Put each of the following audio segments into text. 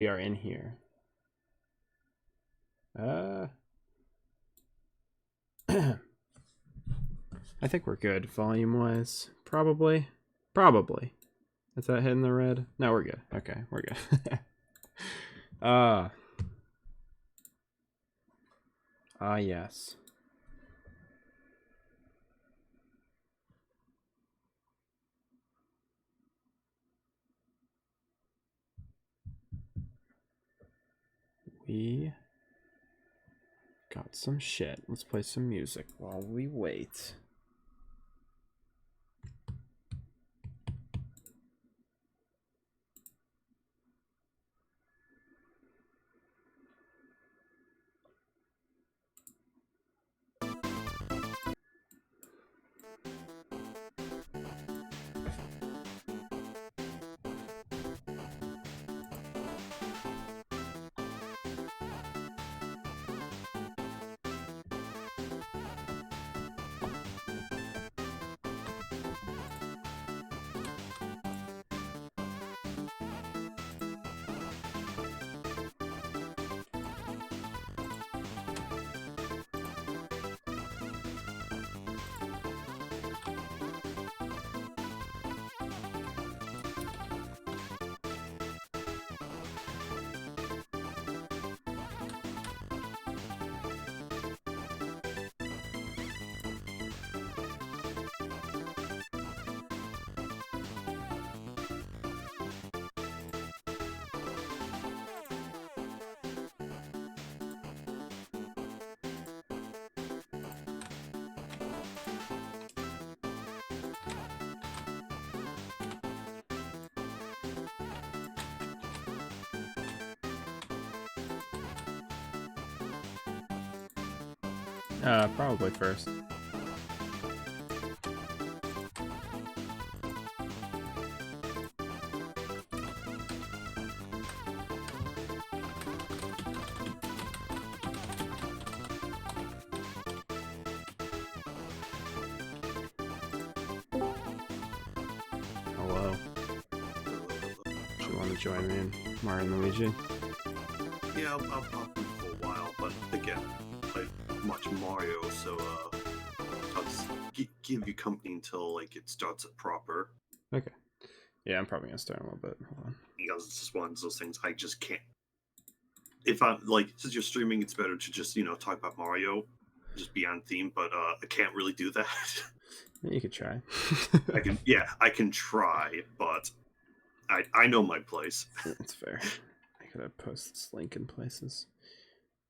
We are in here. I think we're good volume-wise. Probably. Is that hitting the red? No, we're good. Okay, we're good. Yes. We got some shit. Let's play some music while we wait. Probably first. Hello. Do you want to join me in Mario Luigi? Yeah, I'll pop in for a while, but again, I much Mario, so I'll just give you company until like it starts it proper. Okay. Yeah, I'm probably gonna start in a little bit. Hold on. Because it's just one of those things I just can't. If I'm like, since you're streaming, it's better to just talk about Mario, just be on theme. But I can't really do that. You could try. I can try, but I know my place. That's fair. I could have posted this link in places.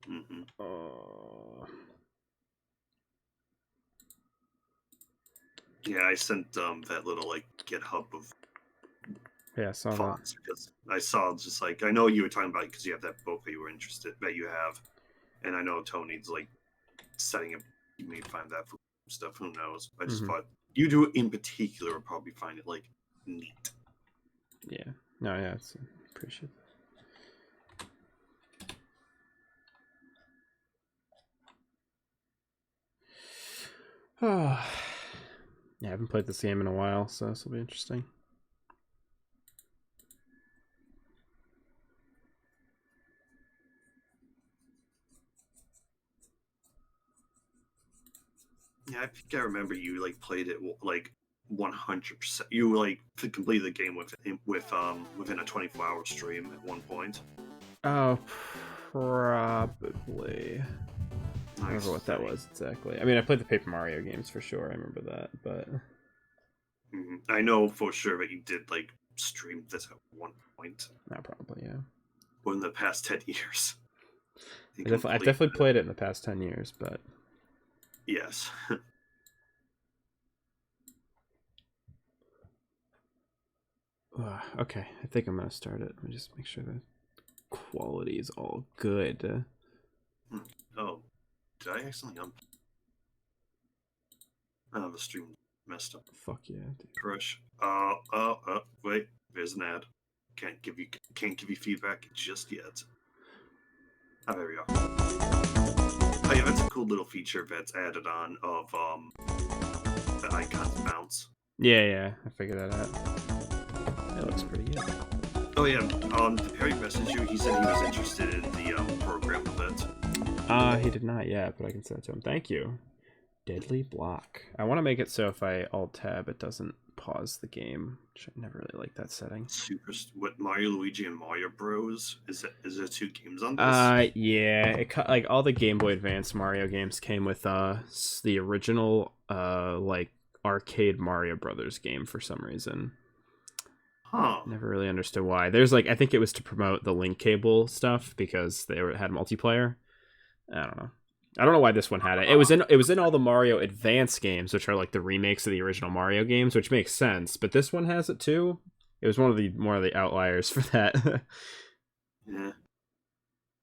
Mm-hmm. Yeah, I sent that little like GitHub of fonts because I saw just like I know you were talking about because you have that book that you were interested that you have, and I know Tony's like setting up. You may find that for stuff. Who knows? I just thought you do it in particular would probably find it like neat. Yeah. No. Yeah. It's appreciate that. Oh. Yeah, I haven't played this game in a while, so this will be interesting. Yeah, I think I remember you like played it like 100%. You like completed the game within a 24-hour stream at one point. Oh, probably. I don't remember what that was exactly. I mean, I played the Paper Mario games for sure. I remember that, but I know for sure that you did like stream this at one point. Not probably, yeah. Or in the past 10 years. I've definitely played it in the past 10 years, but yes. Okay, I think I'm gonna start it. Let me just make sure the quality is all good. Oh, did I accidentally the stream messed up. Fuck yeah, dude. Crush. Wait, there's an ad. Can't give you feedback just yet. Oh, there we go. Oh yeah, that's a cool little feature that's added on of the icon bounce. Yeah, I figured that out. That looks pretty good. Oh yeah, Perry messaged you. He said he was interested in the program of it. He did not yet, but I can send it to him. Thank you. Deadly block. I want to make it so if I alt tab, it doesn't pause the game. Which I never really like that setting. What, Mario Luigi and Mario Bros? Is there 2 games on this? Yeah. It like all the Game Boy Advance Mario games came with the original like arcade Mario Brothers game for some reason. Huh. Never really understood why. There's like I think it was to promote the link cable stuff because they had multiplayer. I don't know why this one had it. It was in all the Mario Advance games, which are like the remakes of the original Mario games, which makes sense. But this one has it too. It was one of the outliers for that. Yeah.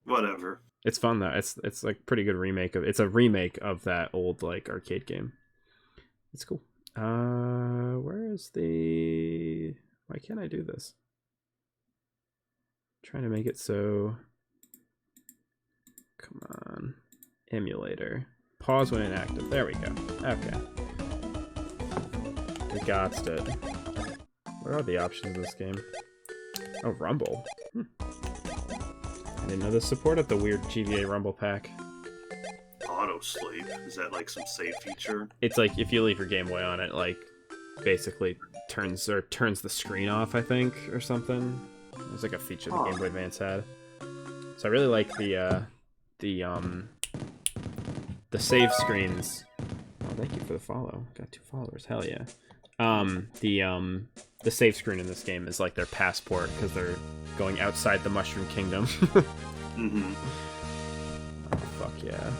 Whatever. It's fun though. It's like pretty good remake of. It's a remake of that old like arcade game. It's cool. Where is the? Why can't I do this? I'm trying to make it so. Come on. Emulator. Pause when inactive. There we go. Okay. We got it. What are the options in this game? Oh, Rumble. I didn't know this supported the weird GBA Rumble pack. Auto sleep. Is that like some save feature? It's like if you leave your Game Boy on it, like basically turns the screen off, I think, or something. It's like a feature the Game Boy Advance had. So I really like the save screens. Oh, thank you for the follow. Got 2 followers. Hell yeah. The save screen in this game is like their passport because they're going outside the Mushroom Kingdom. Mm-hmm. Oh, fuck yeah.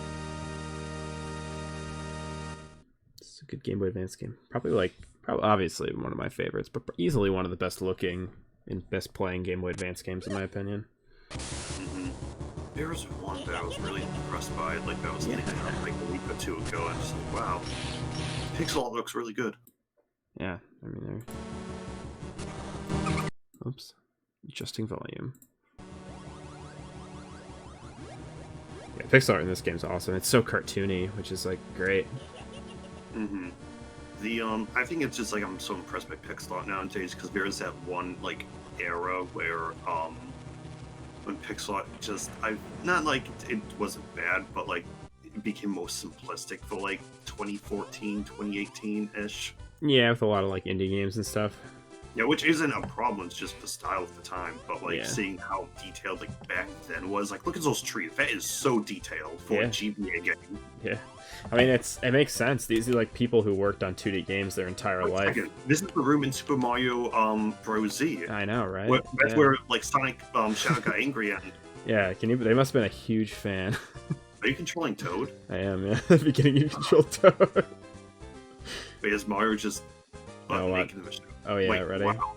It's a good Game Boy Advance game. Probably obviously one of my favorites, but easily one of the best looking and best playing Game Boy Advance games in my opinion. Mm-hmm. There was one that I was really impressed by, like I was thinking of like a week or 2 ago, and just like, wow, pixel art looks really good. Yeah, I mean, oops, adjusting volume. Yeah, pixel art in this game is awesome. It's so cartoony, which is like great. Mm-hmm. I think it's just like I'm so impressed by pixel art nowadays because there is that one like era where when pixel art not like it wasn't bad, but like it became more simplistic for like 2014, 2018-ish. Yeah, with a lot of like indie games and stuff. Yeah, which isn't a problem, it's just the style of the time, but like seeing how detailed like back then was, like look at those trees, that is so detailed for a GBA game. Yeah. I mean, it makes sense. These are like people who worked on 2D games their entire life. Second. This is the room in Super Mario Bros. Z. I know, right? That's where like Sonic Shadow got angry at. Yeah, they must have been a huge fan. Are you controlling Toad? I am, yeah. At the beginning you control Toad. Wait, is Mario just making the Oh yeah, Wait, ready? Wow.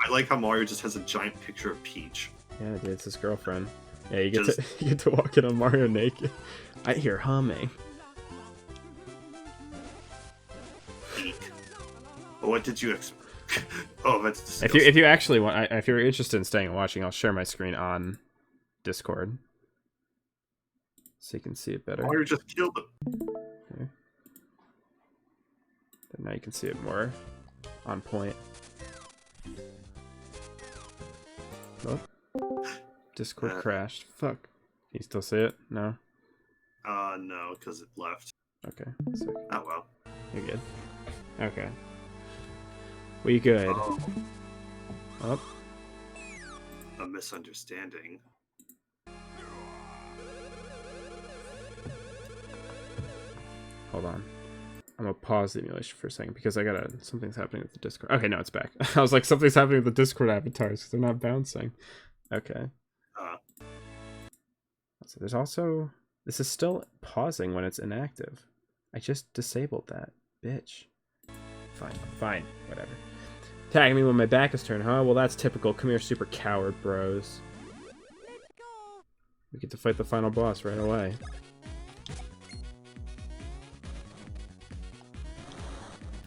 I like how Mario just has a giant picture of Peach. Yeah, dude, it's his girlfriend. Yeah, you get to walk in on Mario naked. I hear humming. What did you expect? Oh, that's disgusting. If you actually want, if you're interested in staying and watching, I'll share my screen on Discord so you can see it better. Mario just killed him. Okay. But now you can see it more on point. Oh, Discord crashed. Fuck. Can you still see it? No. No, because it left. Okay. Oh well. You're good. Okay. We good. Up. A misunderstanding. Hold on. I'm gonna pause the emulation for a second because something's happening with the Discord. Okay, no, it's back. I was like, something's happening with the Discord avatars because they're not bouncing. Okay. So there's also, this is still pausing when it's inactive. I just disabled that, bitch. Fine, whatever. Tagging me when my back is turned, huh? Well, that's typical. Come here, super coward bros. We get to fight the final boss right away.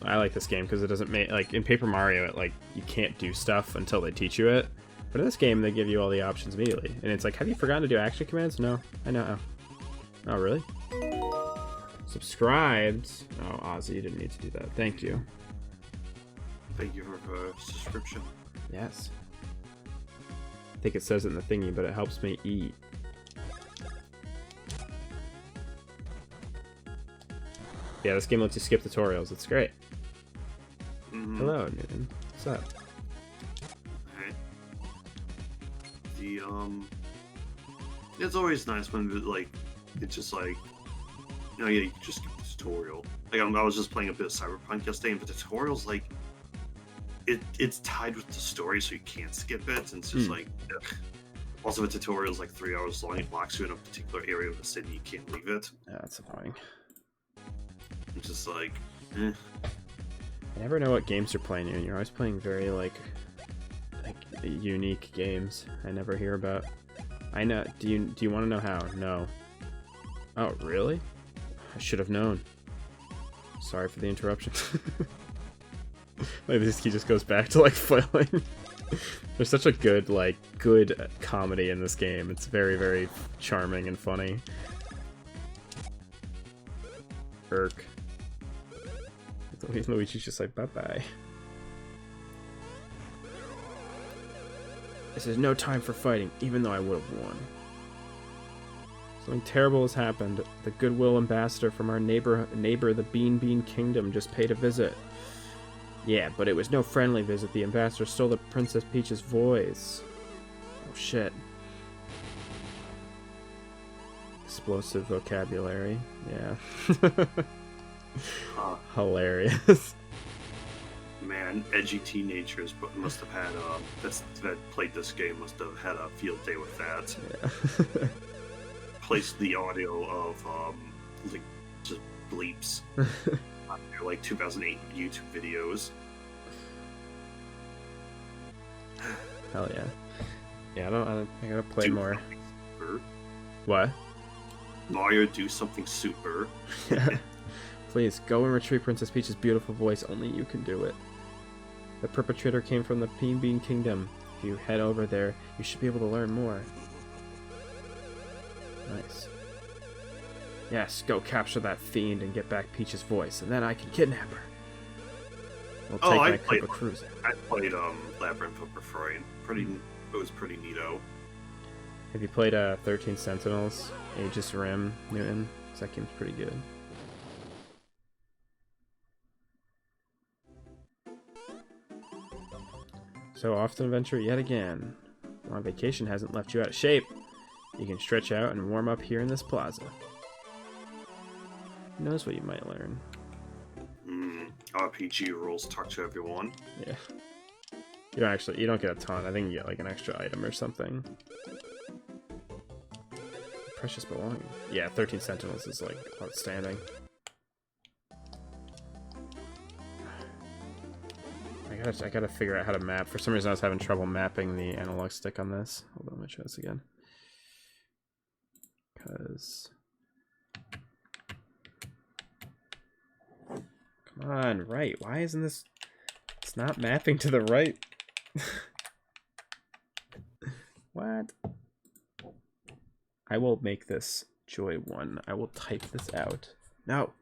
I like this game because it doesn't make, like, in Paper Mario, it, like, you can't do stuff until they teach you it. But in this game, they give you all the options immediately. And it's like, have you forgotten to do action commands? No, I know. Oh, really? Subscribed. Oh, Ozzy, you didn't need to do that. Thank you. Thank you for the subscription. Yes. think it says it in the thingy, but it helps me eat. Yeah, this game lets you skip tutorials. It's great. Hello, Newton. What's up? Hey. It's always nice when like it's just like, you know, yeah, you just skip the tutorial. Like I was just playing a bit of Cyberpunk yesterday, and the tutorial's like, it's tied with the story, so you can't skip it. And it's just like, ugh. Also, the tutorial's like 3 hours long. It locks you in a particular area of the city. You can't leave it. Yeah, that's annoying. It's just like, eh. I never know what games you're playing, and you're always playing very like unique games I never hear about. I know. Do you want to know how? No. Oh, really? I should have known. Sorry for the interruption. Like this key just goes back to like flailing. There's such a good comedy in this game. It's very, very charming and funny. Irk. Luigi's just like, bye-bye. This is no time for fighting, even though I would have won. Something terrible has happened. The goodwill ambassador from our neighbor, the Bean Kingdom, just paid a visit. Yeah, but it was no friendly visit. The ambassador stole the Princess Peach's voice. Oh, shit. Explosive vocabulary. Yeah. Hilarious. Man, edgy teenagers must have had that played this game must have had a field day with that. Yeah. Placed the audio of like just bleeps on their like 2008 YouTube videos. Hell yeah. Yeah, I gotta play more. Super. What? Mario, do something super. Please, go and retrieve Princess Peach's beautiful voice. Only you can do it. The perpetrator came from the Bean Kingdom. If you head over there, you should be able to learn more. Nice. Yes, go capture that fiend and get back Peach's voice, and then I can kidnap her. We'll take that cruising. I played Labyrinth of Perforian. It was pretty neato. Have you played 13 Sentinels, Aegis Rim, Newton? That game's pretty good. So off to adventure yet again. Long vacation hasn't left you out of shape. You can stretch out and warm up here in this plaza. Who knows what you might learn? RPG rules, talk to everyone. Yeah. You don't get a ton. I think you get like an extra item or something. Precious belonging. Yeah, 13 Sentinels is like outstanding. I gotta figure out how to map. For some reason I was having trouble mapping the analog stick on this. Hold on, let me try this again. Because... Come on, right. Why isn't this... It's not mapping to the right. What? I will make this Joy 1. I will type this out. No.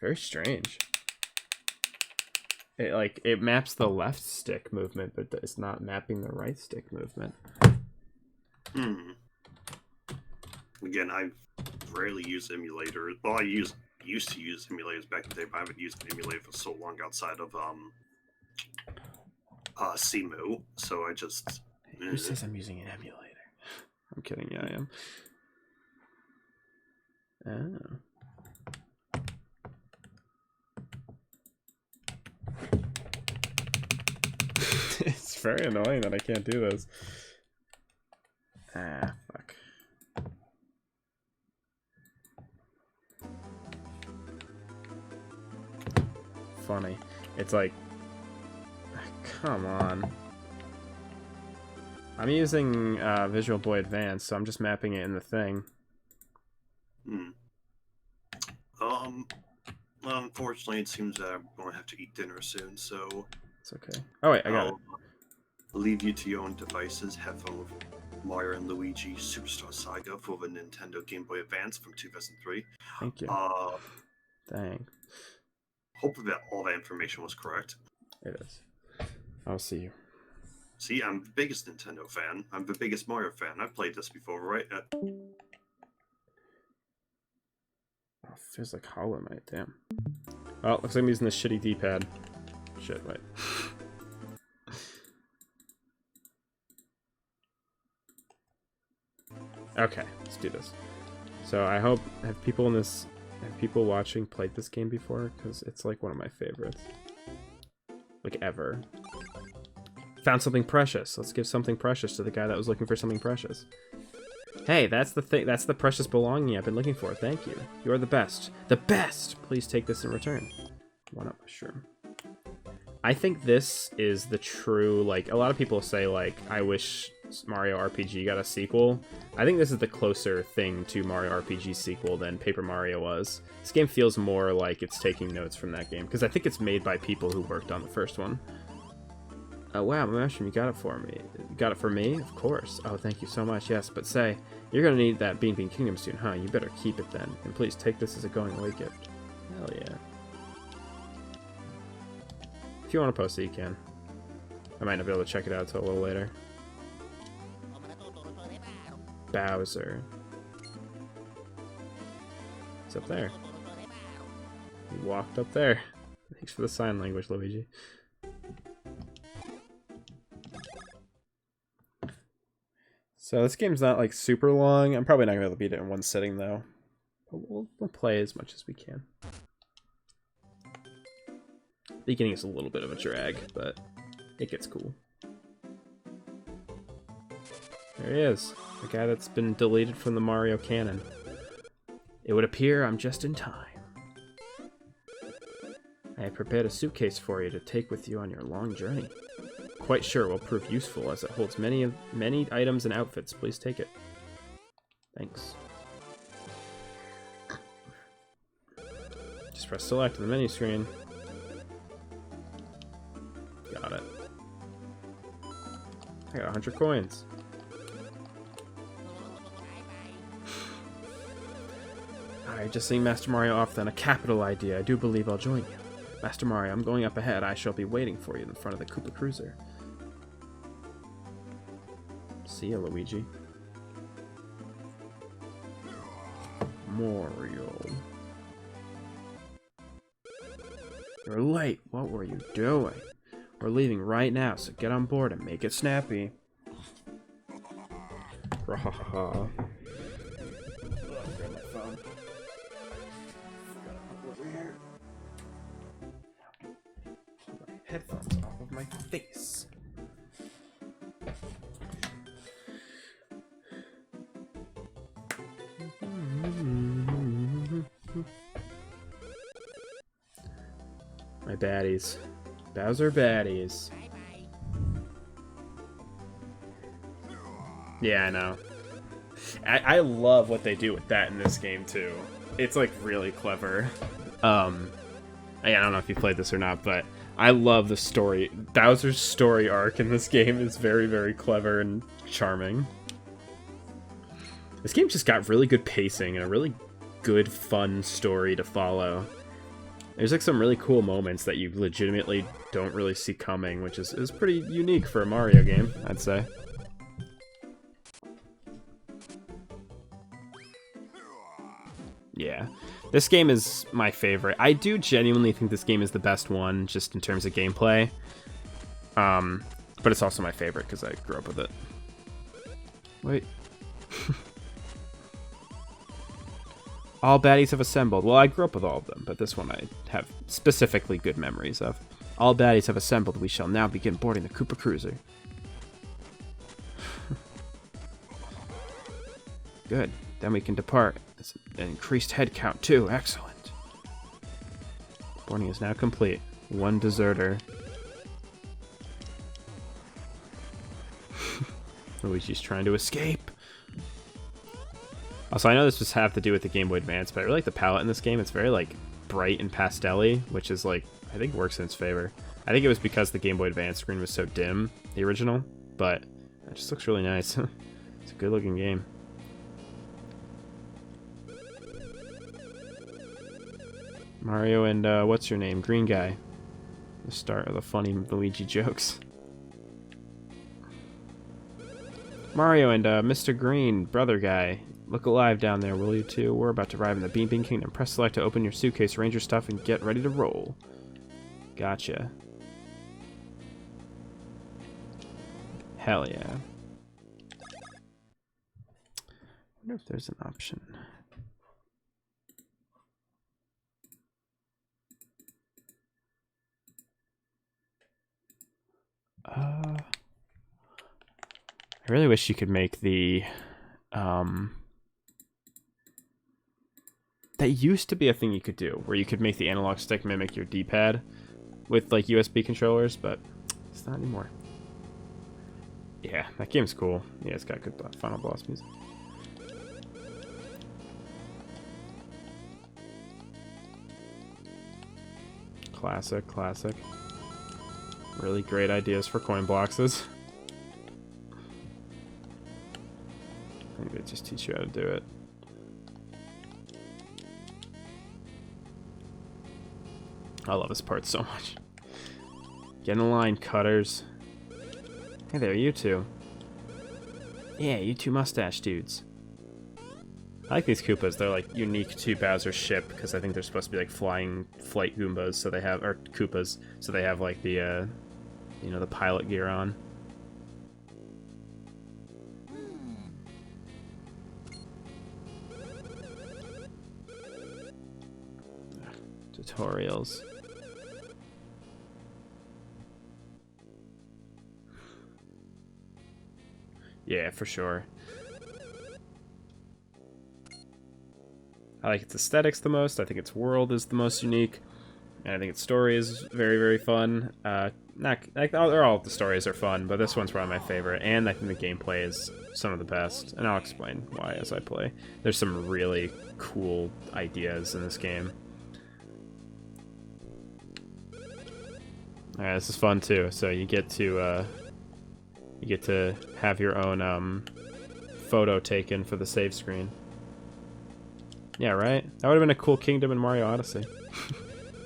Very strange. It maps the left stick movement, but it's not mapping the right stick movement. Again, I rarely use emulators. Well, I used to use emulators back in the day, but I haven't used an emulator for so long outside of CMU. So I just. Who says I'm using an emulator? I'm kidding. Yeah, I am. Oh. It's very annoying that I can't do this. Ah, fuck. Funny. It's like... Come on. I'm using Visual Boy Advance, so I'm just mapping it in the thing. Well, unfortunately, it seems that I'm going to have to eat dinner soon, so... It's okay. Oh, wait, I got it. Leave you to your own devices. Have fun with Mario and Luigi Superstar Saga for the Nintendo Game Boy Advance from 2003. Thank you. Dang. Hopefully that all that information was correct. It is. I'll see you. See, I'm the biggest Nintendo fan. I'm the biggest Mario fan. I've played this before, right? Oh, feels like Hollow Knight, damn. Oh, looks like I'm using the shitty D-pad. Shit, wait. Okay, let's do this. So I hope, have people watching played this game before? Because it's like one of my favorites. Like, ever. Found something precious. Let's give something precious to the guy that was looking for something precious. Hey, that's the thing. That's the precious belonging I've been looking for. Thank you. You are the best. The best! Please take this in return. One up, sure. I think this is the true, like, a lot of people say, like, I wish Mario RPG got a sequel. I think this is the closer thing to Mario RPG sequel than Paper Mario was. This game feels more like it's taking notes from that game, because I think it's made by people who worked on the first one. Oh, wow, Mushroom, you got it for me. You got it for me? Of course. Oh, thank you so much, yes, but say, you're gonna need that Bean Bean Kingdom soon, huh? You better keep it then. And please take this as a going-away gift. Hell yeah. If you want to post it, you can. I might not be able to check it out until a little later. Bowser. It's up there. He walked up there. Thanks for the sign language, Luigi. So this game's not like super long. I'm probably not gonna be able to beat it in one sitting though. But we'll play as much as we can. The beginning is a little bit of a drag, but it gets cool. There he is, the guy that's been deleted from the Mario canon. It would appear I'm just in time. I have prepared a suitcase for you to take with you on your long journey. Quite sure it will prove useful as it holds many items and outfits. Please take it. Thanks. Just press select on the menu screen. Got it. I got 100 coins. Alright, just seeing Master Mario off then. A capital idea. I do believe I'll join you. Master Mario, I'm going up ahead. I shall be waiting for you in front of the Koopa Cruiser. See ya, Luigi. Mario. You're late. What were you doing? We're leaving right now, so get on board and make it snappy. Rahaha. Grab my phone. Over here. Put my headphones off of my face. My baddies. Bowser baddies. Yeah, I know. I love what they do with that in this game too. It's like really clever. I don't know if you played this or not, but I love the story. Bowser's story arc in this game is very, very clever and charming. This game just got really good pacing and a really good, fun story to follow. There's like some really cool moments that you legitimately don't really see coming, which is pretty unique for a Mario game, I'd say. Yeah, this game is my favorite. I do genuinely think this game is the best one, just in terms of gameplay. But it's also my favorite because I grew up with it. Wait. All baddies have assembled. Well, I grew up with all of them, but this one I have specifically good memories of. All baddies have assembled. We shall now begin boarding the Koopa Cruiser. Good. Then we can depart. It's an increased head count, too. Excellent. Boarding is now complete. One deserter. Luigi's trying to escape. Also, I know this just have to do with the Game Boy Advance, but I really like the palette in this game. It's very, like, bright and pastel-y, which is, like, I think works in its favor. I think it was because the Game Boy Advance screen was so dim, the original, but it just looks really nice. It's a good looking game. Mario and what's your name? Green guy. The start of the funny Luigi jokes. Mario and Mr. Green, brother guy. Look alive down there, will you two? We're about to arrive in the Bean Bean Kingdom. Press select to open your suitcase, arrange your stuff, and get ready to roll. Gotcha. Hell yeah. I wonder if there's an option. I really wish you could make the that used to be a thing you could do, where you could make the analog stick mimic your D-pad with like USB controllers, but it's not anymore. Yeah, that game's cool. Yeah, it's got good final boss music. Classic, classic. Really great ideas for coin boxes. I think they just teach you how to do it. I love this part so much. Get in line, cutters. Hey there, you two. Yeah, you two mustache dudes. I like these Koopas. They're like unique to Bowser's ship because I think they're supposed to be like flying flight Goombas. So they have, or Koopas. So they have like the, you know, the pilot gear on. Tutorials. Yeah, for sure. I like its aesthetics the most. I think its world is the most unique, and I think its story is very, very fun. Not like all the stories are fun, but this one's probably my favorite, and I think the gameplay is some of the best. And I'll explain why as I play. There's some really cool ideas in this game. All right, this is fun too. So you get to have your own photo taken for the save screen. Yeah, right? That would have been a cool kingdom in Mario Odyssey.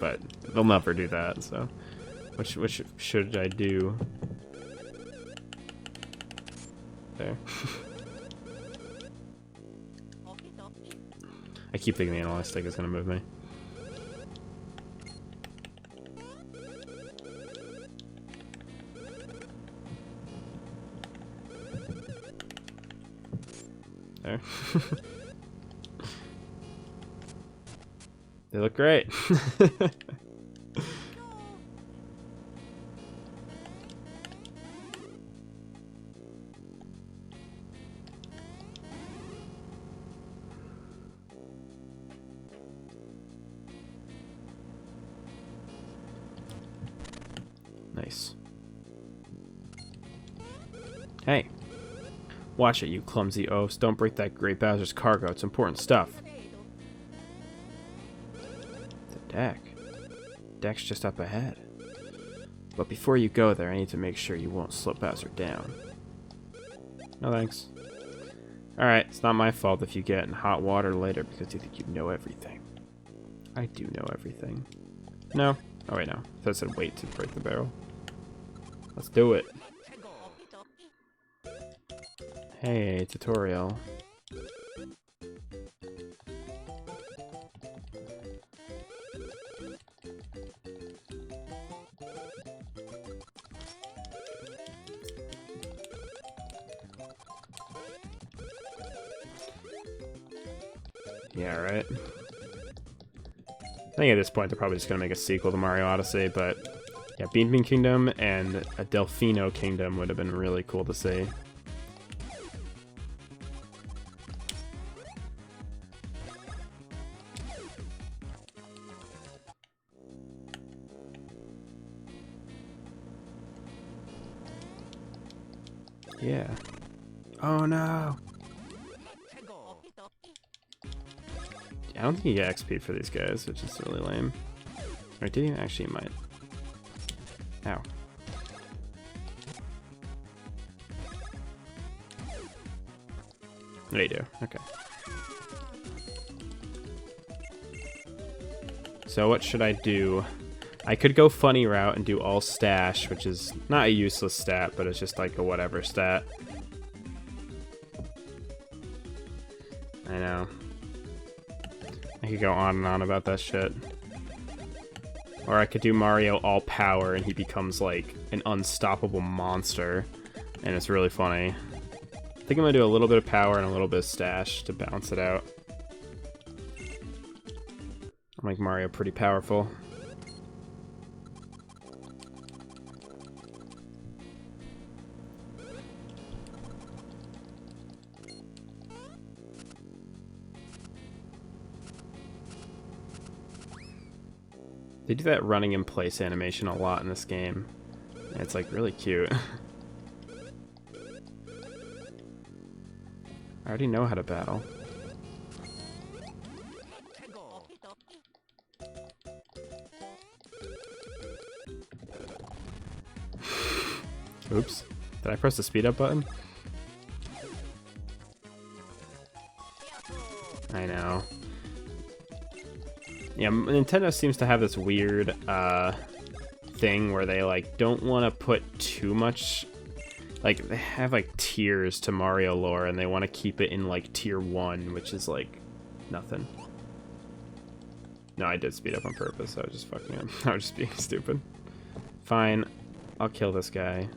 But they'll never do that, so... Which should I do? There. I keep thinking the analog stick is going to move me. There. They look great. Nice. Hey. Watch it, you clumsy oafs. Don't break that great Bowser's cargo. It's important stuff. The deck. Deck's just up ahead. But before you go there, I need to make sure you won't slow Bowser down. No thanks. Alright, it's not my fault if you get in hot water later because you think you know everything. I do know everything. No. Oh wait, no. I thought it said wait to break the barrel. Let's do it. Hey, tutorial. Yeah, right. I think at this point they're probably just gonna make a sequel to Mario Odyssey, but yeah, Bean Bean Kingdom and a Delfino Kingdom would have been really cool to see. Yeah. Oh no! I don't think you get XP for these guys, which is really lame. Or do you? Actually, you might. Ow. There you do. Okay. So what should I do? I could go funny route and do all stash, which is not a useless stat, but it's just like a whatever stat. I know. I could go on and on about that shit. Or I could do Mario all power and he becomes like an unstoppable monster. And it's really funny. I think I'm gonna do a little bit of power and a little bit of stash to balance it out. I'll make Mario pretty powerful. They do that running in place animation a lot in this game. And it's like really cute. I already know how to battle. Oops. Did I press the speed up button? I know. Yeah, Nintendo seems to have this weird thing where they like don't want to put too much, like they have like tiers to Mario lore and they want to keep it in like tier 1, which is like nothing. No, I did speed up on purpose. I was just fucking up. I was just being stupid. Fine, I'll kill this guy.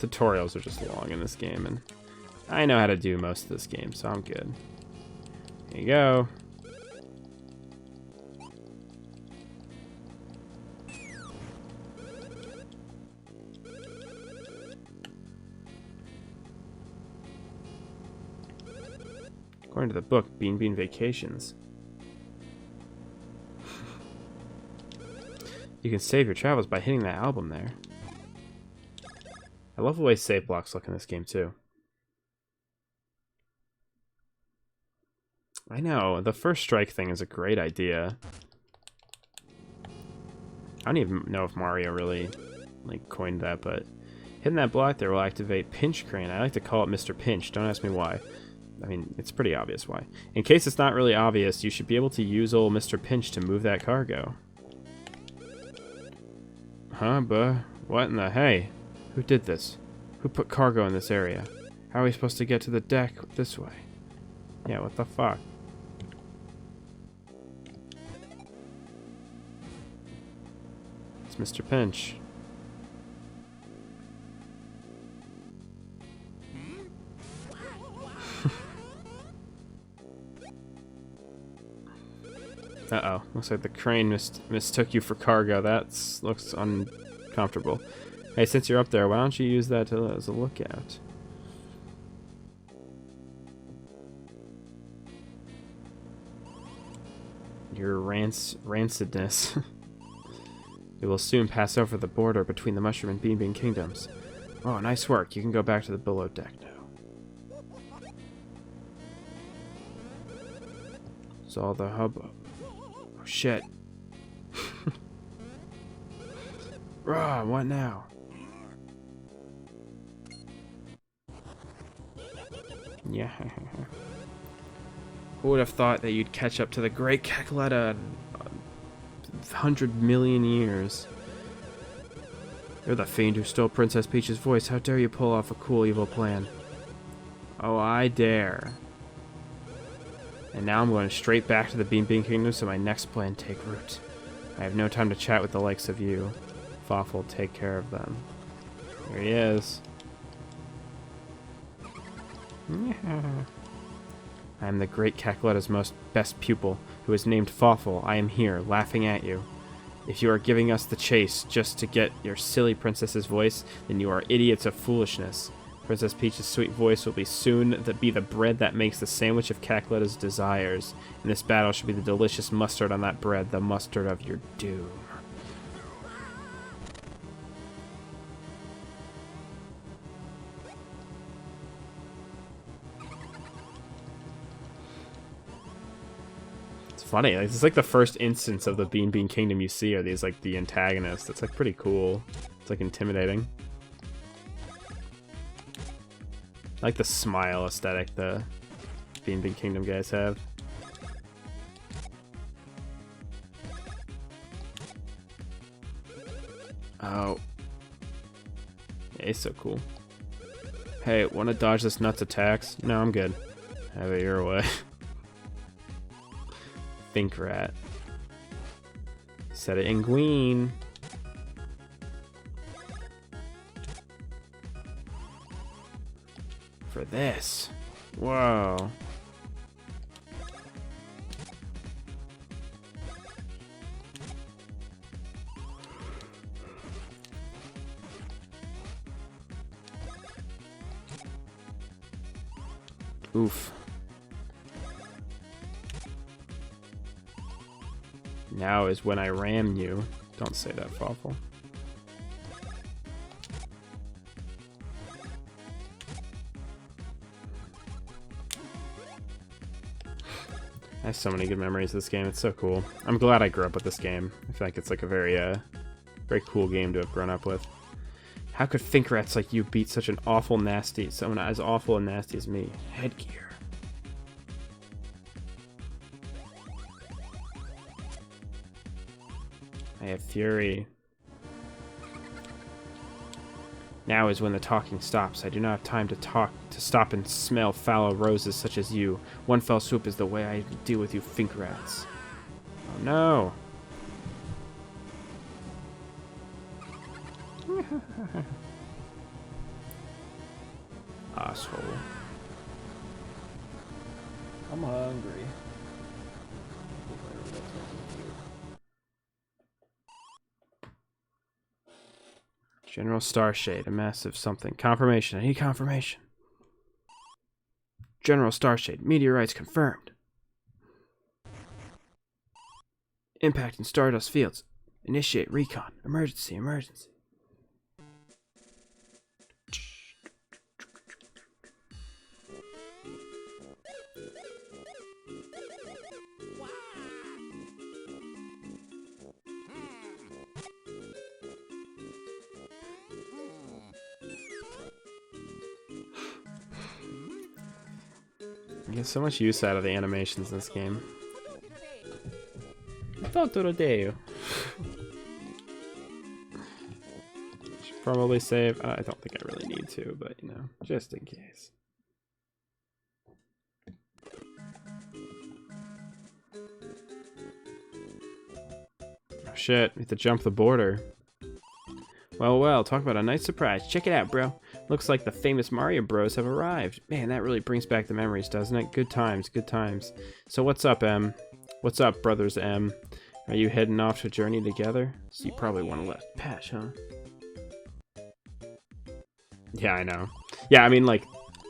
Tutorials are just long in this game, and I know how to do most of this game, so I'm good. Here you go. According to the book, Bean Bean Vacations. You can save your travels by hitting that album there. I love the way save blocks look in this game, too. I know, the first strike thing is a great idea. I don't even know if Mario really, like, coined that, but hitting that block there will activate Pinch Crane. I like to call it Mr. Pinch. Don't ask me why. I mean, it's pretty obvious why. In case it's not really obvious, you should be able to use old Mr. Pinch to move that cargo. Huh, buh? What in the hey? Who did this? Who put cargo in this area? How are we supposed to get to the deck this way? Yeah, what the fuck? It's Mr. Pinch. Uh-oh. Looks like the crane mistook you for cargo. That looks uncomfortable. Hey, since you're up there, why don't you use that as a lookout? Your rancidness. It will soon pass over the border between the Mushroom and Bean Bean Kingdoms. Oh, nice work. You can go back to the below deck now. It's all the hubbub. Oh, shit. Rah, what now? Yeah. Who would have thought that you'd catch up to the great Cackletta in 100 million years? You're the fiend who stole Princess Peach's voice. How dare you pull off a cool evil plan? Oh, I dare. And now I'm going straight back to the Bean Bean Kingdom so my next plan take root. I have no time to chat with the likes of you. Fawful will take care of them. Here he is. I am the great Cackletta's best pupil, who is named Fawful. I am here, laughing at you. If you are giving us the chase just to get your silly princess's voice, then you are idiots of foolishness. Princess Peach's sweet voice will be soon be the bread that makes the sandwich of Cackletta's desires. And this battle should be the delicious mustard on that bread, the mustard of your doom. funny. Like, it's like the first instance of the Bean Bean Kingdom you see are these like the antagonists. It's like pretty cool. It's like intimidating. I like the smile aesthetic the Bean Bean Kingdom guys have. Oh. Yeah, he's so cool. Hey, wanna dodge this nuts attacks? No, I'm good. Have it your way. Think rat. Set it in green. For this. Whoa. Oof. Now is when I ram you. Don't say that, Fawful. I have so many good memories of this game. It's so cool. I'm glad I grew up with this game. I feel like it's like a very cool game to have grown up with. How could think rats like you beat such an awful, nasty, someone as awful and nasty as me? Headgear. I have fury. Now is when the talking stops. I do not have time to talk, to stop and smell foul roses such as you. One fell swoop is the way I deal with you fink rats. Oh no. Asshole. I'm hungry. General Starshade, a massive something. Confirmation. I need confirmation. General Starshade, meteorites confirmed. Impact in Stardust fields. Initiate recon. Emergency, emergency. I get so much use out of the animations in this game. Totoro. Should probably save. I don't think I really need to, but you know, just in case. Oh shit, we have to jump the border. Well, talk about a nice surprise. Check it out, bro. Looks like the famous Mario Bros have arrived. Man, that really brings back the memories, doesn't it? Good times, good times. So what's up, M? What's up, brothers M? Are you heading off to journey together? So you probably want to let Patch, huh? Yeah, I know. Yeah, I mean, like,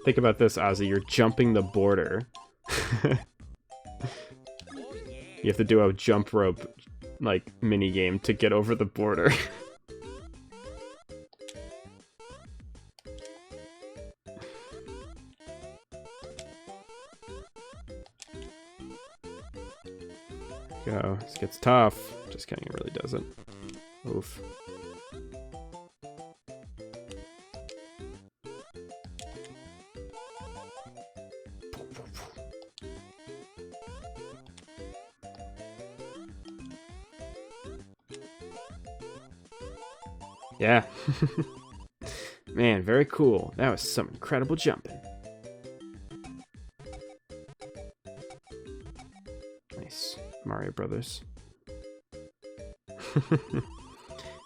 think about this, Ozzy. You're jumping the border. You have to do a jump rope, like, mini game to get over the border. Go. This gets tough. Just kidding, it really doesn't. Oof. Yeah. Man, very cool. That was some incredible jumping. Nice. Mario Brothers.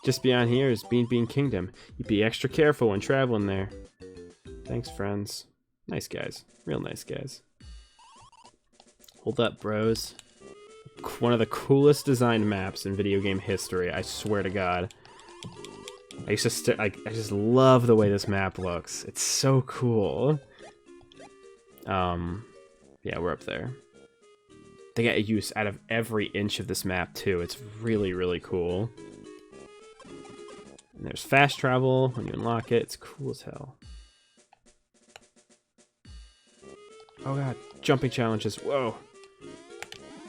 Just beyond here is Bean Bean Kingdom. You be extra careful when traveling there. Thanks, friends. Nice guys. Real nice guys. Hold up, bros. One of the coolest designed maps in video game history, I swear to God. I just love the way this map looks. It's so cool. Yeah, we're up there. They get use out of every inch of this map too. It's really, really cool. And there's fast travel when you unlock it. It's cool as hell. Oh god, jumping challenges. Whoa.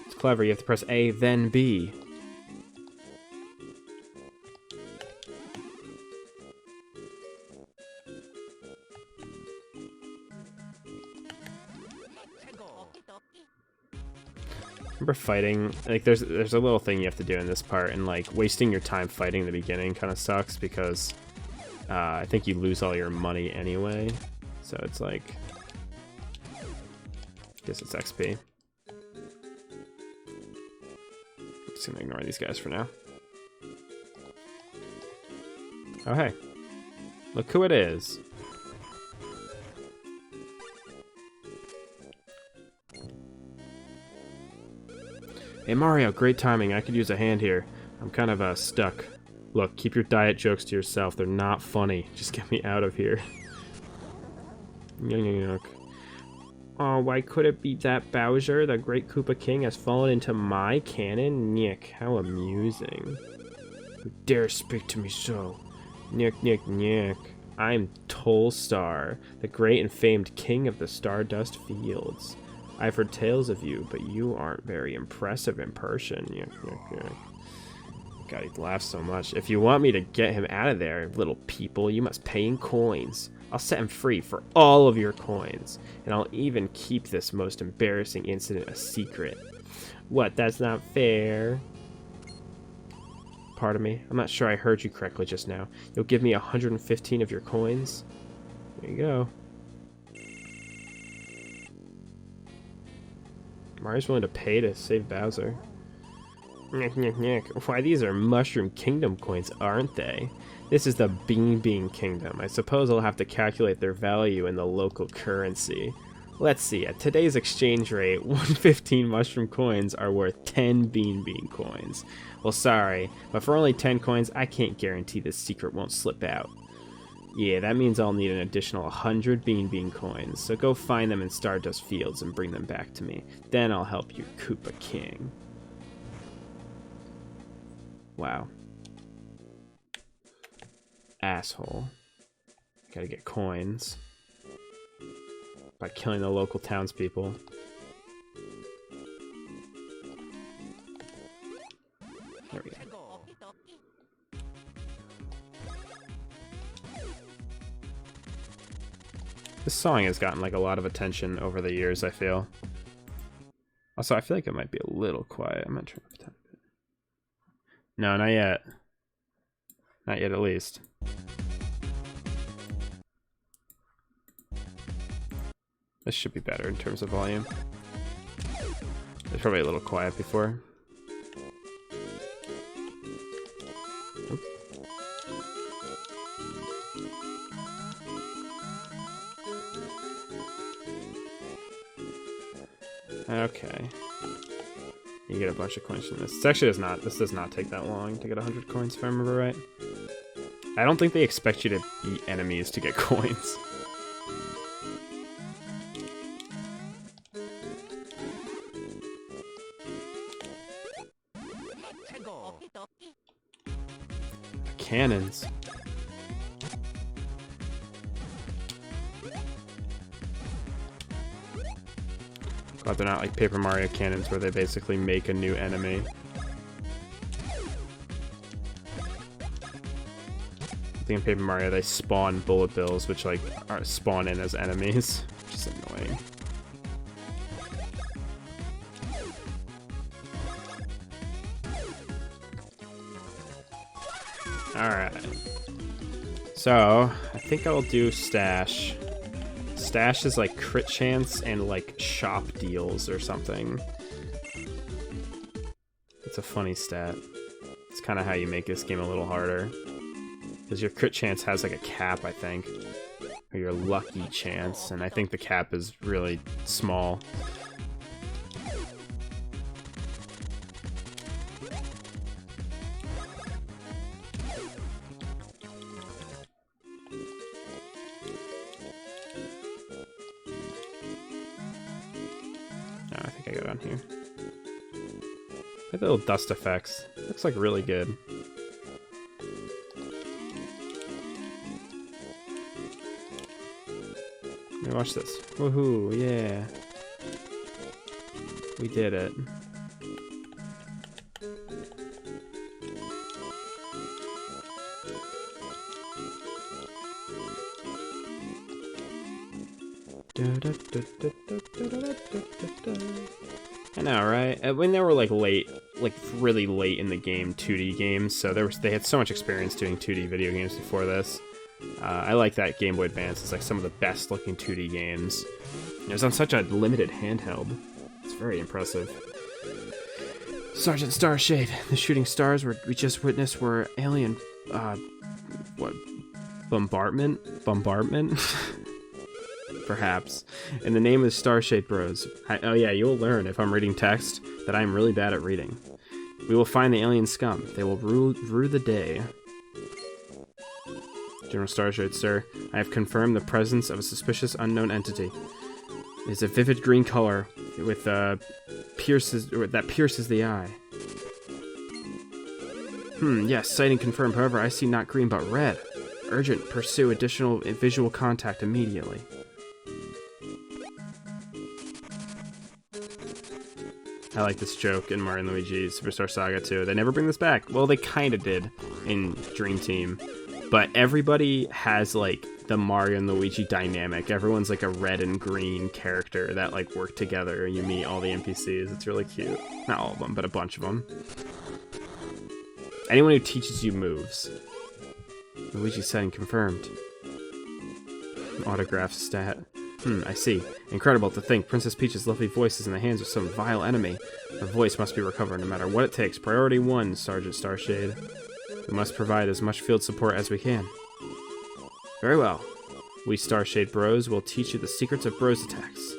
It's clever. You have to press A, then B. Remember fighting, like there's a little thing you have to do in this part, and like wasting your time fighting in the beginning kind of sucks because I think you lose all your money anyway. So it's like, I guess it's XP. I'm just gonna ignore these guys for now. Oh hey, look who it is. Hey Mario, great timing. I could use a hand here. I'm kind of stuck. Look, keep your diet jokes to yourself. They're not funny. Just get me out of here. Oh, why could it be that Bowser, the Great Koopa King, has fallen into my cannon? Nick, how amusing. Who dare speak to me so? Nick. I'm Tolstar, the great and famed king of the Stardust Fields. I've heard tales of you, but you aren't very impressive in person. God, he laughs so much. If you want me to get him out of there, little people, you must pay in coins. I'll set him free for all of your coins, and I'll even keep this most embarrassing incident a secret. What, that's not fair? Pardon me, I'm not sure I heard you correctly just now. You'll give me 115 of your coins? There you go. Mario's willing to pay to save Bowser. Why, these are Mushroom Kingdom coins, aren't they? This is the Bean Kingdom. I suppose I'll have to calculate their value in the local currency. Let's see, at today's exchange rate, 115 Mushroom coins are worth 10 Bean coins. Well, sorry, but for only 10 coins, I can't guarantee this secret won't slip out. Yeah, that means I'll need an additional 100 Bean coins, so go find them in Stardust Fields and bring them back to me. Then I'll help you, Koopa King. Wow. Asshole. Gotta get coins by killing the local townspeople. There we go. This song has gotten like a lot of attention over the years, I feel. Also, I feel like it might be a little quiet. I'm not turning up the time. No, not yet. Not yet, at least. This should be better in terms of volume. It's probably a little quiet before. Okay. You get a bunch of coins from this. This actually does not. This does not take that long to get 100 coins, if I remember right. I don't think they expect you to beat enemies to get coins. Cannons. But they're not like Paper Mario cannons where they basically make a new enemy. I think in Paper Mario they spawn bullet bills which like spawn in as enemies, which is annoying. Alright. So, I think I'll do Stash. Stash is like crit chance and like shop deals or something. It's a funny stat. It's kind of how you make this game a little harder. Because your crit chance has like a cap, I think. Or your lucky chance, and I think the cap is really small. I go down here. Look at the little dust effects. Looks like really good. Let me watch this. Woohoo, yeah. We did it. I know, right? When they were like late, like really late in the game, 2D games, so they had so much experience doing 2D video games before this. I like that Game Boy Advance. It's like some of the best looking 2D games. It was on such a limited handheld. It's very impressive. Sergeant Starshade, the shooting stars we just witnessed were alien, what, bombardment? Bombardment? Perhaps. In the name of Starshade Bros. Oh yeah, you'll learn if I'm reading text that I'm really bad at reading. We will find the alien scum. They will rue the day. General Starshade, sir, I have confirmed the presence of a suspicious unknown entity. It is a vivid green color with that pierces the eye. Yes, sighting confirmed. However, I see not green but red. Urgent, pursue additional visual contact immediately. I like this joke in Mario Luigi Superstar Saga too. They never bring this back. Well, they kind of did in Dream Team. But everybody has, like, the Mario and Luigi dynamic. Everyone's, like, a red and green character that, like, work together. And you meet all the NPCs. It's really cute. Not all of them, but a bunch of them. Anyone who teaches you moves. Luigi setting confirmed. Autograph stat. I see. Incredible to think Princess Peach's lovely voice is in the hands of some vile enemy. Her voice must be recovered no matter what it takes. Priority 1, Sergeant Starshade. We must provide as much field support as we can. Very well. We Starshade Bros will teach you the secrets of Bros attacks.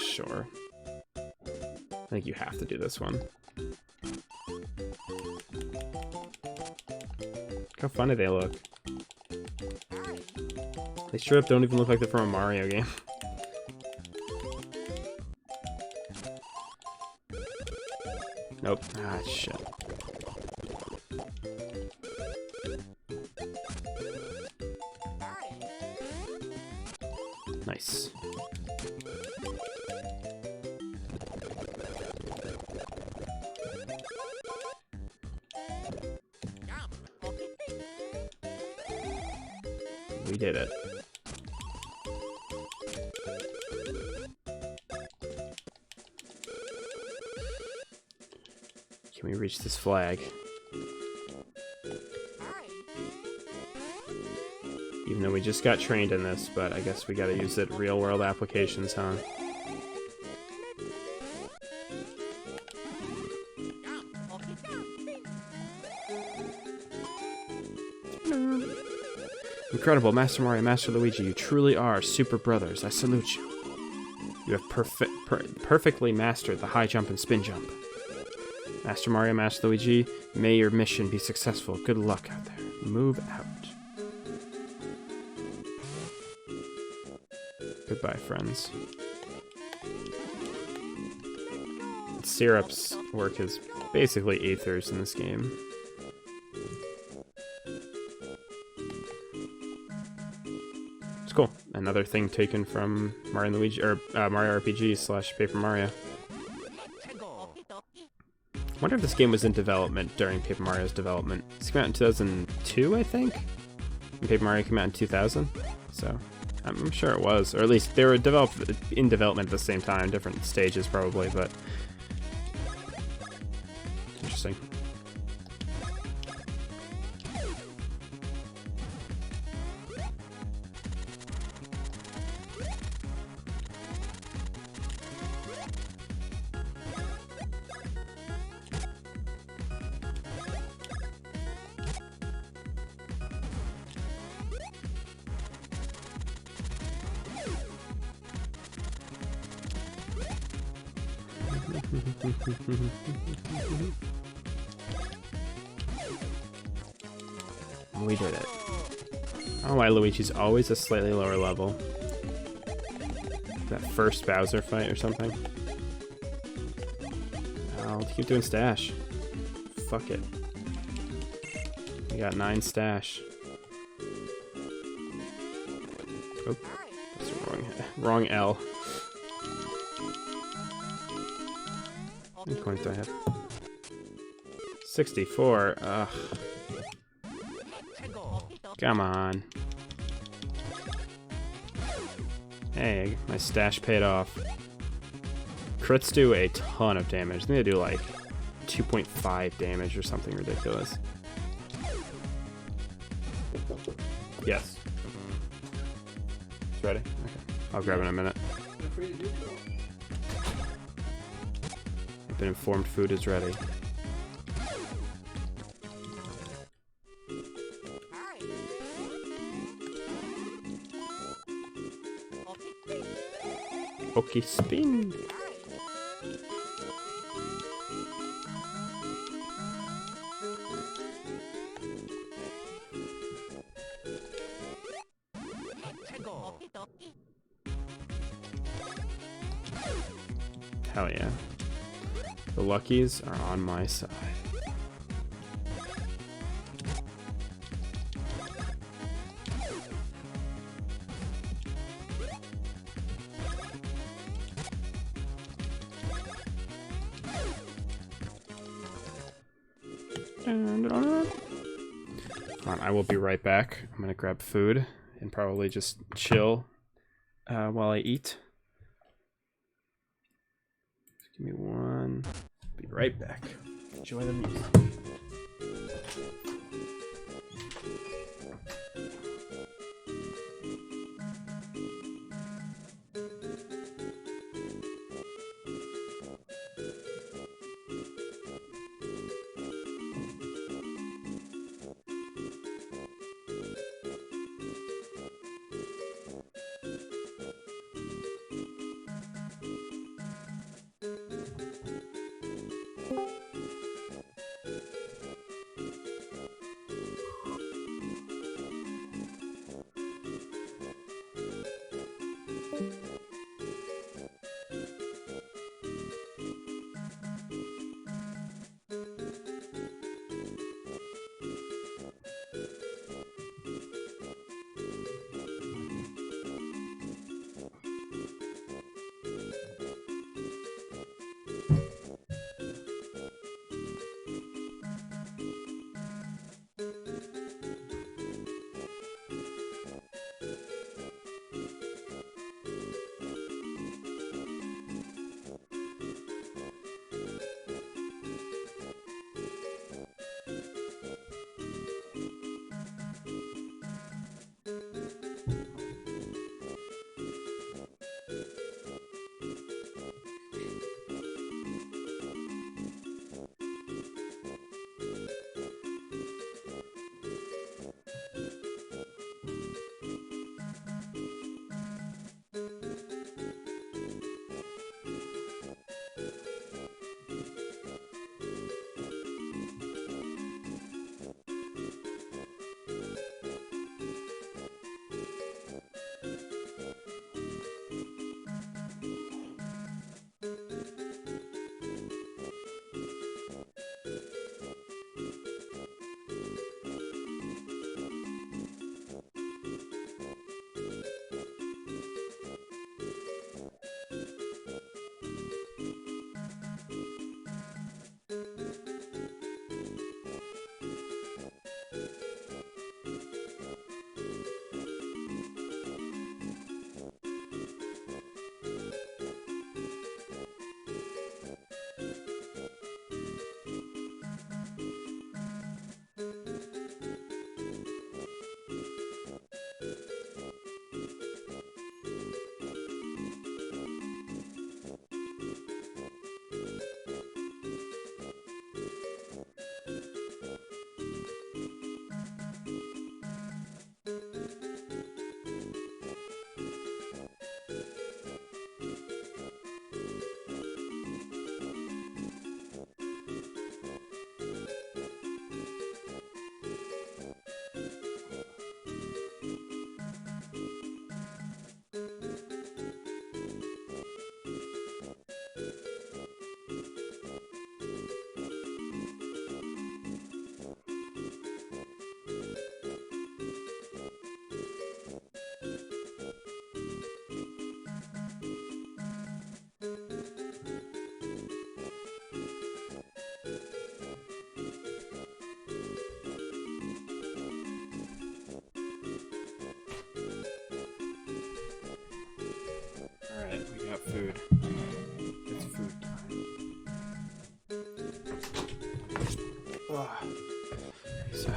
Sure. I think you have to do this one. Look how funny they look. They straight up don't even look like they're from a Mario game. Nope. Shit. Nice. We did it. Can we reach this flag? Even though we just got trained in this, but I guess we gotta use it real world applications, huh? Incredible, Master Mario, Master Luigi, you truly are super brothers. I salute you. You have perfectly mastered the high jump and spin jump. Master Mario, Master Luigi, may your mission be successful. Good luck out there. Move out. Goodbye, friends. Syrup's work is basically ethers in this game. It's cool. Another thing taken from Mario Luigi or Mario RPG / Paper Mario. I wonder if this game was in development during Paper Mario's development. This came out in 2002, I think? And Paper Mario came out in 2000, so I'm sure it was. Or at least they were in development at the same time, different stages probably, but interesting. We did it. I don't know why Luigi's always a slightly lower level. That first Bowser fight or something. I'll keep doing stash. Fuck it. We got 9 stash. Oh, that's the wrong L. How many coins do I have? 64. Ugh. Come on. Hey, my stash paid off. Crits do a ton of damage. I think they do like 2.5 damage or something ridiculous. Yes. It's ready? Okay. I'll grab it in a minute. I've been informed food is ready. Okay, spin. Hell yeah. The luckies are on my side. Hold on, I will be right back. I'm gonna grab food and probably just chill while I eat. Just give me one. Be right back. Enjoy the music.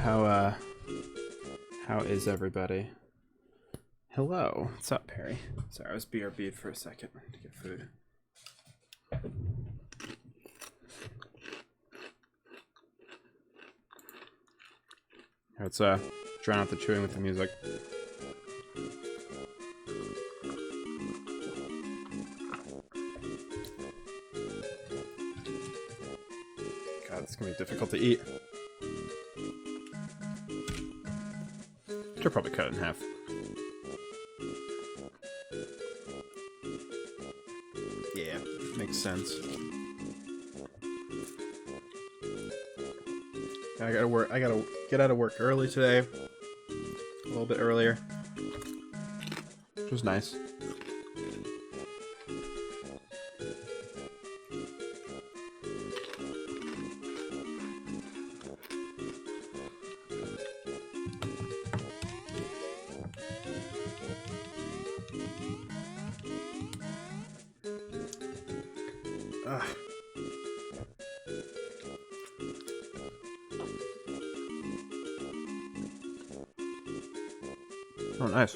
How is everybody? Hello. What's up, Perry? Sorry, I was BRB'd for a second to get food. Let's drown out the chewing with the music. God, it's gonna be difficult to eat. Should probably cut it in half. Yeah, makes sense. I gotta work. I gotta get out of work early today. A little bit earlier, which was nice. Oh, nice.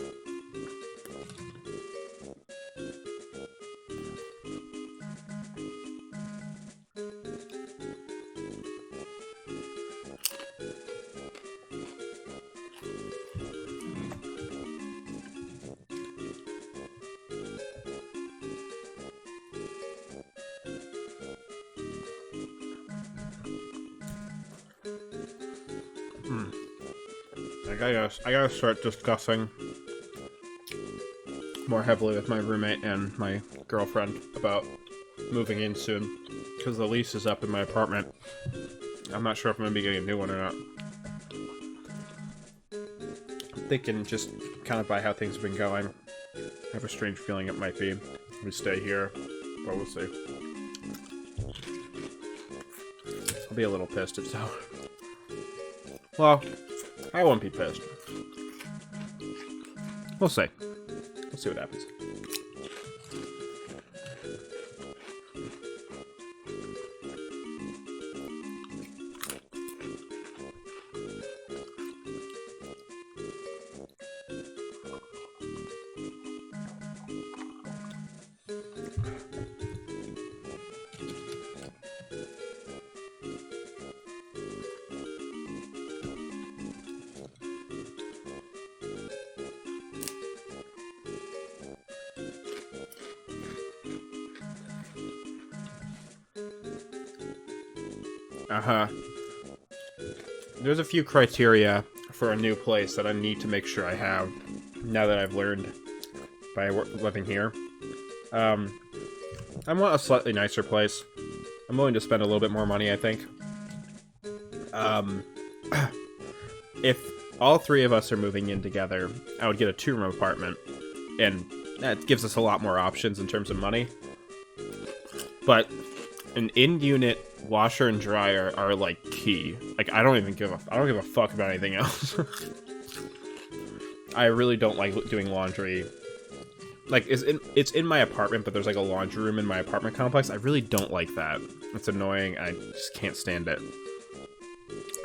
I gotta start discussing more heavily with my roommate and my girlfriend about moving in soon, because the lease is up in my apartment. I'm not sure if I'm gonna be getting a new one or not. I'm thinking, just kind of by how things have been going, I have a strange feeling it might be we stay here, but we'll see. I'll be a little pissed if so. Well, I won't be pissed. We'll see. We'll see what happens. There's a few criteria for a new place that I need to make sure I have now that I've learned by living here. I want a slightly nicer place. I'm willing to spend a little bit more money, I think. If all three of us are moving in together, I would get a 2-room apartment, and that gives us a lot more options in terms of money. But an in-unit washer and dryer are like key. Like, I don't give a fuck about anything else. I really don't like doing laundry. Like, it's in my apartment, but there's like a laundry room in my apartment complex. I really don't like that. It's annoying. I just can't stand it.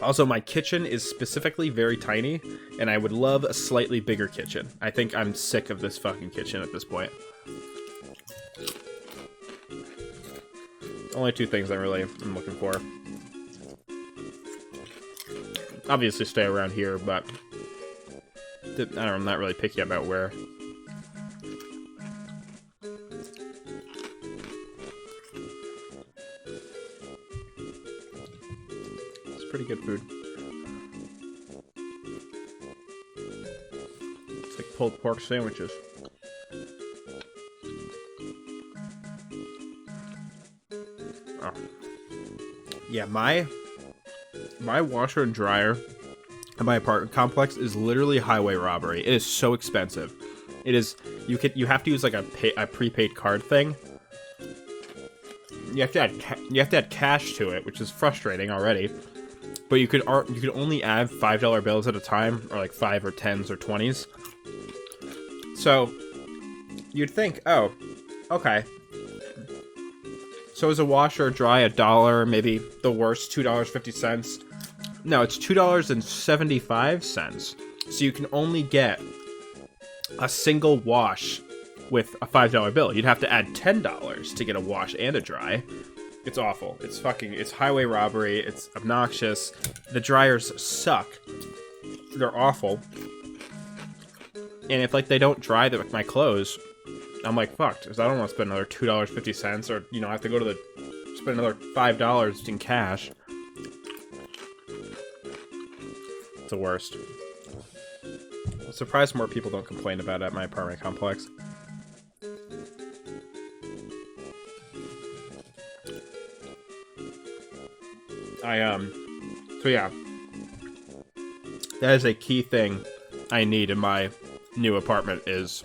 Also, my kitchen is specifically very tiny, and I would love a slightly bigger kitchen. I think I'm sick of this fucking kitchen at this point. Only 2 things I'm looking for. Obviously stay around here, but I'm not really picky about where. It's pretty good food. It's like pulled pork sandwiches. Oh. Yeah, my washer and dryer in my apartment complex is literally highway robbery. It is so expensive. It is. You have to use like a prepaid card thing. You have to add cash to it, which is frustrating already. But you could only add $5 bills at a time, or like 5 or 10s or 20s. So you'd think, oh, okay. So is a washer or dry $1, maybe the worst $2.50 No, it's $2.75. So you can only get a single wash with a $5 bill. You'd have to add $10 to get a wash and a dry. It's awful. It's highway robbery. It's obnoxious. The dryers suck. They're awful. And if, like, they don't dry my clothes, I'm like, fucked. Because I don't want to spend another $2.50 or, I have to go to spend another $5 in cash. It's the worst. I'm surprised more people don't complain about it at my apartment complex. So yeah. That is a key thing I need in my new apartment is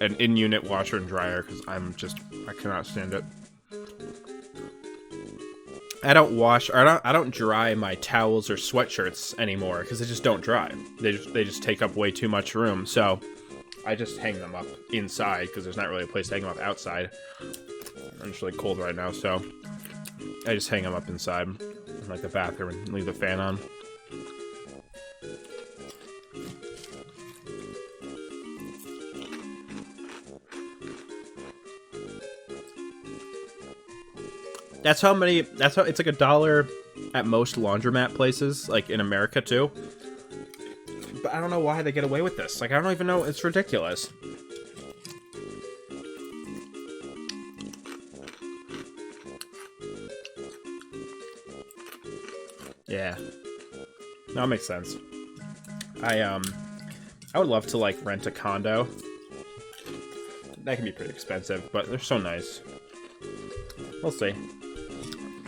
an in-unit washer and dryer, because I cannot stand it. I don't dry my towels or sweatshirts anymore, because they just don't dry. They just take up way too much room, so I just hang them up inside, because there's not really a place to hang them up outside. It's really cold right now, so I just hang them up inside, in, like, the bathroom, and leave the fan on. It's like $1 at most laundromat places, like in America too. But I don't know why they get away with this. Like, I don't even know. It's ridiculous. Yeah. No, that makes sense. I would love to, like, rent a condo. That can be pretty expensive, but they're so nice. We'll see.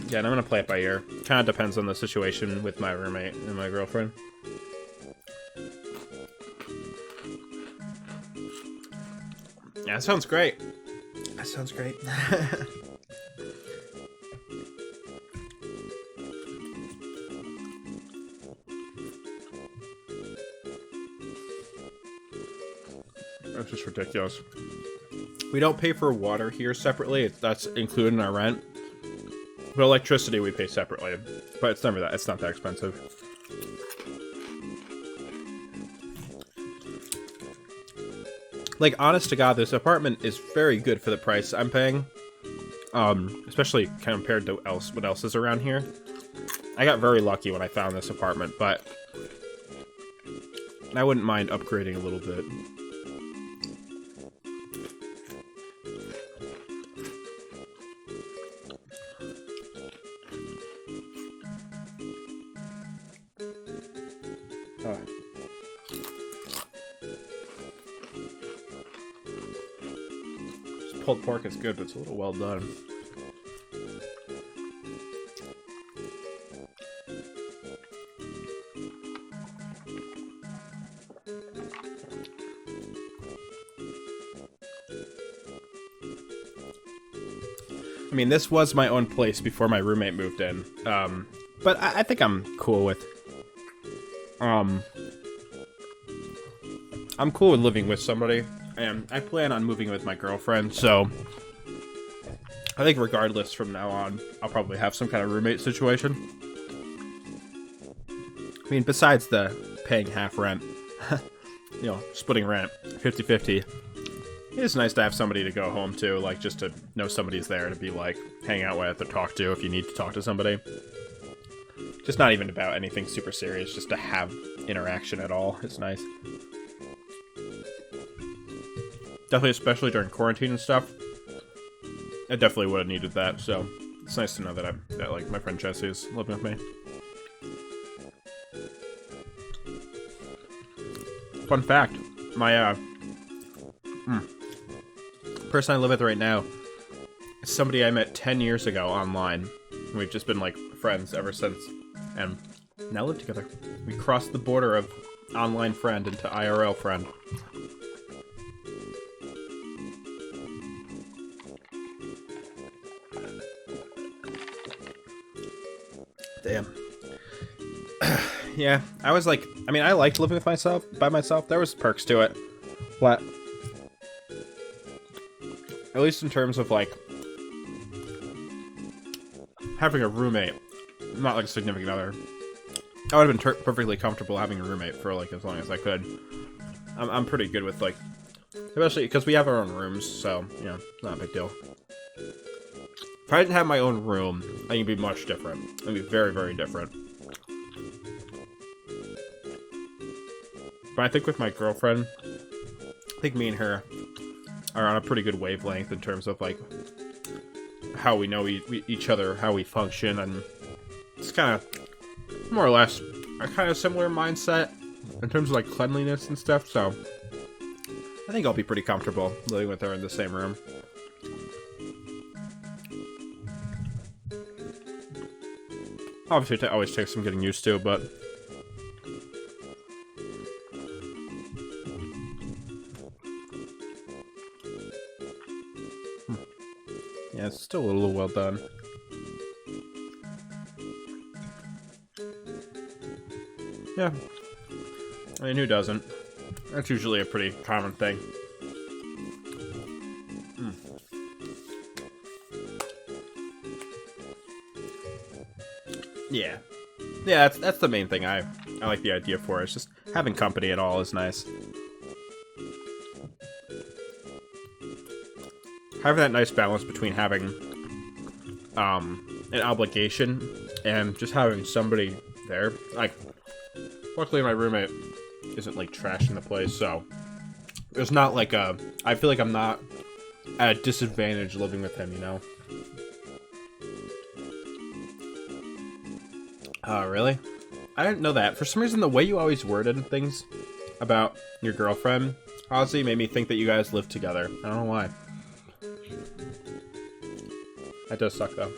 Yeah, and I'm gonna play it by ear. Kind of depends on the situation with my roommate and my girlfriend. Yeah, that sounds great. That sounds great. That's just ridiculous. We don't pay for water here separately. That's included in our rent. But electricity we pay separately. But it's never that. It's not that expensive. Like, honest to God, this apartment is very good for the price I'm paying. Especially compared to what else is around here. I got very lucky when I found this apartment, but I wouldn't mind upgrading a little bit. Pulled pork is good, but it's a little well done. I mean, this was my own place before my roommate moved in. But I think I'm cool with... I'm cool with living with somebody. And I plan on moving with my girlfriend, so... I think regardless from now on, I'll probably have some kind of roommate situation. I mean, besides the paying half rent, splitting rent, 50-50, it's nice to have somebody to go home to, like, just to know somebody's there to be, like, hang out with or talk to if you need to talk to somebody. Just not even about anything super serious, just to have interaction at all. It's nice. Definitely, especially during quarantine and stuff. I definitely would have needed that, so it's nice to know that like my friend Jesse is living with me. Fun fact, my person I live with right now is somebody I met 10 years ago online. We've just been like friends ever since, and now live together. We crossed the border of online friend into IRL friend. Damn. Yeah, I liked living with by myself. There was perks to it. But at least in terms of, like, having a roommate, not like a significant other. I would have been perfectly comfortable having a roommate for like as long as I could. I'm pretty good with like, especially because we have our own rooms, so you know, not a big deal. If I didn't have my own room, I think it'd be much different. It'd be very, very different. But I think with my girlfriend, I think me and her are on a pretty good wavelength in terms of like how we know each other, how we function, and it's kind of more or less a kind of similar mindset in terms of like cleanliness and stuff. So I think I'll be pretty comfortable living with her in the same room. Obviously, it always takes some getting used to, but yeah, it's still a little well done. Yeah, I mean, who doesn't? That's usually a pretty common thing. Yeah. Yeah, that's the main thing I like the idea for. It's just having company at all is nice. Having that nice balance between having an obligation and just having somebody there. Like, luckily my roommate isn't like trashing the place, so there's not like a, I feel like I'm not at a disadvantage living with him, you know? Oh, really? I didn't know that. For some reason, the way you always worded things about your girlfriend, honestly, made me think that you guys live together. I don't know why. That does suck, though.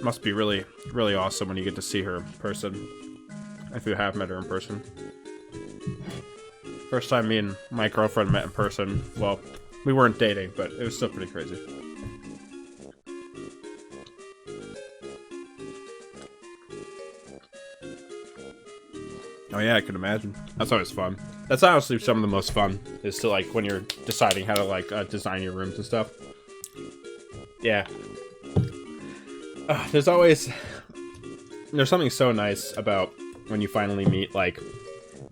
Must be really, really awesome when you get to see her in person. If you have met her in person. First time me and my girlfriend met in person. Well, we weren't dating, but it was still pretty crazy. Oh yeah, I can imagine. That's always fun. That's honestly some of the most fun, is to like when you're deciding how to like design your rooms and stuff. Yeah. There's something so nice about when you finally meet, like,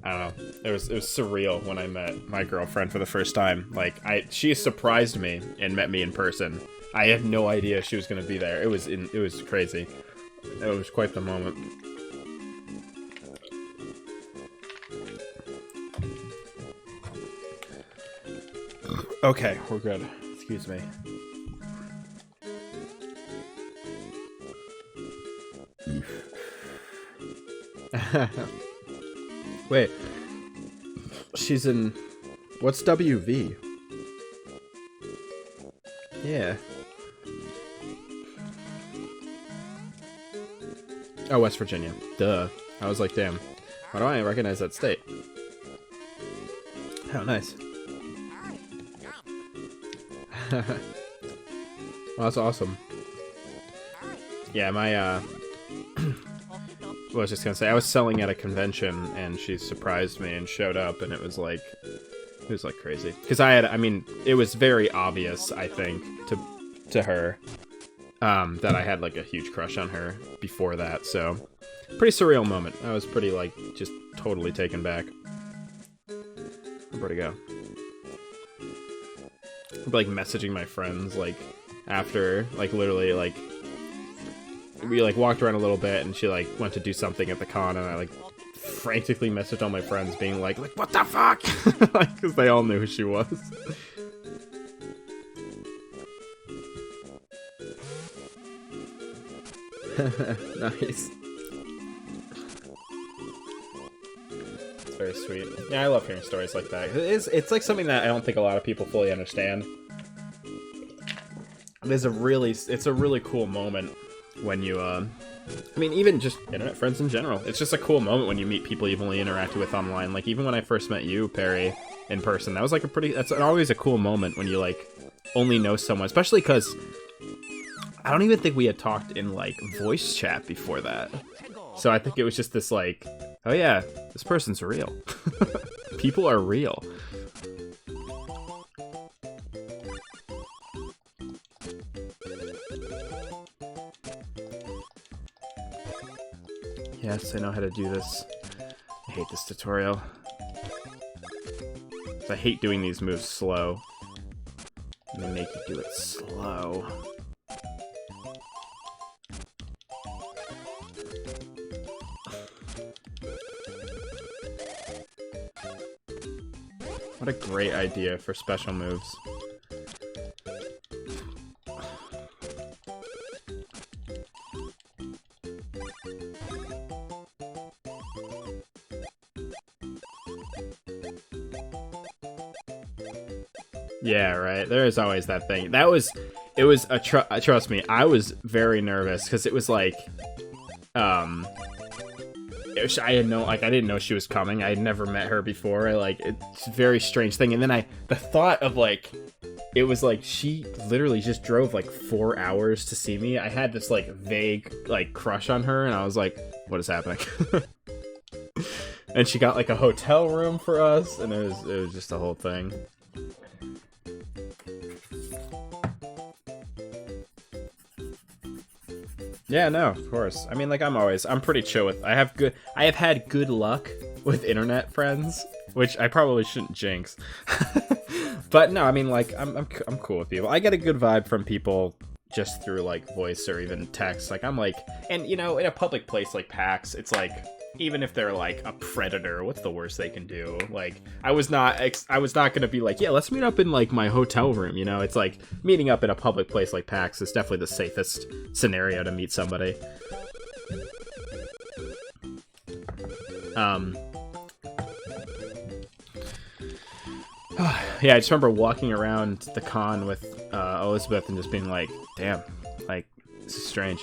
I don't know, it was surreal when I met my girlfriend for the first time. Like, she surprised me and met me in person. I had no idea she was gonna be there. It was crazy. It was quite the moment. Okay, we're good. Excuse me. Wait. She's in... What's WV? Yeah. Oh, West Virginia. Duh. I was like, damn. Why do I recognize that state? Oh, nice. Well, that's awesome. Yeah, my, I was just gonna say, I was selling at a convention, and she surprised me and showed up, and it was like crazy. Because I mean, it was very obvious, I think, to her, that I had, like, a huge crush on her before that, so, pretty surreal moment. I was pretty, like, just totally taken back. Where'd it go? I'd be, like, messaging my friends, like, after, like, literally, like, we, like, walked around a little bit, and she, like, went to do something at the con, and I, like, frantically messaged all my friends, being like, what the fuck? Like, because they all knew who she was. Nice. It's very sweet. Yeah, I love hearing stories like that. It's like something that I don't think a lot of people fully understand. It's a really cool moment when you, I mean, even just internet friends in general. It's just a cool moment when you meet people you've only interacted with online. Like, even when I first met you, Perry, in person, that was like that's always a cool moment when you, like, only know someone. Especially because I don't even think we had talked in, like, voice chat before that. So I think it was just this, like, oh yeah, this person's real. People are real. Yes, I know how to do this. I hate this tutorial. I hate doing these moves slow. They make you do it slow. What a great idea for special moves. Yeah, right. There is always that thing. It was a trust me, I was very nervous because it was like, I didn't know she was coming. I had never met her before. It's a very strange thing. And then the thought of like, it was like she literally just drove like 4 hours to see me. I had this like vague like crush on her, and I was like, what is happening? And she got like a hotel room for us, and it was just a whole thing. Yeah, no, of course. I mean, like, I'm pretty chill with, I have had good luck with internet friends, which I probably shouldn't jinx. But no, I mean, like, I'm cool with people. I get a good vibe from people just through, like, voice or even text. Like, I'm like, and, you know, in a public place like PAX, it's like, even if they're like a predator, what's the worst they can do? Like, I was not gonna be like, yeah, let's meet up in like my hotel room, you know? It's like meeting up in a public place like PAX is definitely the safest scenario to meet somebody. Yeah, I just remember walking around the con with Elizabeth and just being like, damn, like, this is strange.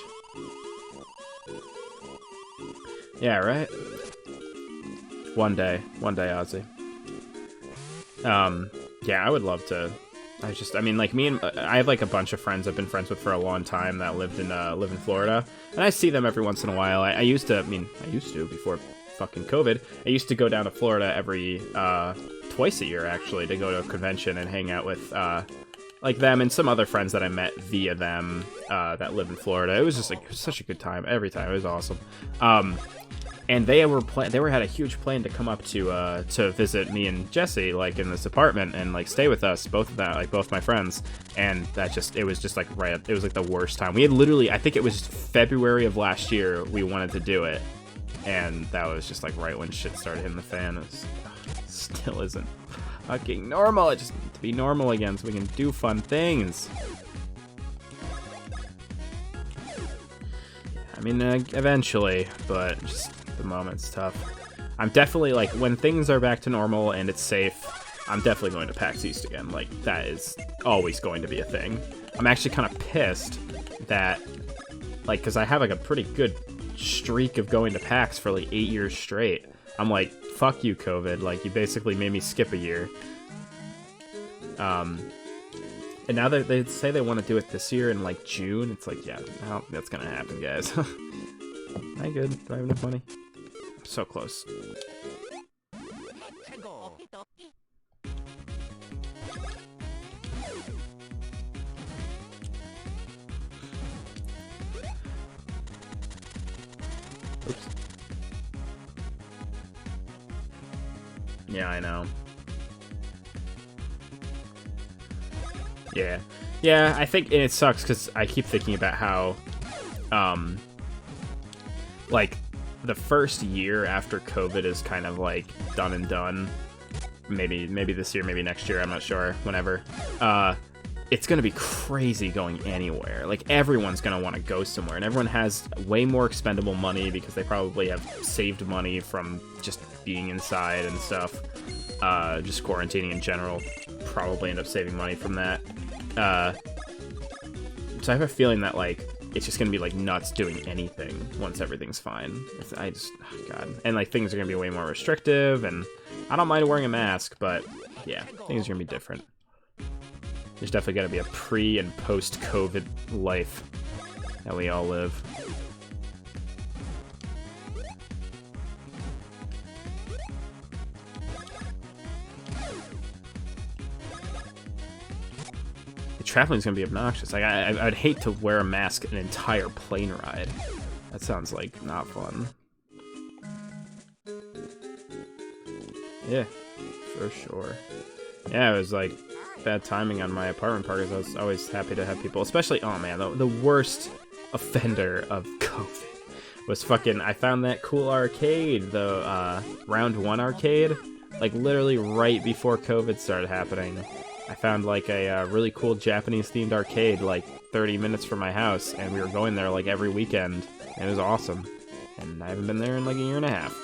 Yeah, right? One day, Ozzy. Yeah, I would love to. I mean, like, I have, like, a bunch of friends I've been friends with for a long time that live in Florida, and I see them every once in a while. I used to before fucking COVID, I used to go down to Florida every, twice a year, actually, to go to a convention and hang out with, like, them and some other friends that I met via them, that live in Florida. It was just, like, such a good time every time. It was awesome. And they had a huge plan to come up to visit me and Jesse, like, in this apartment and like stay with us, both my friends. And it was just like it was like the worst time. We had literally, I think it was February of last year, we wanted to do it, and that was just like right when shit started hitting the fan. It still isn't fucking normal. It just needs to be normal again so we can do fun things. I mean, eventually, but just at the moment it's tough. I'm definitely, like, when things are back to normal and it's safe, I'm definitely going to PAX East again. Like, that is always going to be a thing. I'm actually kind of pissed that, like, because I have, like, a pretty good streak of going to PAX for, like, 8 years straight. I'm like, fuck you, COVID. Like, you basically made me skip a year. And now that they say they want to do it this year in, like, June, it's like, yeah, no, that's gonna happen, guys. Am I good? Do I have enough money? I'm so close. Oops. Yeah, I know. Yeah, I think, and it sucks because I keep thinking about how, like, the first year after COVID is kind of, like, done and done. Maybe this year, maybe next year, I'm not sure, whenever. It's gonna be crazy going anywhere. Like, everyone's gonna want to go somewhere, and everyone has way more expendable money because they probably have saved money from just being inside and stuff. Just quarantining in general, probably end up saving money from that. So I have a feeling that, like, it's just gonna be, like, nuts doing anything once everything's fine. Oh God. And, like, things are gonna be way more restrictive, and I don't mind wearing a mask, but yeah, things are gonna be different. There's definitely gotta be a pre- and post-COVID life that we all live. Traveling's gonna be obnoxious. Like, I'd hate to wear a mask an entire plane ride. That sounds like not fun. Yeah, for sure. Yeah, it was like bad timing on my apartment parties. I was always happy to have people, especially, oh man, the worst offender of COVID was fucking, I found that cool arcade, the Round 1 arcade, like literally right before COVID started happening. I found like a really cool Japanese themed arcade like 30 minutes from my house, and we were going there like every weekend, and it was awesome. And I haven't been there in like a year and a half.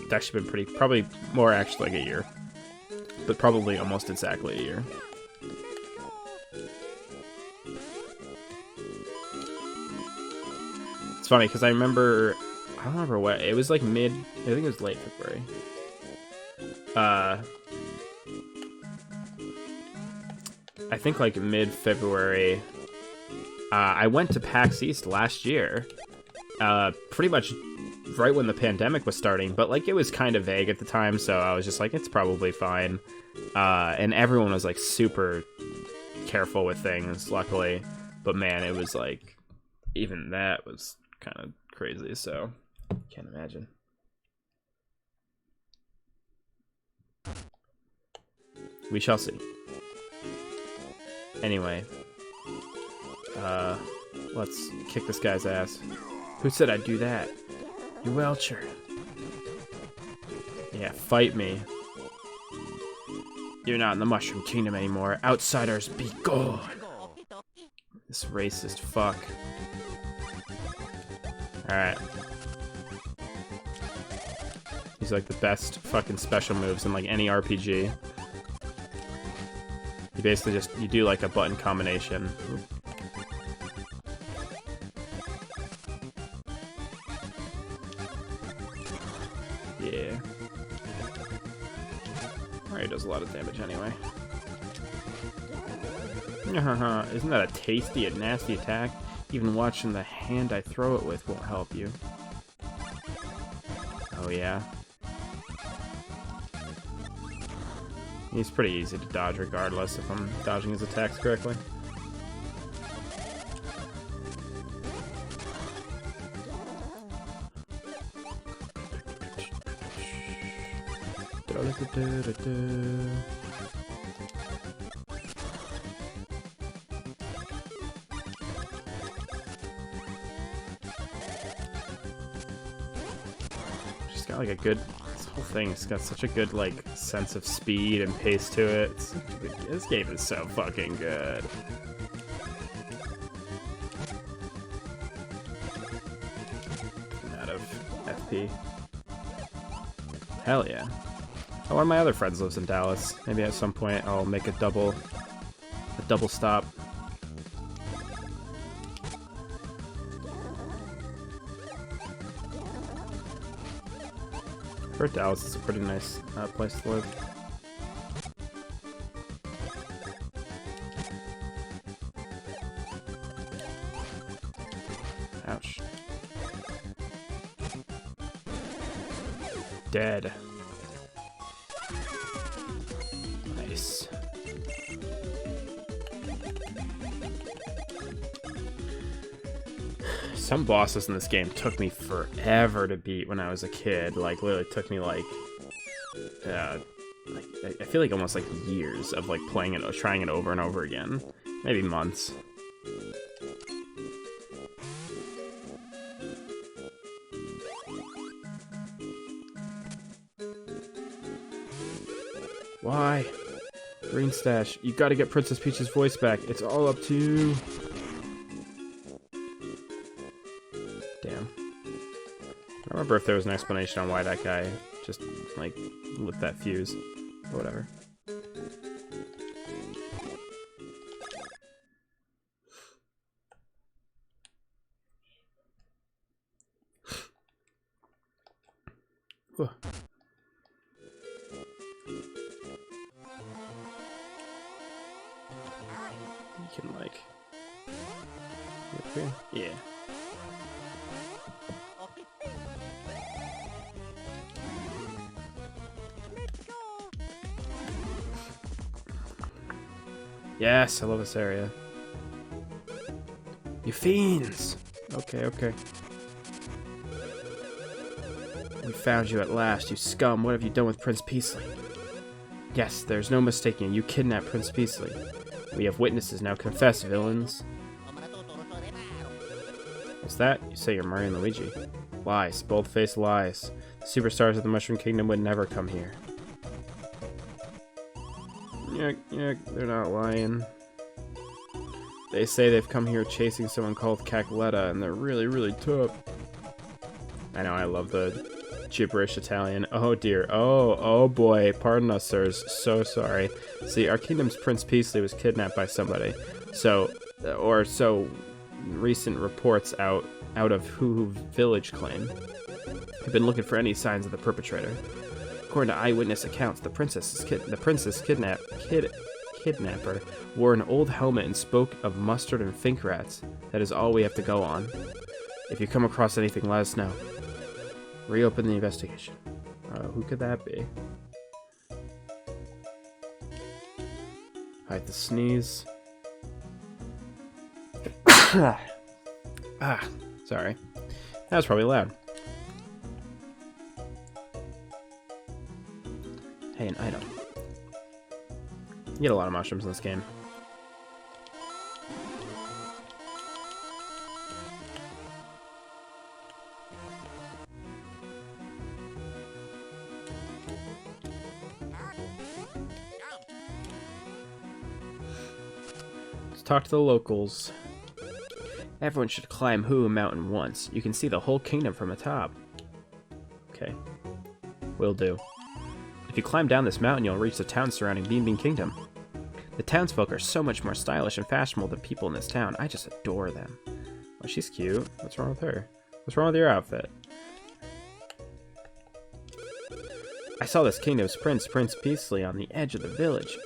It's actually been probably more actually like a year, but probably almost exactly a year. It's funny because I don't remember what, it was like I think it was late February. I think like mid-February, I went to PAX East last year, pretty much right when the pandemic was starting, but like it was kind of vague at the time, so I was just like, it's probably fine. And everyone was like super careful with things, luckily, but man, it was like, even that was kind of crazy, so can't imagine. We shall see. Anyway, let's kick this guy's ass. Who said I'd do that? You Welcher. Yeah, fight me. You're not in the Mushroom Kingdom anymore. Outsiders, be gone. This racist fuck. Alright. He's like the best fucking special moves in like any RPG. You basically just, you do like a button combination. Yeah. Mario does a lot of damage anyway. Isn't that a tasty and nasty attack? Even watching the hand I throw it with won't help you. Oh yeah. He's pretty easy to dodge regardless if I'm dodging his attacks correctly. She's got like a good, this whole thing's got such a good like sense of speed and pace to it. This game is so fucking good. Out of FP. Hell yeah. Oh, one of my other friends lives in Dallas. Maybe at some point I'll make a double stop. I've heard Dallas is a pretty nice place to live. Ouch. Dead. Nice. Some bosses in this game took me forever to beat when I was a kid. Like, literally took me like I feel like almost like years of like playing it, trying it over and over again. Maybe months. Why? Green Stash, you gotta get Princess Peach's voice back. It's all up to you. Damn. I don't remember if there was an explanation on why that guy just, like, lit that fuse. Or whatever. You can, like... Up here? Yeah. Yes, I love this area. You fiends! Okay, okay. You found you at last, you scum. What have you done with Prince Peasley? Yes, there's no mistaking it. You kidnapped Prince Peasley. We have witnesses. Now confess, villains. What's that? You say you're Mario Luigi. Lies. Bold-faced lies. The superstars of the Mushroom Kingdom would never come here. Yeah, they're not lying. They say they've come here chasing someone called Cacletta, and they're really, really tough. I know, I love the gibberish Italian. Oh dear. Oh boy. Pardon us, sirs. So sorry. See, our kingdom's Prince Peasley was kidnapped by somebody. So recent reports out of Hoo Village claim. I've been looking for any signs of the perpetrator. According to eyewitness accounts, the princess kidnapper wore an old helmet and spoke of mustard and fink rats. That is all we have to go on. If you come across anything, let us know. Reopen the investigation. Who could that be? Hide the sneeze. Sorry. That was probably loud. Hey, an item. You get a lot of mushrooms in this game. Let's talk to the locals. Everyone should climb Hoo Mountain once. You can see the whole kingdom from the top. Okay. Will do. If you climb down this mountain, you'll reach the town surrounding Bean Kingdom. The townsfolk are so much more stylish and fashionable than people in this town. I just adore them. Oh, she's cute. What's wrong with her? What's wrong with your outfit? I saw this kingdom's prince, Prince Peasley, on the edge of the village.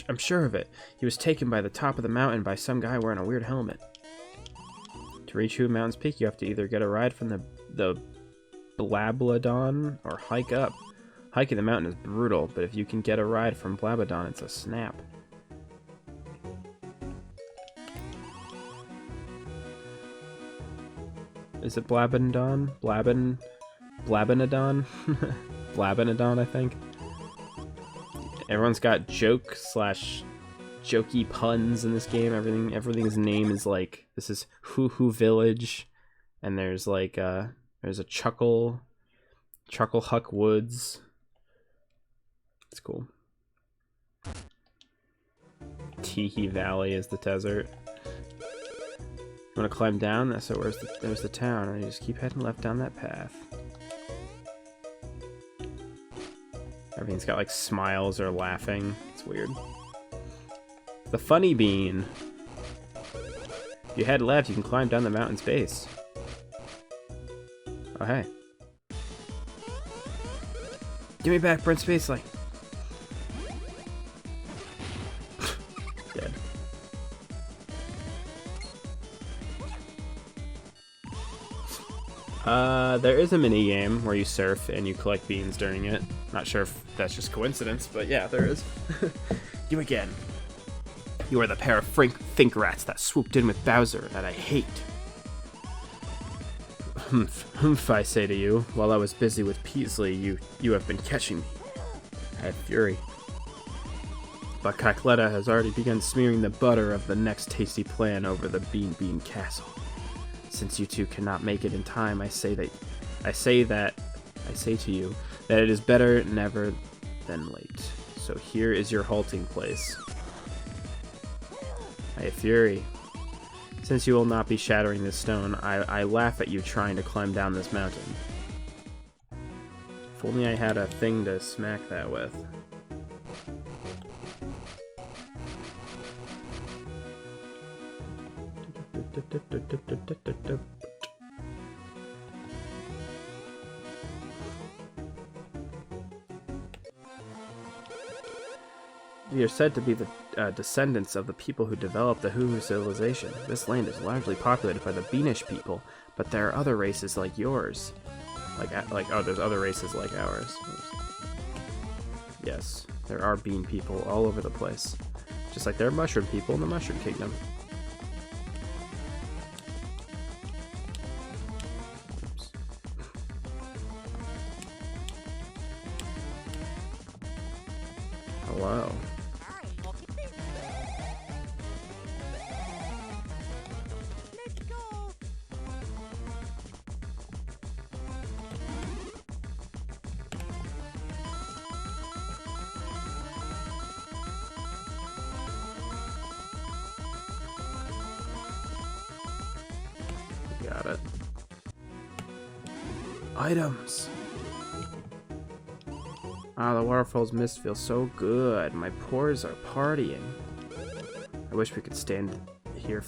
I'm sure of it. He was taken by the top of the mountain by some guy wearing a weird helmet. To reach Hoo Mountain's peak, you have to either get a ride from the PaperDawN or hike up. Hiking the mountain is brutal, but if you can get a ride from PaperDawN, it's a snap. Is it PaperDawN? Blabanadon? Blabanadon, I think. Everyone's got jokey puns in this game. Everything's name is like, this is Hoo Village, and there's like there's a Chuckle Huck Woods. It's cool. Teehee Valley is the desert. You want to climb down? So there's the town, and you just keep heading left down that path. Everything's got like smiles or laughing. It's weird. The funny bean. If you head left, you can climb down the mountain's base. Oh hey. Give me back Prince Peasley. Dead. There is a mini game where you surf and you collect beans during it. Not sure if that's just coincidence, but yeah, there is. You again. You are the pair of fink rats that swooped in with Bowser that I hate. Humph, I say to you. While I was busy with Peasley, you have been catching me. I have fury. But Cacletta has already begun smearing the butter of the next tasty plan over the Bean Castle. Since you two cannot make it in time, I say to you that it is better never than late. So here is your halting place. I have fury. Since you will not be shattering this stone, I laugh at you trying to climb down this mountain. If only I had a thing to smack that with. We are said to be the descendants of the people who developed the Hoo civilization. This land is largely populated by the Beanish people, but there are other races like yours. There's other races like ours. Yes, there are bean people all over the place. Just like there are mushroom people in the Mushroom Kingdom. Got it. Items. Ah, the waterfall's mist feels so good. My pores are partying. I wish we could stand here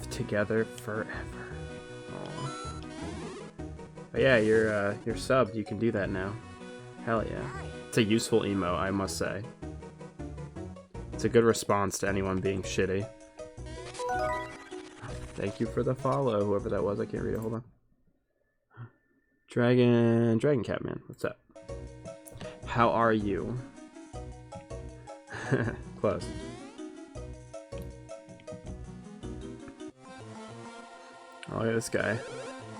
together forever. Aww. But yeah, you're subbed. You can do that now. Hell yeah. It's a useful emo, I must say. It's a good response to anyone being shitty. Thank you for the follow, whoever that was. I can't read it. Hold on. Dragon Cat Man. What's up? How are you? Close. Oh, look at this guy.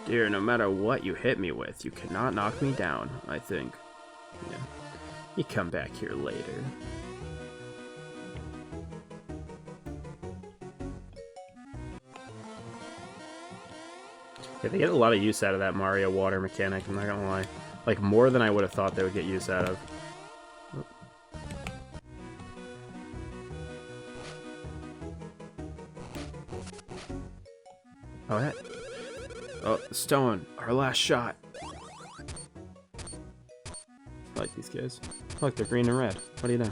Dear, no matter what you hit me with, you cannot knock me down, I think. Yeah. You come back here later. Yeah, they get a lot of use out of that Mario water mechanic, I'm not gonna lie. Like, more than I would have thought they would get use out of. Oh, hey. Oh, stone. Our last shot. I like these guys. Look, they're green and red. What do you know?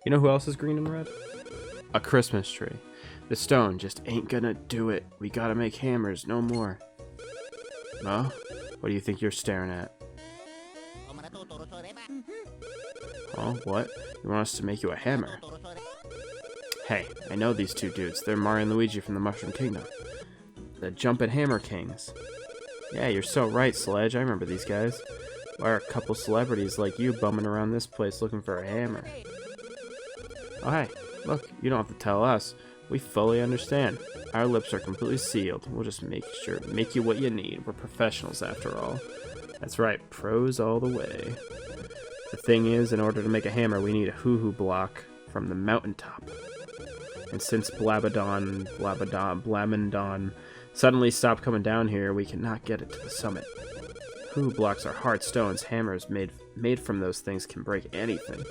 You know who else is green and red? A Christmas tree. The stone just ain't gonna do it. We gotta make hammers, no more. Huh? What do you think you're staring at? Huh? What? You want us to make you a hammer? Hey, I know these two dudes. They're Mario and Luigi from the Mushroom Kingdom. The Jumpin' Hammer Kings. Yeah, you're so right, Sledge. I remember these guys. Why are a couple celebrities like you bumming around this place looking for a hammer? Oh, hey. Look, you don't have to tell us. We fully understand. Our lips are completely sealed. We'll just make you what you need. We're professionals after all. That's right, pros all the way. The thing is, in order to make a hammer, we need a hoo-hoo block from the mountaintop. And since Blamendon suddenly stopped coming down here, we cannot get it to the summit. Hoo-hoo blocks are hard stones. Hammers made from those things can break anything.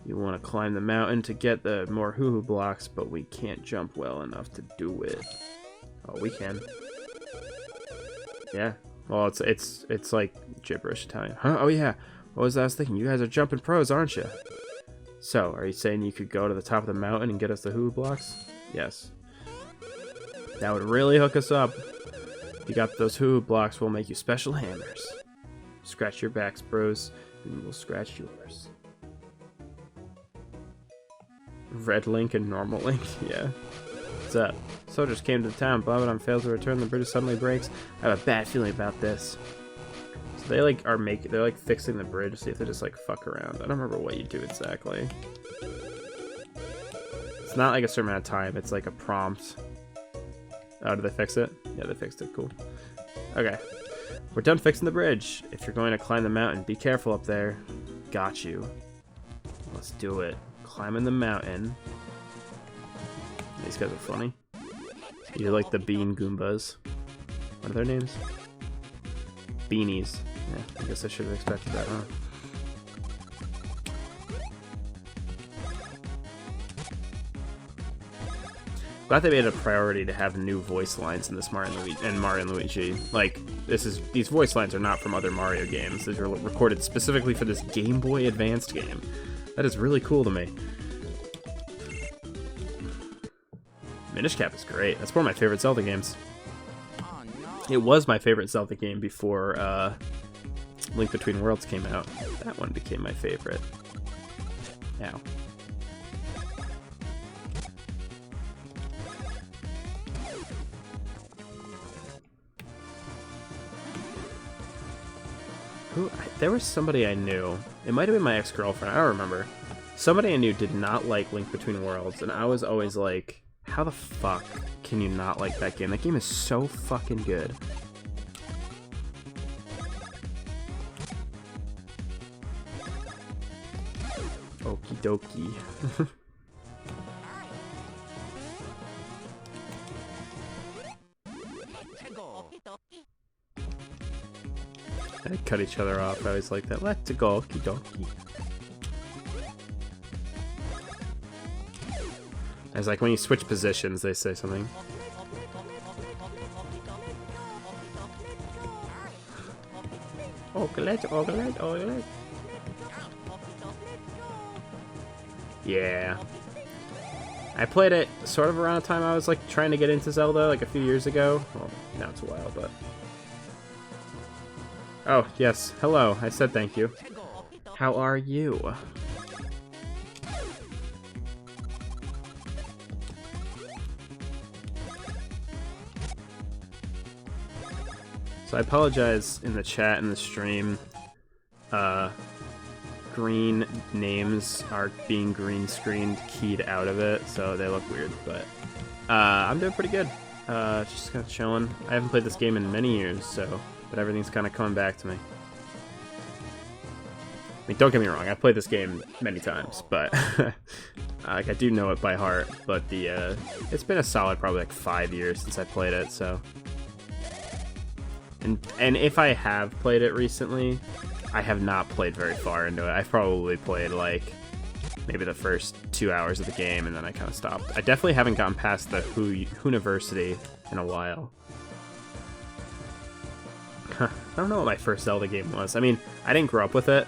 You want to climb the mountain to get the more hoo-hoo blocks, but we can't jump well enough to do it. Oh, we can. Yeah. Well, it's like gibberish Italian. Huh? Oh yeah. What was I was thinking? You guys are jumping pros, aren't you? So, are you saying you could go to the top of the mountain and get us the hoo-hoo blocks? Yes. That would really hook us up. If you got those hoo-hoo blocks, we'll make you special hammers. Scratch your backs, bros, and we'll scratch yours. Red Link and normal Link, yeah. What's up? Soldiers came to the town. PaperDawN fails to return. The bridge suddenly breaks. I have a bad feeling about this. So they like they're like fixing the bridge. See if they just like fuck around. I don't remember what you do exactly. It's not like a certain amount of time. It's like a prompt. Oh, did they fix it? Yeah, they fixed it. Cool. Okay, we're done fixing the bridge. If you're going to climb the mountain, be careful up there. Got you. Let's do it. Climbing the mountain. These guys are funny. You're like the Bean Goombas. What are their names? Beanies. Yeah, I guess I should have expected that, huh? Glad they made it a priority to have new voice lines in this Mario and Luigi. Like, these voice lines are not from other Mario games. These were recorded specifically for this Game Boy Advanced game. That is really cool to me. Minish Cap is great. That's one of my favorite Zelda games. It was my favorite Zelda game before Link Between Worlds came out. That one became my favorite. Ow. There was somebody I knew. It might have been my ex-girlfriend. I don't remember. Somebody I knew did not like Link Between Worlds, and I was always like, how the fuck can you not like that game? That game is so fucking good. Okie dokie. They cut each other off. I always like that. Let's go, okie dokie. It's like when you switch positions, they say something. Oh, yeah. I played it sort of around the time I was like trying to get into Zelda, like a few years ago. Well, now it's a while, but... Oh, yes. Hello. I said thank you. How are you? So I apologize in the chat and the stream. Green names are being green screened, keyed out of it, so they look weird, but I'm doing pretty good. Just kind of chilling. I haven't played this game in many years, so but everything's kind of coming back to me. I mean, don't get me wrong, I've played this game many times, but like I do know it by heart. But the it's been a solid probably like 5 years since I played it, so. And if I have played it recently, I have not played very far into it. I've probably played like maybe the first 2 hours of the game, and then I kind of stopped. I definitely haven't gotten past the University in a while. I don't know what my first Zelda game was. I mean, I didn't grow up with it.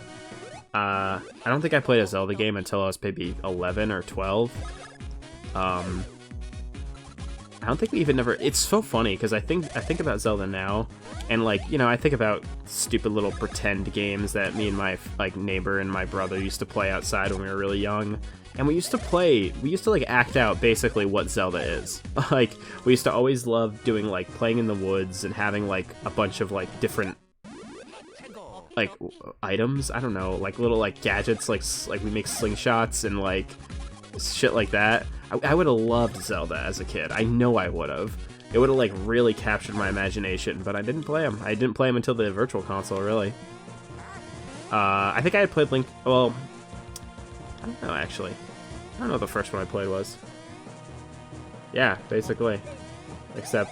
I don't think I played a Zelda game until I was maybe 11 or 12. I don't think we even never... It's so funny, because I think about Zelda now, and, like, you know, I think about stupid little pretend games that me and my, like, neighbor and my brother used to play outside when we were really young. And we used to, like, act out basically what Zelda is. Like, we used to always love doing, like, playing in the woods and having, like, a bunch of, like, different, like, items. I don't know, like, little, like, gadgets, like we make slingshots and, like, shit like that. I would have loved Zelda as a kid. I know I would have. It would have, like, really captured my imagination, but I didn't play them. I didn't play them until the Virtual Console, really. I think I had played Link... Well, I don't know, actually. I don't know what the first one I played was. Yeah, basically. Except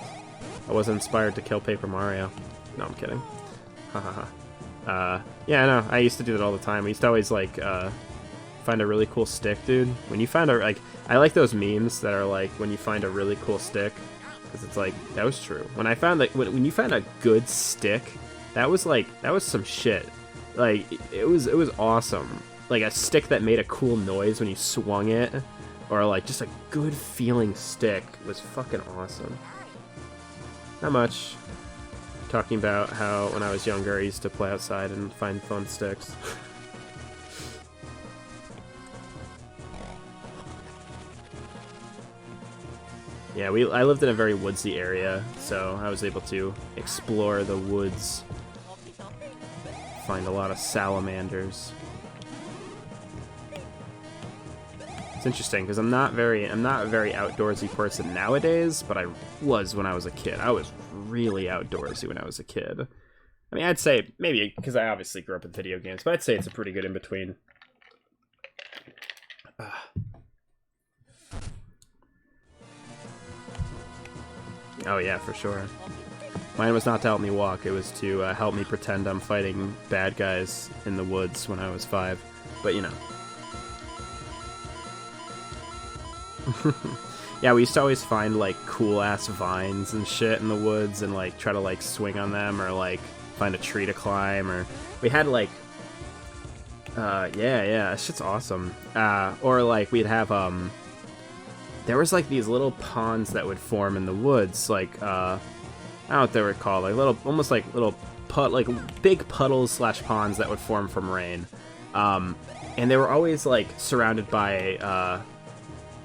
I wasn't inspired to kill Paper Mario. No, I'm kidding. Hahaha. Yeah, no, I used to do that all the time. We used to always, like, find a really cool stick, dude. When you find a, like, I like those memes that are like, when you find a really cool stick, because it's like, that was true. When I found, like, when you found a good stick, that was like, that was some shit. Like, it was awesome. Like, a stick that made a cool noise when you swung it, or like, just a good feeling stick was fucking awesome. Not much. Talking about how when I was younger I used to play outside and find fun sticks. Yeah, I lived in a very woodsy area, so I was able to explore the woods, find a lot of salamanders. It's interesting because I'm not a very outdoorsy person nowadays, but I was when I was a kid. I was really outdoorsy when I was a kid. I mean, I'd say maybe because I obviously grew up with video games, but I'd say it's a pretty good in between. Oh yeah, for sure. Mine was not to help me walk, it was to help me pretend I'm fighting bad guys in the woods when I was 5. But, you know. Yeah, we used to always find, like, cool-ass vines and shit in the woods and, like, try to, like, swing on them or, like, find a tree to climb or... We had, like... yeah, that shit's awesome. Or, like, we'd have, there was, like, these little ponds that would form in the woods, like, I don't know what they were called, like, little, almost like little, like, big puddles / ponds that would form from rain. And they were always, like, surrounded by,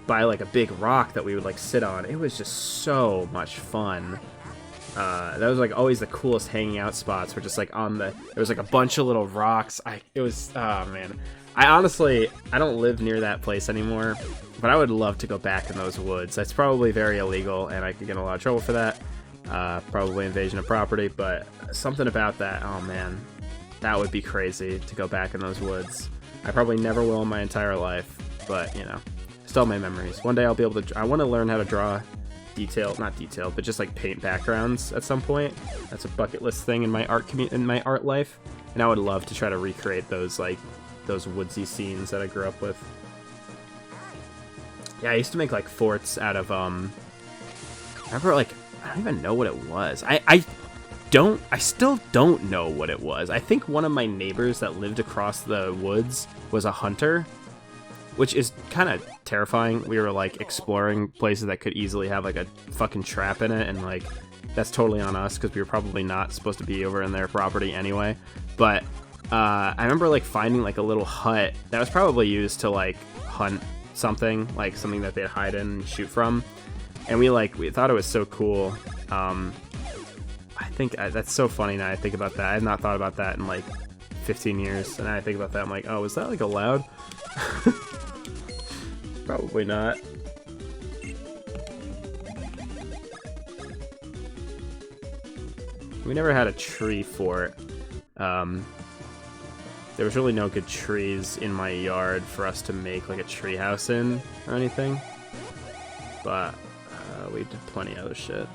like, a big rock that we would, like, sit on. It was just so much fun. That was, like, always the coolest hanging out spots, were just, like, on the, there was, like, a bunch of little rocks. It was, oh, man. I don't live near that place anymore, but I would love to go back in those woods. That's probably very illegal, and I could get in a lot of trouble for that. Probably invasion of property, but something about that, oh man, that would be crazy to go back in those woods. I probably never will in my entire life, but, you know, still my memories. One day I'll be able to, I want to learn how to draw not detailed, but just like paint backgrounds at some point. That's a bucket list thing in my art life, and I would love to try to recreate those, like, those woodsy scenes that I grew up with. Yeah, I used to make like forts out of I remember like I don't even know what it was. I still don't know what it was. I think one of my neighbors that lived across the woods was a hunter, which is kind of terrifying. We were like exploring places that could easily have like a fucking trap in it, and like that's totally on us because we were probably not supposed to be over in their property anyway. But I remember like finding like a little hut that was probably used to like hunt something that they'd hide in and shoot from, and we thought it was so cool. I think that's so funny now I think about that. I have not thought about that in like 15 years, and now I think about that, I'm like, oh, is that like allowed? Probably not. We never had a tree fort. There was really no good trees in my yard for us to make like a tree house in or anything, but we did plenty of other shit.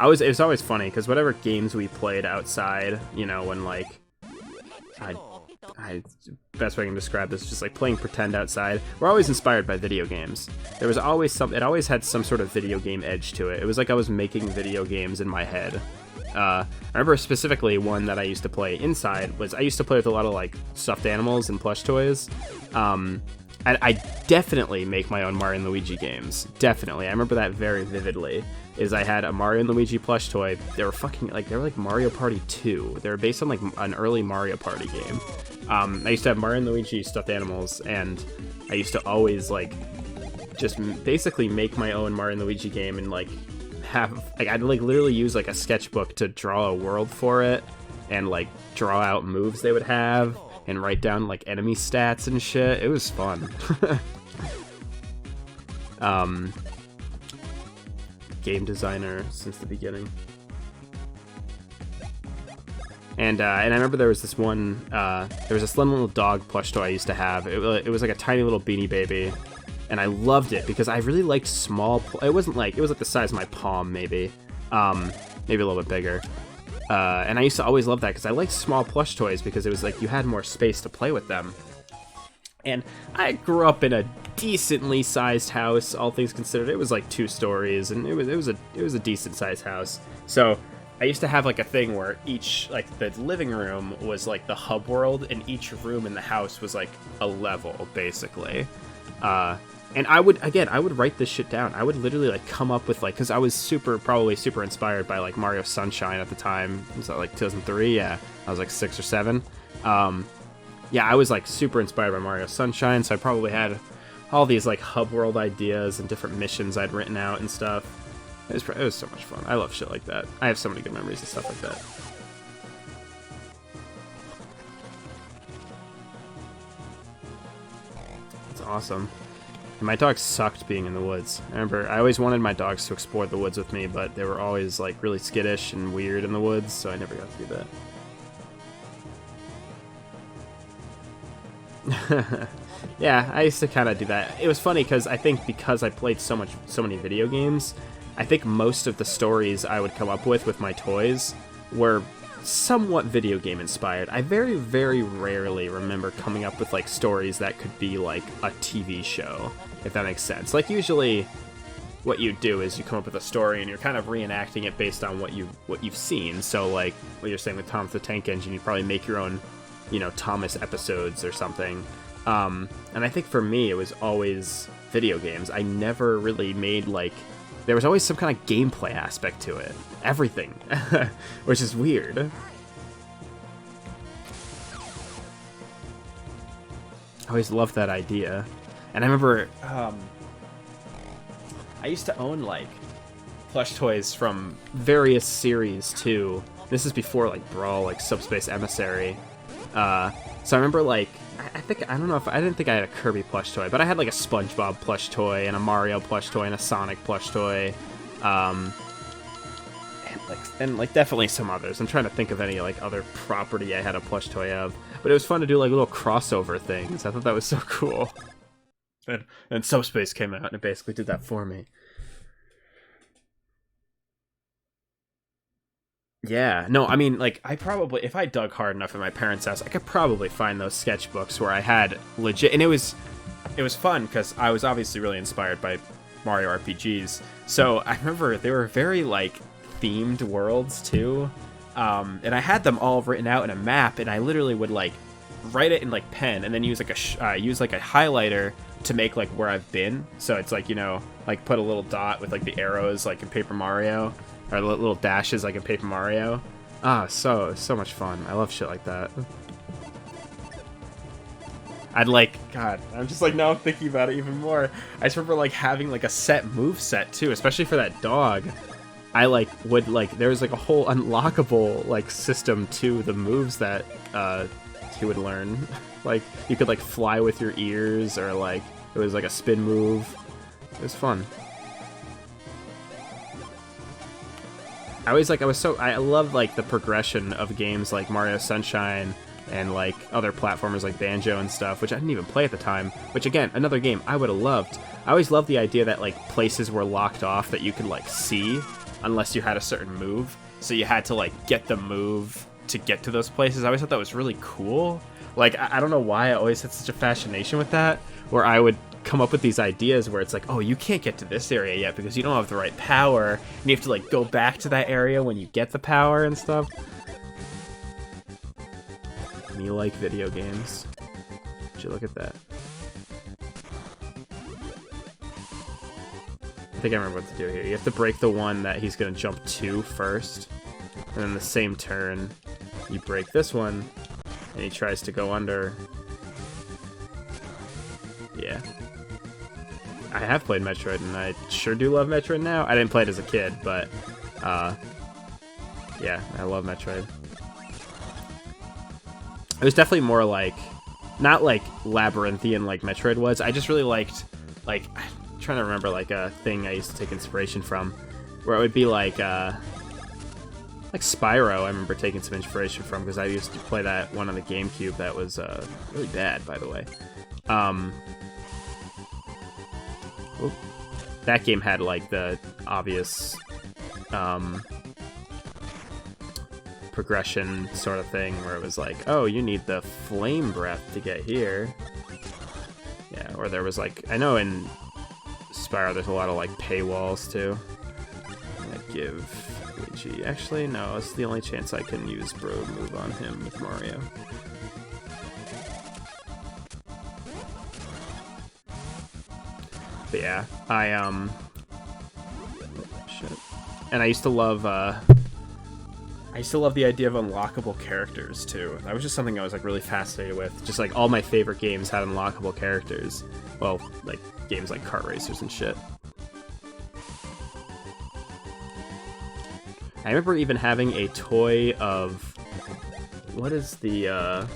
It was always funny because whatever games we played outside, you know, when like best way I can describe this is just like playing pretend outside. We're always inspired by video games. There was always it always had some sort of video game edge to it. It was like I was making video games in my head. I remember specifically one that I used to play inside was I used to play with a lot of like stuffed animals and plush toys. I definitely make my own Mario and Luigi games. Definitely. I remember that very vividly. Is I had a Mario and Luigi plush toy. They were like Mario Party 2. They were based on like an early Mario Party game. I used to have Mario and Luigi stuffed animals, and I used to always like just basically make my own Mario and Luigi game and like I'd like literally use like a sketchbook to draw a world for it and like draw out moves they would have and write down like enemy stats and shit. It was fun. Game designer since the beginning. And I remember there was this one, there was this little dog plush toy I used to have. It was like a tiny little Beanie Baby, and I loved it because I really liked small. It was like the size of my palm, maybe a little bit bigger. And I used to always love that because I liked small plush toys because it was like you had more space to play with them. And I grew up in a decently sized house, all things considered. It was like 2 stories, and it was a decent sized house. So I used to have like a thing where each, like the living room was like the hub world, and each room in the house was like a level, basically. And I would write this shit down. I would literally like come up with like, because I was probably super inspired by like Mario Sunshine at the time. Was that like 2003? Yeah, I was like 6 or 7. Yeah, I was like super inspired by Mario Sunshine, so I probably had all these like hub world ideas and different missions I'd written out and stuff. It was so much fun. I love shit like that. I have so many good memories and stuff like that. It's awesome. And my dogs sucked being in the woods. I remember I always wanted my dogs to explore the woods with me, but they were always like really skittish and weird in the woods, so I never got to do that. Yeah, I used to kind of do that. It was funny because I think because I played so many video games, I think most of the stories I would come up with my toys were somewhat video game inspired. I very, very rarely remember coming up with like stories that could be like a TV show, if that makes sense. Like usually what you do is you come up with a story and you're kind of reenacting it based on what you've seen. So like what you're saying with Thomas the Tank Engine, you probably make your own, you know, Thomas episodes or something. And I think for me, it was always video games. I never really made, like, there was always some kind of gameplay aspect to it. Everything. Which is weird. I always loved that idea. And I remember, I used to own, like, plush toys from various series, too. This is before, like, Brawl, like, Subspace Emissary. So I remember, like, I didn't think I had a Kirby plush toy, but I had like a SpongeBob plush toy and a Mario plush toy and a Sonic plush toy, and definitely some others. I'm trying to think of any like other property I had a plush toy of, but it was fun to do like little crossover things. I thought that was so cool. And Subspace came out and it basically did that for me. Yeah, no, I mean, like, if I dug hard enough in my parents' house, I could probably find those sketchbooks where I had legit, and it was it was fun because I was obviously really inspired by Mario RPGs. So I remember they were very like themed worlds too, and I had them all written out in a map, and I literally would like write it in like pen, and then use like a highlighter to make like where I've been. So it's like, you know, like put a little dot with like the arrows like in Paper Mario, or little dashes like in Paper Mario. So much fun. I love shit like that. I'd like, God, I'm just like, now I'm thinking about it even more. I just remember like having like a set move set too, especially for that dog. I like would like, there was like a whole unlockable like system to the moves that he would learn. Like you could like fly with your ears, or like it was like a spin move. It was fun. I love like the progression of games like Mario Sunshine and like other platformers like Banjo and stuff, which I didn't even play at the time, which again, another game I would have loved. I always loved the idea that like places were locked off that you could like see unless you had a certain move, so you had to like get the move to get to those places. I always thought that was really cool. Like I don't know why I always had such a fascination with that, where I would come up with these ideas where it's like, oh, you can't get to this area yet because you don't have the right power, and you have to like go back to that area when you get the power and stuff. Me like video games. Would you look at that? I think I remember what to do here. You have to break the one that he's gonna jump to first, and then the same turn, you break this one, and he tries to go under. Yeah. I have played Metroid, and I sure do love Metroid now. I didn't play it as a kid, but yeah, I love Metroid. It was definitely more like, not like labyrinthian like Metroid was. I just really liked, like, I'm trying to remember like a thing I used to take inspiration from, where it would be like Spyro. I remember taking some inspiration from, because I used to play that one on the GameCube that was really bad, by the way. That game had like the obvious progression sort of thing, where it was like, oh, you need the flame breath to get here. Yeah, or there was like, I know in Spyro there's a lot of like paywalls too. I'm gonna give Luigi, actually no, it's the only chance I can use Bro Move on him with Mario. But yeah, shit. And I used to love the idea of unlockable characters too. That was just something I was like really fascinated with. Just like all my favorite games had unlockable characters. Well, like games like kart racers and shit. I remember even having a toy of, what is the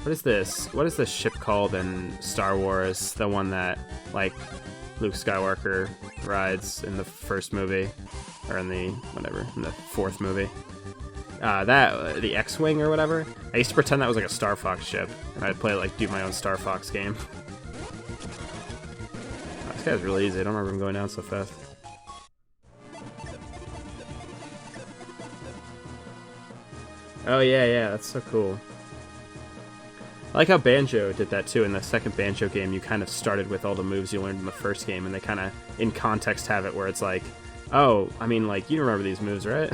what is this? What is this ship called in Star Wars? The one that like Luke Skywalker rides in the first movie, or in the fourth movie. The X-Wing or whatever. I used to pretend that was like a Star Fox ship, and I'd play like do my own Star Fox game. This guy's really easy. I don't remember him going down so fast. Oh yeah, that's so cool. I like how Banjo did that too. In the second Banjo game, you kind of started with all the moves you learned in the first game, and they kind of, in context, have it where it's like, oh, I mean, like, you remember these moves, right?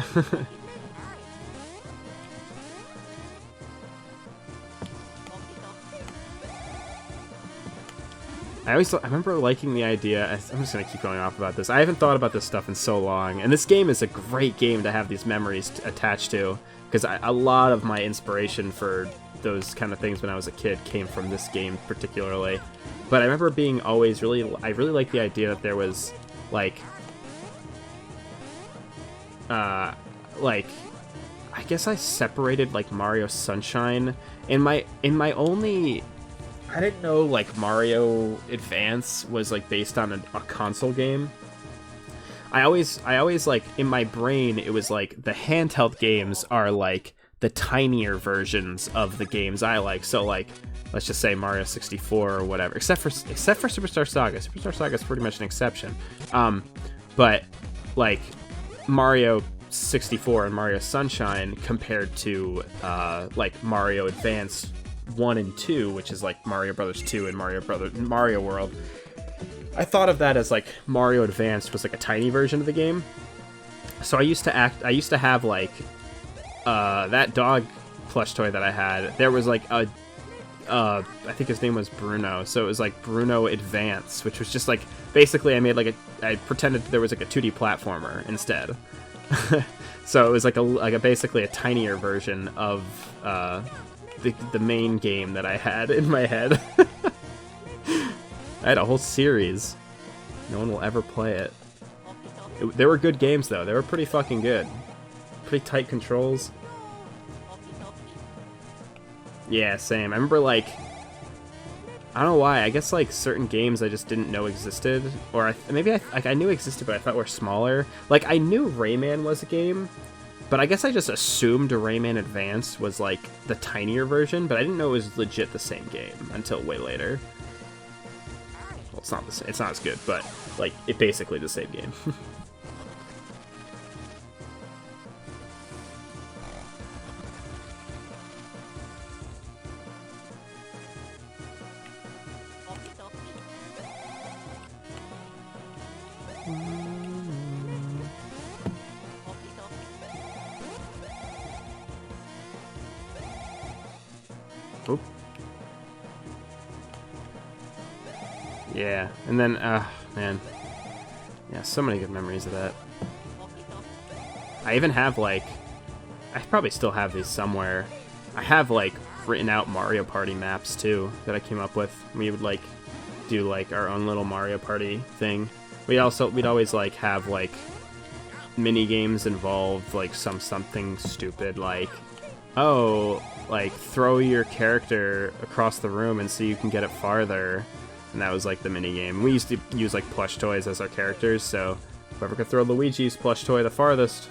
I remember liking the idea, I'm just going to keep going off about this. I haven't thought about this stuff in so long, and this game is a great game to have these memories attached to, because a lot of my inspiration for those kind of things when I was a kid came from this game particularly. But I remember being always I really liked the idea that there was like I guess I separated like Mario Sunshine in my only, I didn't know like Mario Advance was like based on a console game. I always like in my brain it was like the handheld games are like the tinier versions of the games I like. So like, let's just say Mario 64 or whatever, except for Superstar Saga. Superstar Saga is pretty much an exception. But like Mario 64 and Mario Sunshine compared to like Mario Advance 1 and 2, which is like Mario Brothers 2 and Mario World, I thought of that as like Mario Advanced was like a tiny version of the game. So I used to have like that dog plush toy that I had. There was like a I think his name was Bruno. So it was like Bruno Advance, which was just like basically I pretended there was like a 2D platformer instead. So it was like a basically a tinier version of the main game that I had in my head. I had a whole series. No one will ever play it. They were good games, though. They were pretty fucking good. Pretty tight controls. Yeah, same. I remember, like... I don't know why. I guess, like, certain games I just didn't know existed. Or maybe I knew existed, but I thought were smaller. Like, I knew Rayman was a game, but I guess I just assumed Rayman Advance was, like, the tinier version, but I didn't know it was legit the same game until way later. Well, it's not the same. It's not as good, but like it's basically the same game. Oop. Yeah, and then, man. Yeah, so many good memories of that. I even have, like... I probably still have these somewhere. I have, like, written out Mario Party maps, too, that I came up with. We would, like, do, like, our own little Mario Party thing. We'd always, like, have, like, mini-games involved, like, something stupid, like, oh, like, throw your character across the room and see you can get it farther. And that was, like, the mini-game. We used to use, like, plush toys as our characters, so whoever could throw Luigi's plush toy the farthest.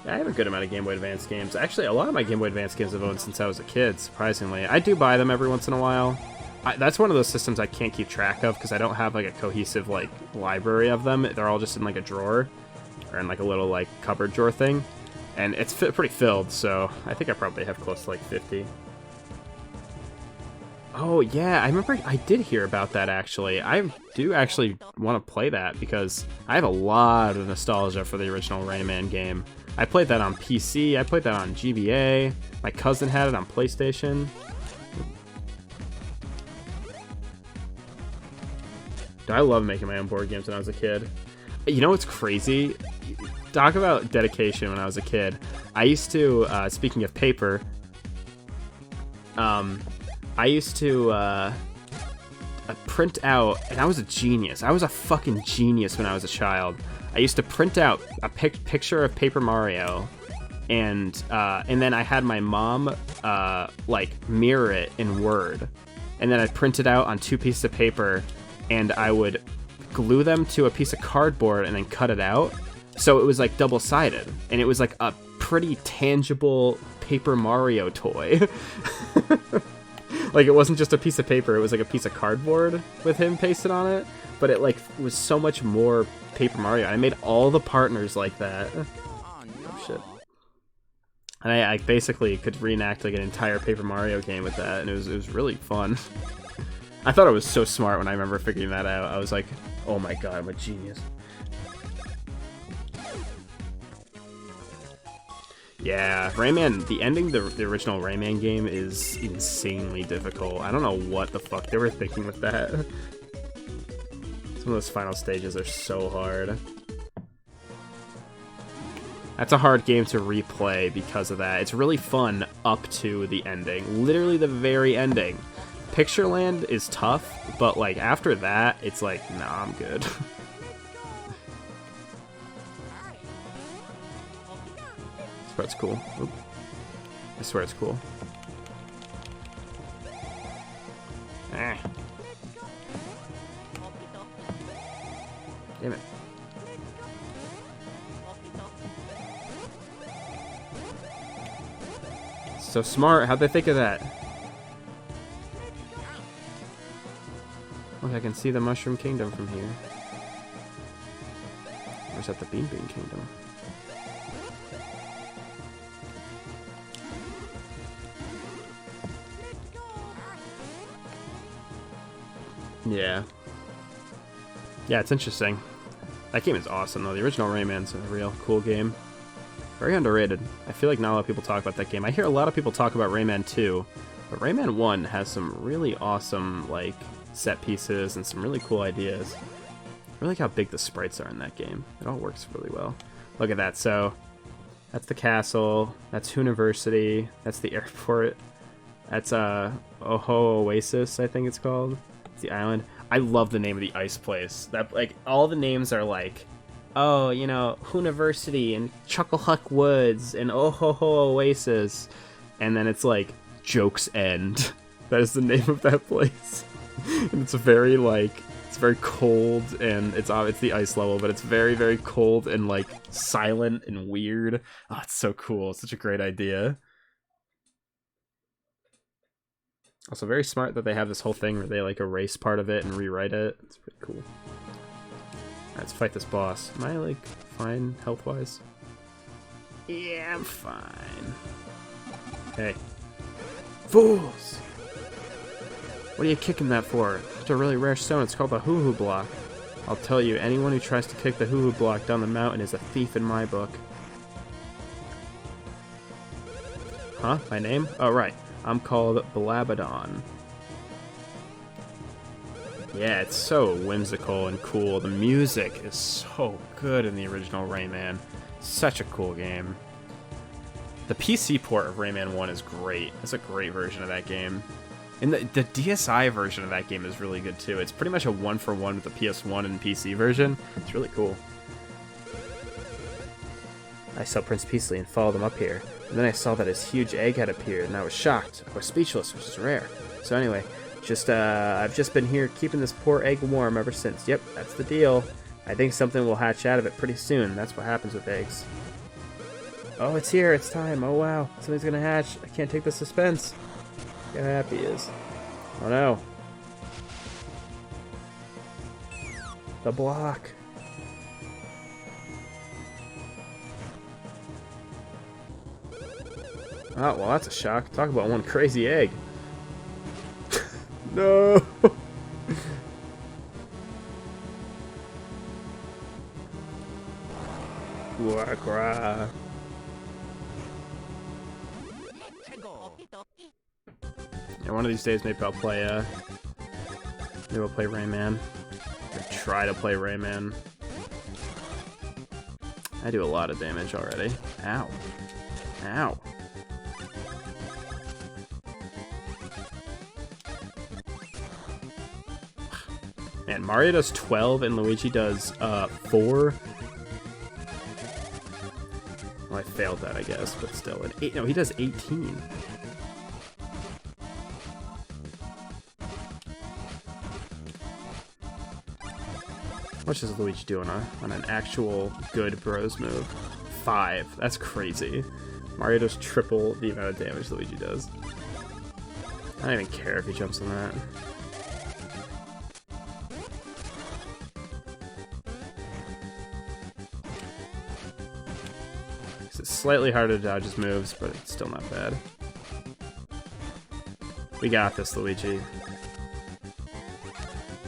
Yeah, I have a good amount of Game Boy Advance games. Actually, a lot of my Game Boy Advance games I've owned since I was a kid, surprisingly. I do buy them every once in a while. That's one of those systems I can't keep track of because I don't have, like, a cohesive, like, library of them. They're all just in, like, a drawer, or in, like, a little, like, cupboard drawer thing. And it's pretty filled, so I think I probably have close to, like, 50. Oh, yeah, I remember I did hear about that, actually. I do actually want to play that, because I have a lot of nostalgia for the original Rayman game. I played that on PC, I played that on GBA, my cousin had it on PlayStation. I love making my own board games when I was a kid. You know what's crazy? Talk about dedication when I was a kid. I used to, speaking of paper, I used to print out, and I was a genius. I was a fucking genius when I was a child. I used to print out a picture of Paper Mario, and then I had my mom like mirror it in Word, and then I'd print it out on 2 pieces of paper, and I would glue them to a piece of cardboard and then cut it out. So it was like double-sided, and it was like a pretty tangible Paper Mario toy. Like, it wasn't just a piece of paper, it was like a piece of cardboard with him pasted on it, but it like was so much more Paper Mario. I made all the partners like that. Oh shit. And I basically could reenact like an entire Paper Mario game with that, and it was really fun. I thought I was so smart when I remember figuring that out. I was like, oh my god, I'm a genius. Yeah, Rayman, the ending to the original Rayman game is insanely difficult. I don't know what the fuck they were thinking with that. Some of those final stages are so hard. That's a hard game to replay because of that. It's really fun up to the ending. Literally the very ending. Pictureland is tough, but like after that, it's like, nah, I'm good. I swear it's cool. Oop. I swear it's cool. Ah. Damn it. So smart. How'd they think of that? Look, I can see the Mushroom Kingdom from here. Or is that the Bean Bean Kingdom? Yeah. Yeah, it's interesting. That game is awesome, though. The original Rayman's a real cool game. Very underrated. I feel like not a lot of people talk about that game. I hear a lot of people talk about Rayman 2, but Rayman 1 has some really awesome, like, set pieces and some really cool ideas. I really like how big the sprites are in that game. It all works really well. Look at that. So, that's the castle. That's University. That's the airport. That's Oho Oasis, I think it's called. It's the island. I love the name of the ice place. That, like, all the names are like, oh, you know, University and Chucklehuck Woods and Oho Oasis, and then it's like Joke's End. That is the name of that place, and it's very like it's very cold, and it's the ice level, but it's very, very cold and like silent and weird. Oh, it's so cool. It's such a great idea. Also, very smart that they have this whole thing where they like erase part of it and rewrite it. It's pretty cool. Alright, let's fight this boss. Am I like fine health-wise? Yeah, I'm fine. Hey. Fools! What are you kicking that for? It's a really rare stone. It's called the Hoo-Hoo Block. I'll tell you, anyone who tries to kick the Hoo-Hoo Block down the mountain is a thief in my book. Huh? My name? Oh, right. I'm called PaperDawN. Yeah, it's so whimsical and cool. The music is so good in the original Rayman. Such a cool game. The PC port of Rayman 1 is great. It's a great version of that game. And the DSi version of that game is really good too. It's pretty much a one-for-one with the PS1 and PC version. It's really cool. I saw Prince Peasley and followed him up here. And then I saw that his huge egg had appeared, and I was shocked. I was speechless, which is rare. So anyway, I've just been here keeping this poor egg warm ever since. Yep, that's the deal. I think something will hatch out of it pretty soon. That's what happens with eggs. Oh, it's here. It's time. Oh, wow. Something's gonna hatch. I can't take the suspense. Look how happy he is. Oh, no. The block. Oh, well, that's a shock. Talk about one crazy egg. No! Wah-cra. Yeah, one of these days maybe I'll play Rayman. Or try to play Rayman. I do a lot of damage already. Ow. Ow. Man, Mario does 12 and Luigi does 4. Well, I failed that, I guess, but still. No, he does 18. How much does Luigi do on an actual good bros move? 5. That's crazy. Mario does triple the amount of damage Luigi does. I don't even care if he jumps on that. It's slightly harder to dodge his moves, but it's still not bad. We got this, Luigi.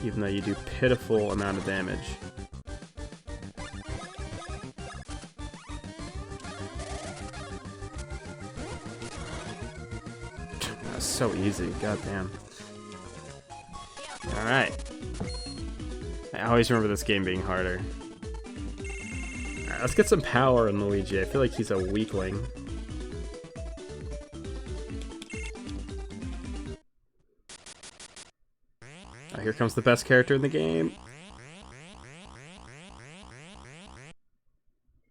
Even though you do pitiful amount of damage. That's so easy, goddamn. Alright. I always remember this game being harder. Alright, let's get some power in Luigi. I feel like he's a weakling. Oh, here comes the best character in the game.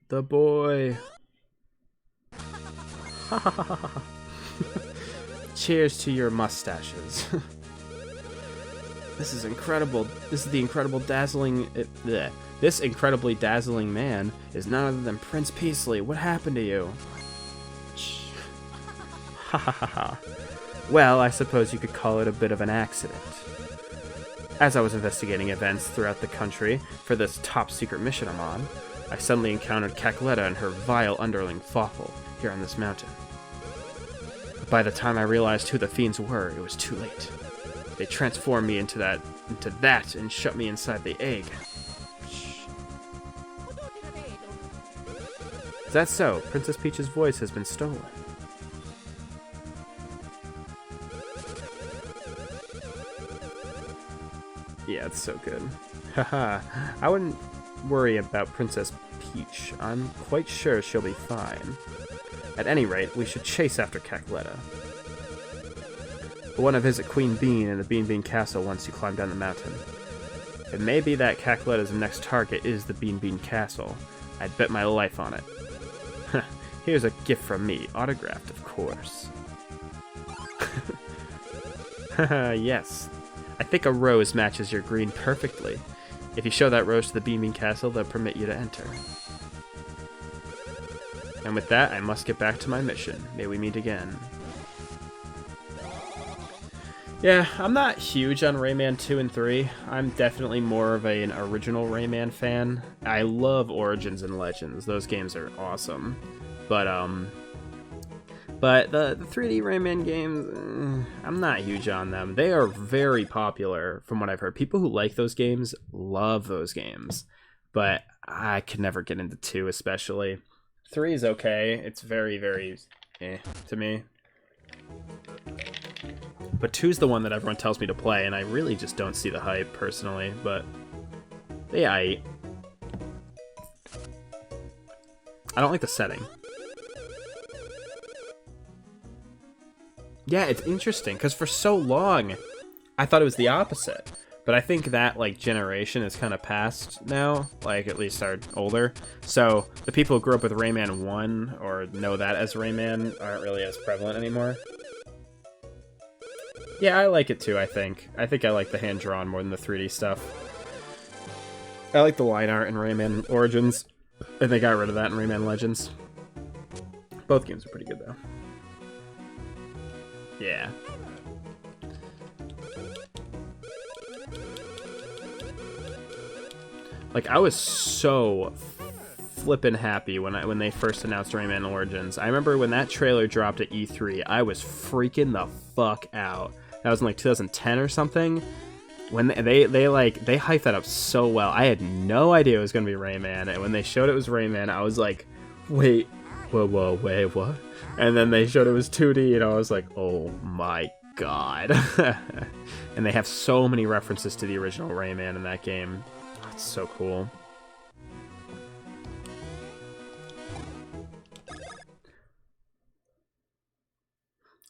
The boy. Ha ha ha ha. Cheers to your mustaches. This is incredible. This is the incredible dazzling... This incredibly dazzling man is none other than Prince Peasley. What happened to you? Ha ha ha ha. Well, I suppose you could call it a bit of an accident. As I was investigating events throughout the country for this top-secret mission I'm on, I suddenly encountered Cackletta and her vile underling Fawful here on this mountain. But by the time I realized who the fiends were, it was too late. They transformed me into that and shut me inside the egg. Is that so? Princess Peach's voice has been stolen. Yeah, it's so good. Haha, I wouldn't worry about Princess Peach. I'm quite sure she'll be fine. At any rate, we should chase after Cackletta. I want to visit Queen Bean in the Bean Bean Castle once you climb down the mountain. It may be that Cackletta's next target is the Bean Bean Castle. I'd bet my life on it. Here's a gift from me, autographed, of course. Yes. I think a rose matches your green perfectly. If you show that rose to the Bean Bean Castle, they'll permit you to enter. And with that, I must get back to my mission. May we meet again. Yeah, I'm not huge on Rayman 2 and 3. I'm definitely more of an original Rayman fan. I love Origins and Legends. Those games are awesome. But the 3D Rayman games, I'm not huge on them. They are very popular from what I've heard. People who like those games love those games. But I could never get into 2 especially. 3 is okay. It's very, very to me. But 2's the one that everyone tells me to play, and I really just don't see the hype personally, but yeah, I don't like the setting. Yeah, it's interesting, because for so long, I thought it was the opposite. But I think that, like, generation is kind of past now, like, at least our older. So, the people who grew up with Rayman 1, or know that as Rayman, aren't really as prevalent anymore. Yeah, I like it too, I think. I think I like the hand-drawn more than the 3D stuff. I like the line art in Rayman Origins. I think I got rid of that in Rayman Legends. Both games are pretty good, though. Yeah. Like, I was so flippin' happy when they first announced Rayman Origins. I remember when that trailer dropped at E3, I was freaking the fuck out. That was in like 2010 or something. When they hyped that up so well. I had no idea it was gonna be Rayman, and when they showed it was Rayman, I was like, wait, wait, what? And then they showed it was 2D, and I was like, oh my god. And they have so many references to the original Rayman in that game. It's so cool.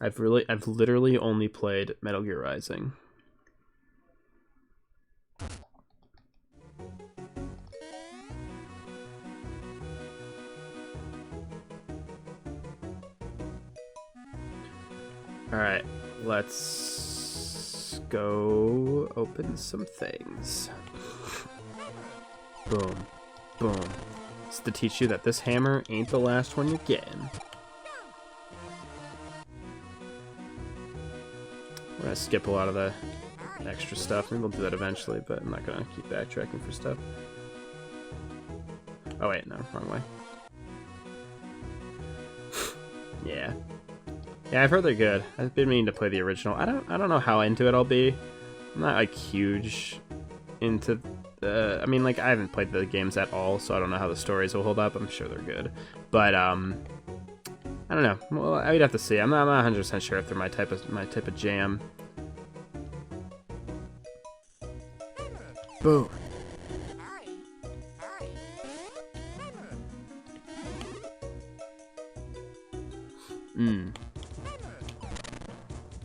I've literally only played Metal Gear Rising. Alright, let's go open some things. Boom. Boom. It's to teach you that this hammer ain't the last one you're getting. We're gonna skip a lot of the extra stuff. Maybe we'll do that eventually, but I'm not gonna keep backtracking for stuff. Oh wait, no, wrong way. Yeah. Yeah, I've heard they're good. I've been meaning to play the original. I don't know how into it I'll be. I'm not like huge into the, I mean, like, I haven't played the games at all, so I don't know how the stories will hold up. I'm sure they're good. But I don't know. Well, I'd have to see. I'm not 100% sure if they're my type of jam. Boom.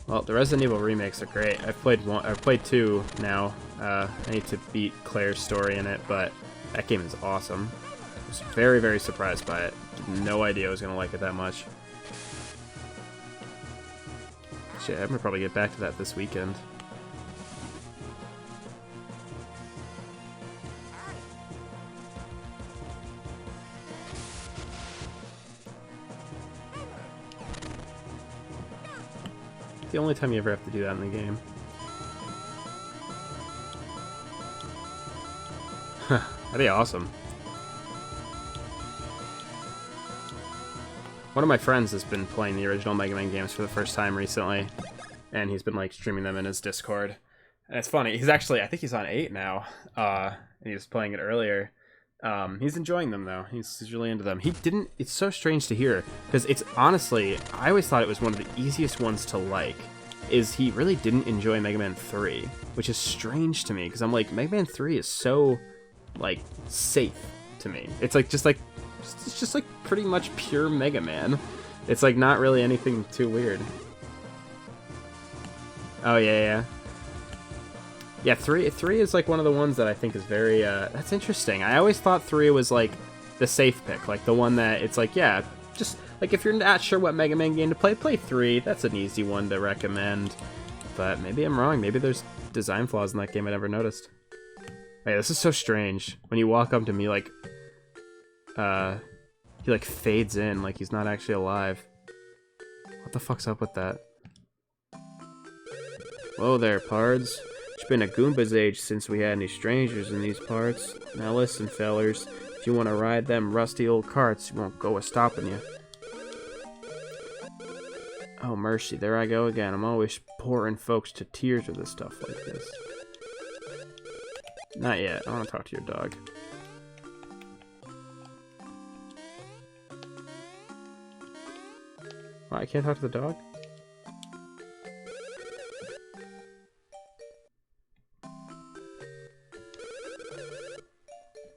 Well, the Resident Evil remakes are great. I've played 2 now. I need to beat Claire's story in it, but that game is awesome. I was very, very surprised by it. No idea I was gonna like it that much. Shit, I'm gonna probably get back to that this weekend. The only time you ever have to do that in the game. That'd be awesome. One of my friends has been playing the original Mega Man games for the first time recently. and he's been like streaming them in his Discord. And it's funny. He's actually, I think he's on 8 now. And he was playing it earlier. He's enjoying them though. He's really into them. He didn't. It's so strange to hear because it's honestly, I always thought it was one of the easiest ones to like. Is he really didn't enjoy Mega Man 3, which is strange to me because I'm like, Mega Man 3 is so like safe to me. It's like just like pretty much pure Mega Man. It's like not really anything too weird. Oh yeah. Yeah, 3 is like one of the ones that I think is very that's interesting. I always thought 3 was like the safe pick, like the one that it's like, yeah, just like if you're not sure what Mega Man game to play 3. That's an easy one to recommend. But maybe I'm wrong. Maybe there's design flaws in that game I never noticed. Hey, this is so strange. When you walk up to me, like he like fades in like he's not actually alive. What the fuck's up with that? Whoa there, pards. It's been a Goomba's age since we had any strangers in these parts. Now listen, fellers. If you want to ride them rusty old carts, you won't go a stopping you. Oh, mercy, there I go again. I'm always pouring folks to tears with this stuff like this. Not yet. I want to talk to your dog. What, I can't talk to the dog?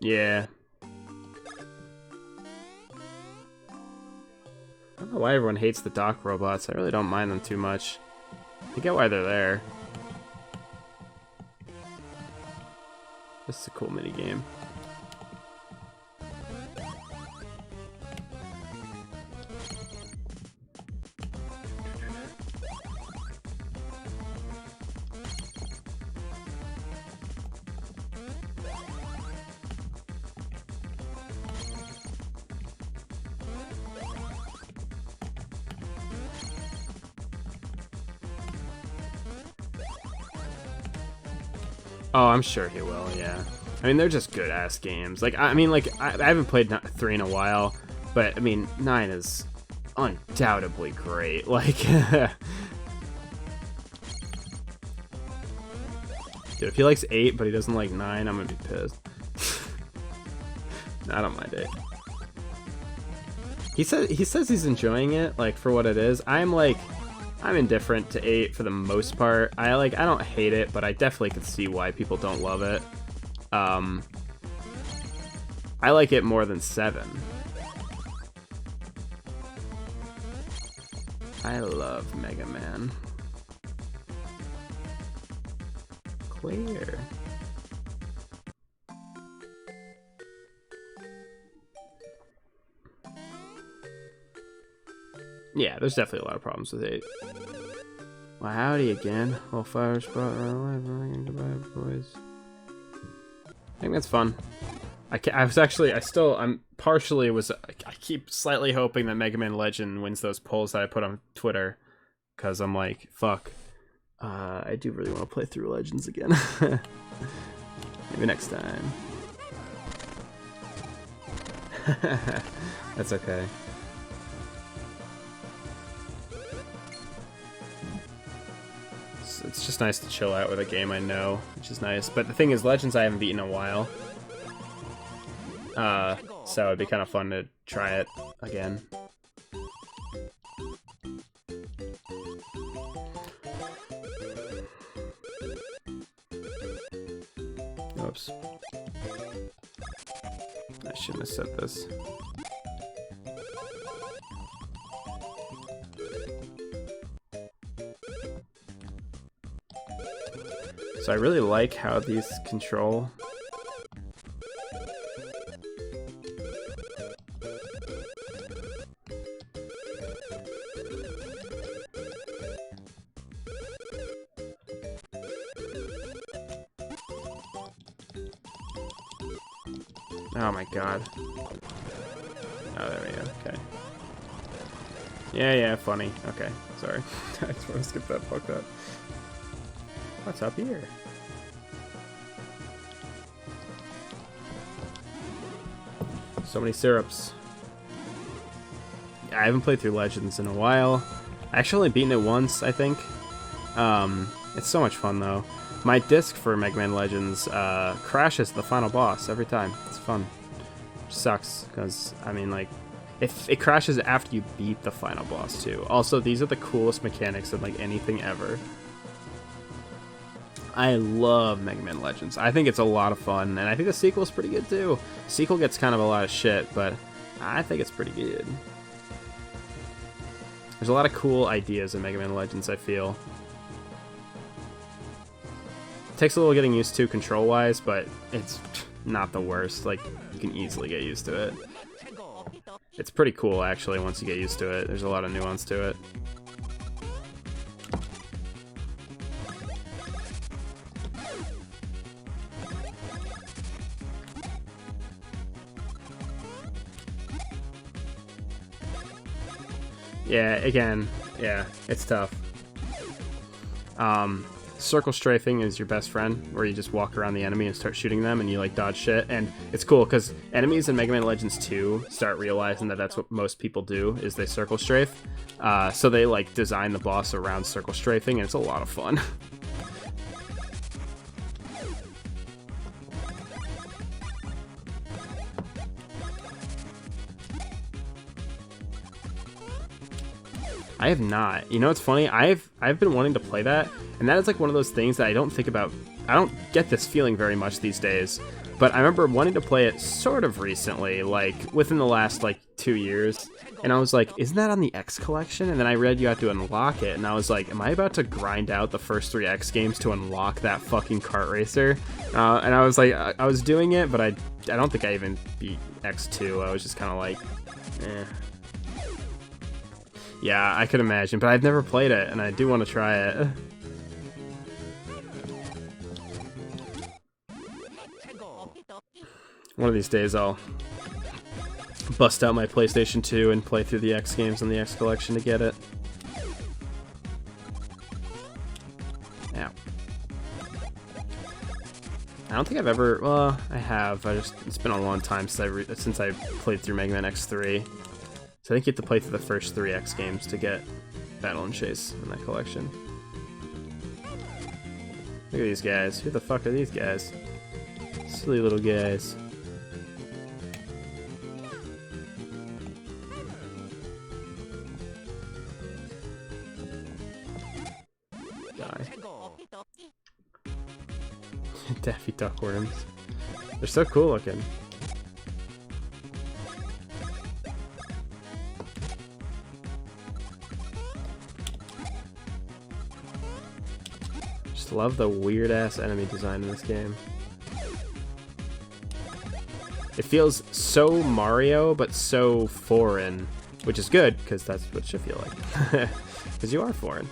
Yeah. I don't know why everyone hates the dock robots. I really don't mind them too much. I get why they're there. This is a cool minigame. Oh, I'm sure he will, yeah. I mean, they're just good-ass games. Like, I mean, like, I haven't played 3 in a while, but, I mean, 9 is undoubtedly great. Like, dude, if he likes 8, but he doesn't like 9, I'm gonna be pissed. I don't mind 8. He says he's enjoying it, like, for what it is. I'm indifferent to 8 for the most part. I don't hate it, but I definitely can see why people don't love it. I like it more than 7. I love Mega Man. Clear. Yeah, there's definitely a lot of problems with 8. Well, howdy again. Well, fire spot right away. Goodbye, boys. I think that's fun. I keep slightly hoping that Mega Man Legend wins those polls that I put on Twitter. Because I'm like, fuck. I do really want to play through Legends again. Maybe next time. That's okay. It's just nice to chill out with a game I know, which is nice. But the thing is, Legends I haven't beaten in a while. So it'd be kind of fun to try it again. Oops. I shouldn't have said this. So I really like how these control. Oh my god. Oh, there we go. Okay. Yeah, funny. Okay, sorry. I just want to skip that. Fuck that. What's up here? So many syrups. I haven't played through Legends in a while. I actually only beaten it once, I think. It's so much fun though. My disc for Mega Man Legends crashes the final boss every time. It's fun. Sucks because I mean, like, if it crashes after you beat the final boss too. Also, these are the coolest mechanics of like anything ever. I love Mega Man Legends. I think it's a lot of fun, and I think the sequel's pretty good too. Sequel gets kind of a lot of shit, but I think it's pretty good. There's a lot of cool ideas in Mega Man Legends, I feel. It takes a little getting used to control-wise, but it's not the worst. Like, you can easily get used to it. It's pretty cool, actually, once you get used to it. There's a lot of nuance to it. Yeah, again, yeah, it's tough. Circle strafing is your best friend, where you just walk around the enemy and start shooting them, and you like dodge shit. And it's cool because enemies in Mega Man Legends 2 start realizing that that's what most people do, is they circle strafe. So they like design the boss around circle strafing, and it's a lot of fun. I have not. You know what's funny? I've been wanting to play that, and that is like one of those things that I don't think about. I don't get this feeling very much these days, but I remember wanting to play it sort of recently, like within the last like 2 years, and I was like, isn't that on the X collection? And then I read you have to unlock it, and I was like, am I about to grind out the first 3 X games to unlock that fucking kart racer? And I was like, I was doing it, but I don't think I even beat X2. I was just kind of like, eh. Yeah, I could imagine, but I've never played it, and I do want to try it. One of these days I'll bust out my PlayStation 2 and play through the X games on the X collection to get it. Ow. I don't think I've ever, well, I have. It's been a long time since I played through Mega Man X3. So I think you have to play through the first 3 X games to get Battle and Chase in that collection. Look at these guys. Who the fuck are these guys? Silly little guys. Die. Daffy Duck worms. They're so cool looking. Love the weird ass enemy design in this game. It feels so Mario but so foreign, which is good because that's what it should feel like. Because you are foreign.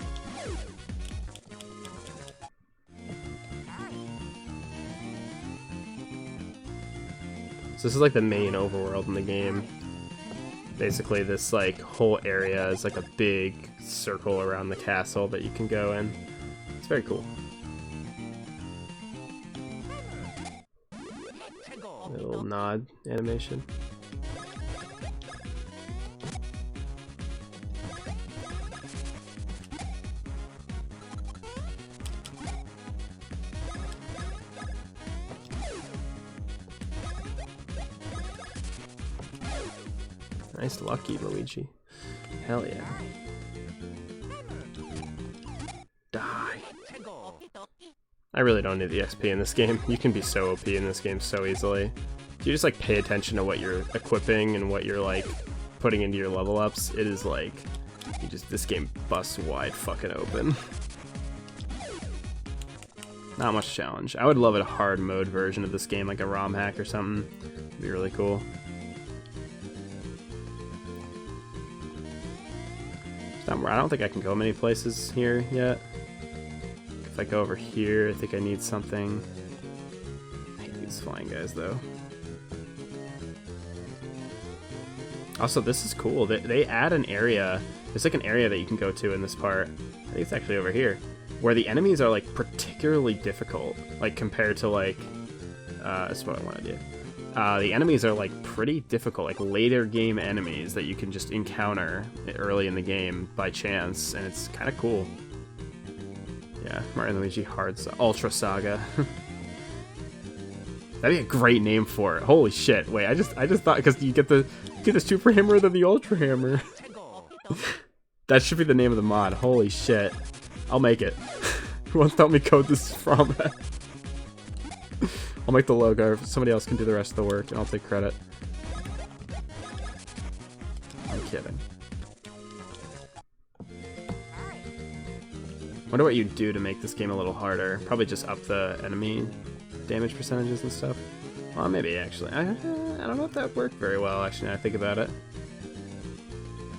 So this is like the main overworld in the game. Basically this like whole area is like a big circle around the castle that you can go in. It's very cool. Little nod animation. Nice lucky, Luigi. Hell yeah. Die. I really don't need the XP in this game. You can be so OP in this game so easily. If you just like pay attention to what you're equipping and what you're like putting into your level ups, it is like this game busts wide fucking open. Not much challenge. I would love a hard mode version of this game, like a ROM hack or something. It'd be really cool. I don't think I can go many places here yet. If I go over here, I think I need something. I hate these flying guys, though. Also, this is cool. They add an area. There's like an area that you can go to in this part. I think it's actually over here, where the enemies are like particularly difficult, like compared to like. That's what I want to do. The enemies are like pretty difficult, like later game enemies that you can just encounter early in the game by chance, and it's kind of cool. Yeah, Mario Luigi Ultra Saga. That'd be a great name for it. Holy shit! Wait, I just thought because you get the Super Hammer then the Ultra Hammer. That should be the name of the mod. Holy shit! I'll make it. Who wants to help me code this from it? I'll make the logo. Somebody else can do the rest of the work, and I'll take credit. I'm kidding. Wonder what you'd do to make this game a little harder. Probably just up the enemy damage percentages and stuff. Well, maybe actually. I don't know if that worked very well. Actually, now I think about it.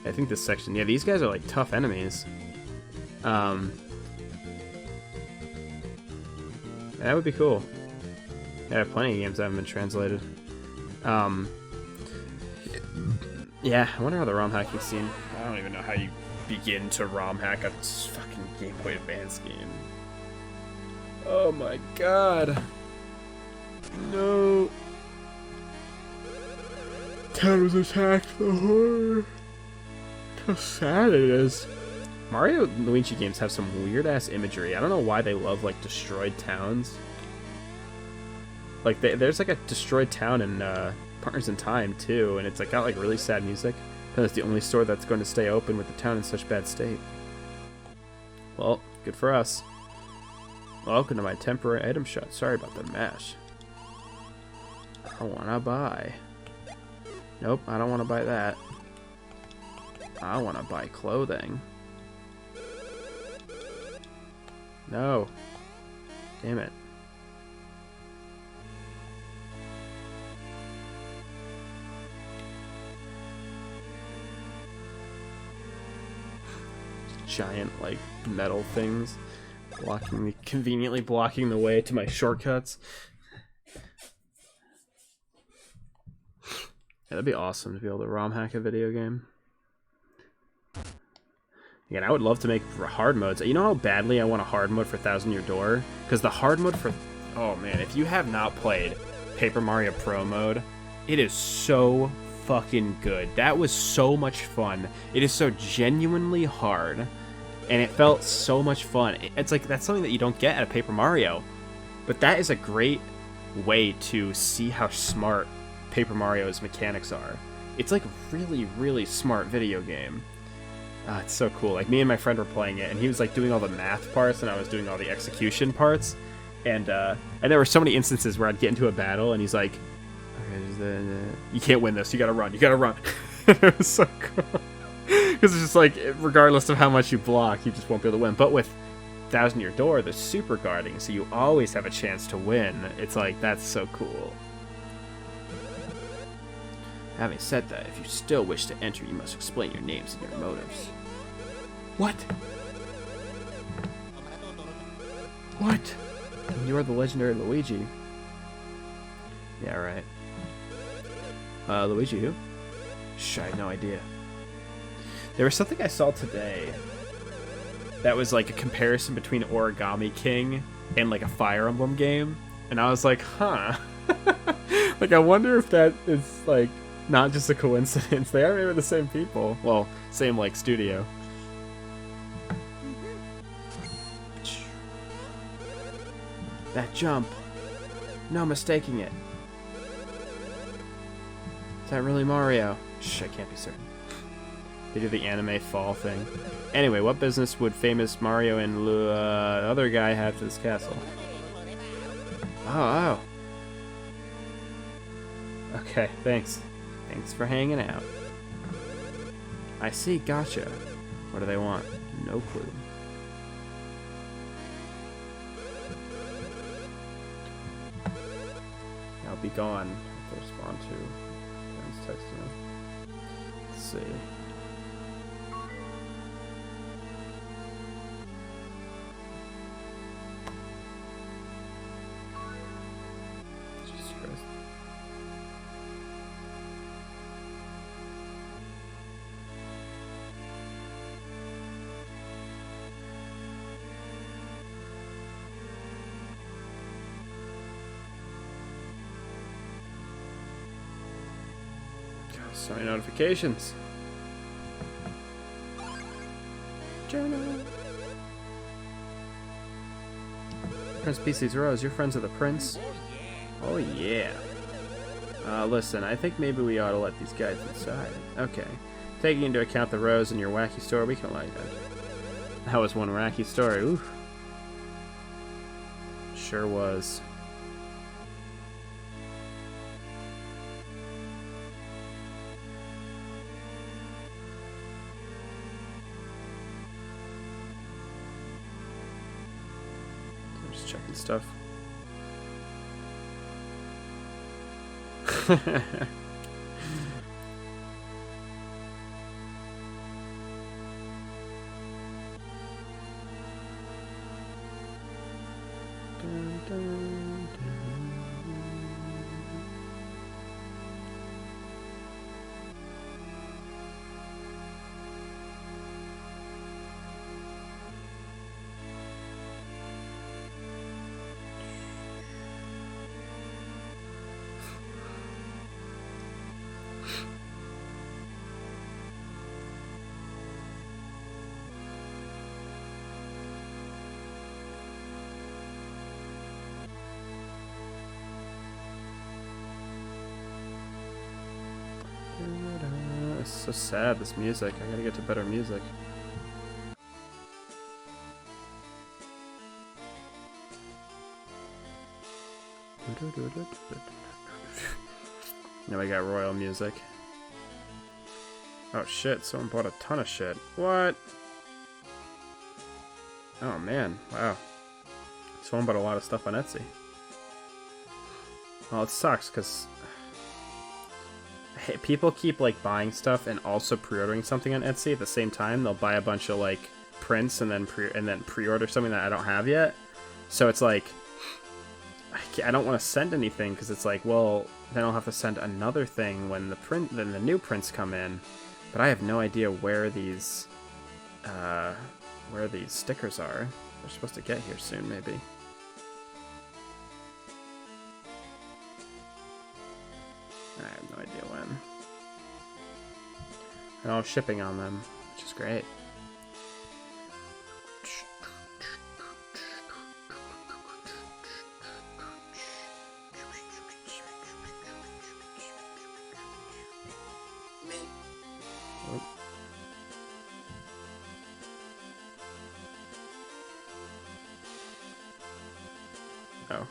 I think this section. Yeah, these guys are like tough enemies. That would be cool. Yeah, I have plenty of games that haven't been translated. Yeah, I wonder how the ROM hacking scene. I don't even know how you begin to ROM hack a fucking Game Boy Advance game. Oh my god. No. Town was attacked. The horror. How sad it is. Mario and Luigi games have some weird ass imagery. I don't know why they love like destroyed towns. Like there's like a destroyed town in Partners in Time too, and it's like got like really sad music. Because it's the only store that's going to stay open with the town in such bad state. Well, good for us. Welcome to my temporary item shop. Sorry about the mash. I wanna buy. Nope, I don't want to buy that. I want to buy clothing. No. Damn it. Giant, like, metal things conveniently blocking the way to my shortcuts. Yeah, that'd be awesome to be able to ROM hack a video game. Again, I would love to make hard modes. You know how badly I want a hard mode for Thousand Year Door? Because the hard mode for... Oh man, if you have not played Paper Mario Pro mode, it is so fucking good. That was so much fun. It is so genuinely hard, and it felt so much fun. It's like, that's something that you don't get at a Paper Mario, but that is a great way to see how smart Paper Mario's mechanics are. It's like a really, really smart video game. It's so cool. Like, me and my friend were playing it, and he was like doing all the math parts, and I was doing all the execution parts, and there were so many instances where I'd get into a battle, and he's like, okay, you can't win this, you gotta run, It was so cool. Because it's just like, regardless of how much you block, you just won't be able to win. But with Thousand Year Door, there's super guarding, so you always have a chance to win. It's like, that's so cool. Having said that, if you still wish to enter, you must explain your names and your motives. What? What? You're the legendary Luigi. Yeah, right. Luigi who? Shh, I had no idea. There was something I saw today that was like a comparison between Origami King and like a Fire Emblem game, and I was like, huh. Like, I wonder if that is like not just a coincidence. They are maybe the same people. Well, same like studio. That jump. No mistaking it. Is that really Mario? Shh, I can't be certain. They do the anime fall thing. Anyway, what business would famous Mario and the other guy have to this castle? Oh. Okay, thanks. Thanks for hanging out. I see, gotcha. What do they want? No clue. I'll be gone. I have to respond to friends texting me. Let's see. Jesus Christ. So many notifications. Journal. Prince PC's Rose, you're friends of the Prince? Oh yeah. Listen, I think maybe we ought to let these guys inside. Okay. Taking into account the Rose and your wacky story, we can allow that. That was one wacky story, oof. Sure was. Just checking stuff. Dun, dun, dun. It's so sad, this music. I gotta get to better music. Now we got royal music. Oh shit, someone bought a ton of shit. What? Oh man, wow. Someone bought a lot of stuff on Etsy. Well, it sucks, because people keep like buying stuff and also pre-ordering something on Etsy at the same time. They'll buy a bunch of like prints and then pre-order something that I don't have yet. So it's like I don't want to send anything because it's like, well, then I'll have to send another thing when the new prints come in. But I have no idea where these stickers are. They're supposed to get here soon, maybe. I have no idea when. I know I'm shipping on them, which is great. Oh.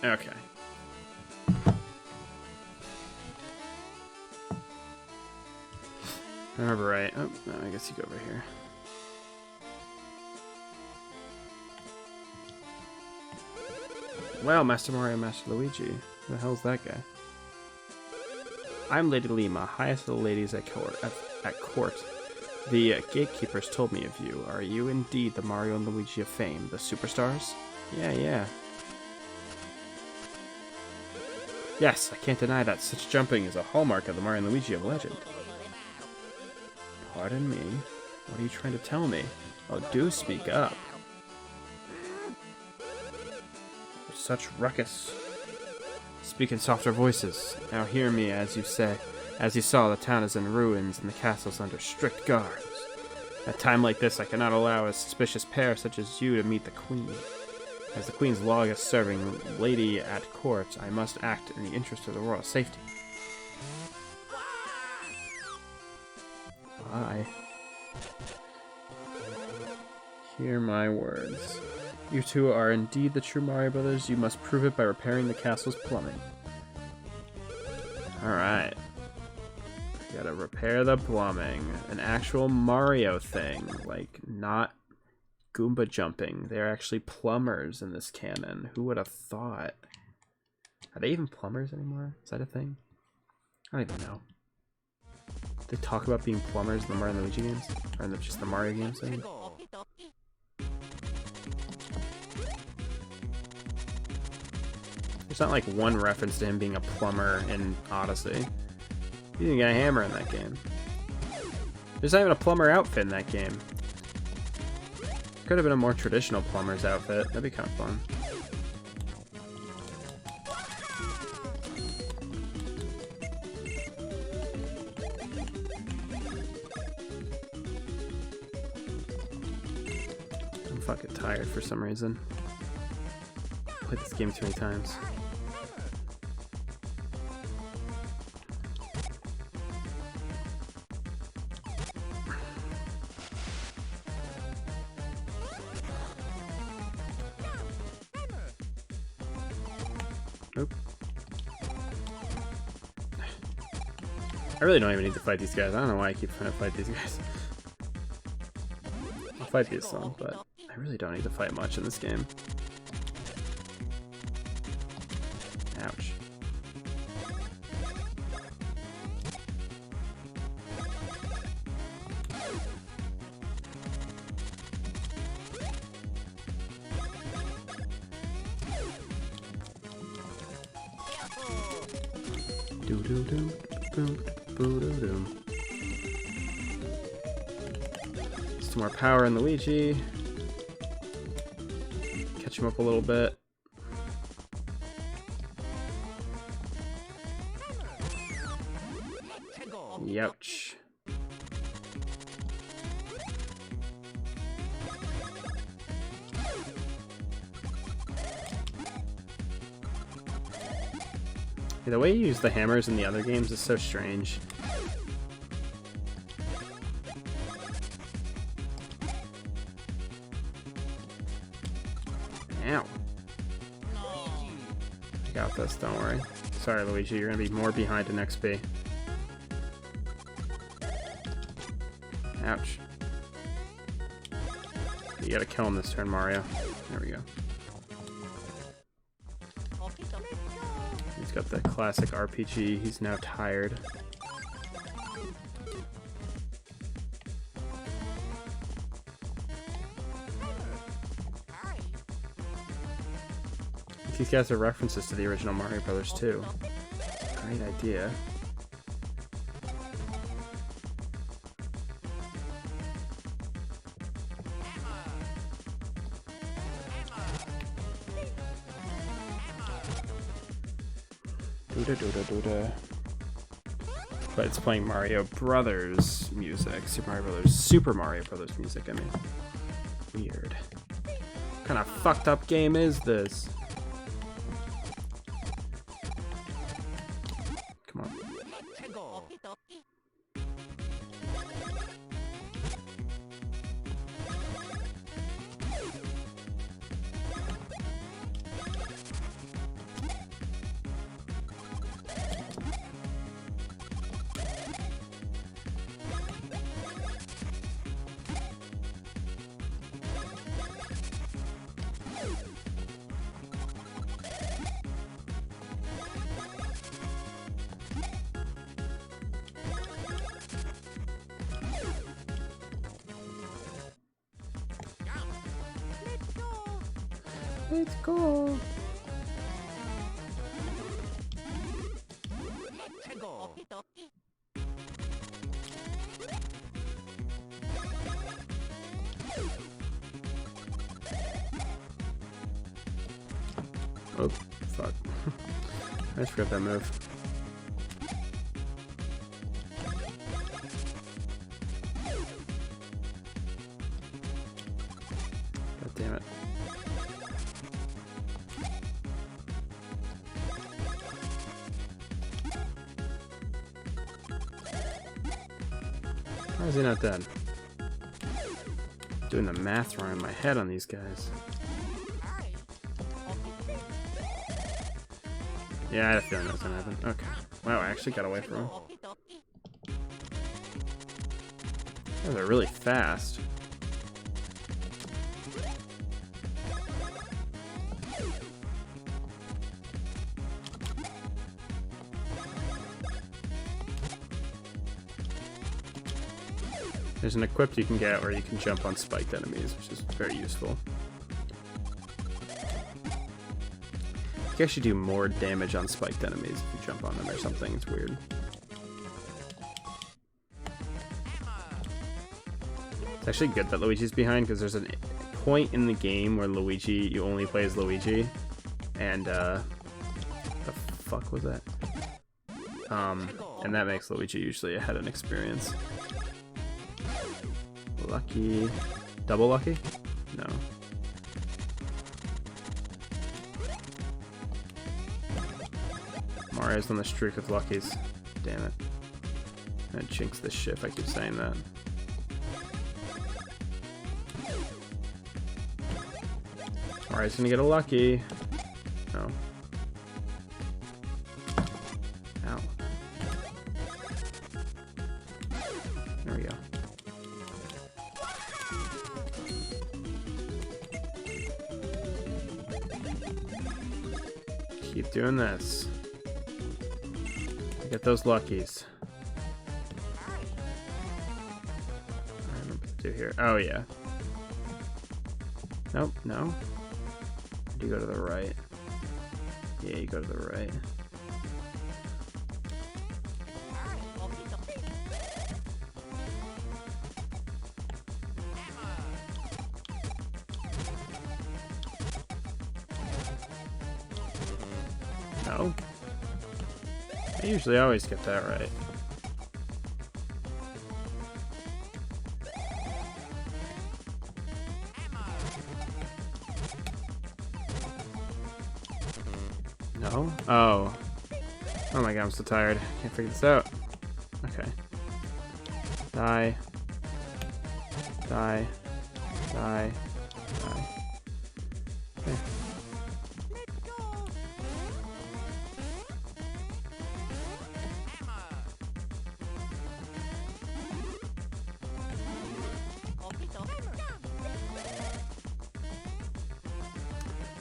Okay. I remember right. Oh, no, I guess you go over here. Wow, Master Mario, Master Luigi. Who the hell's that guy? I'm Lady Lima, highest of the ladies at court. The gatekeepers told me of you. Are you indeed the Mario and Luigi of fame, the superstars? Yeah. Yes, I can't deny that such jumping is a hallmark of the Mario and Luigi of legend. Pardon me? What are you trying to tell me? Oh, do speak up. Such ruckus. Speak in softer voices. Now hear me, as you say. As you saw, the town is in ruins and the castle's under strict guards. At a time like this, I cannot allow a suspicious pair such as you to meet the Queen. As the Queen's longest-serving lady at court, I must act in the interest of the royal safety. Why? Hear my words. You two are indeed the true Mario Brothers. You must prove it by repairing the castle's plumbing. Alright. Gotta repair the plumbing. An actual Mario thing. Like, not Goomba jumping. They're actually plumbers in this canon. Who would have thought? Are they even plumbers anymore? Is that a thing? I don't even know. They talk about being plumbers in the Mario and Luigi games? Or in just the Mario games, I mean? There's not like one reference to him being a plumber in Odyssey. He didn't get a hammer in that game. There's not even a plumber outfit in that game. Could have been a more traditional plumber's outfit. That'd be kind of fun. I'm fucking tired for some reason. Played this game too many times. Nope. I really don't even need to fight these guys. I don't know why I keep trying to fight these guys. I'll fight these some, but I really don't need to fight much in this game. Ouch. Some more power in Luigi. Catch him up a little bit. Youch. Yeah, the way you use the hammers in the other games is so strange. Ow. I got this, don't worry. Sorry, Luigi, you're gonna be more behind in XP. Ouch. You gotta kill him this turn, Mario. There we go. He's got the classic RPG. He's now tired. These guys are references to the original Mario Brothers too. Great idea. But it's playing Mario Brothers music. Super Mario Brothers music, I mean. Weird. What kind of fucked up game is this? Come on. Let's go. Oh, fuck. I just forgot that move. God damn it. Why is he not dead? Doing the math wrong in my head on these guys. Yeah, I had a feeling that was gonna happen. Okay. Wow, I actually got away from him. Those are really fast. There's an equip you can get where you can jump on spiked enemies, which is very useful. You can actually do more damage on spiked enemies if you jump on them or something. It's weird. It's actually good that Luigi's behind, because there's a point in the game where you only play as Luigi, and the fuck was that? And that makes Luigi usually ahead in experience. Lucky. Double lucky? No. Mario's on the streak of luckies. Damn it. I jinxed this shit if I keep saying that. Mario's gonna get a lucky. No. Ow. There we go. Keep doing this. Get those luckies. I remember what to do here. Oh yeah. Nope, no. You go to the right. Yeah, you go to the right. No. I usually always get that right. No? Oh. Oh my god, I'm so tired. Can't figure this out. Okay. Die. Die. Die. Die. Okay.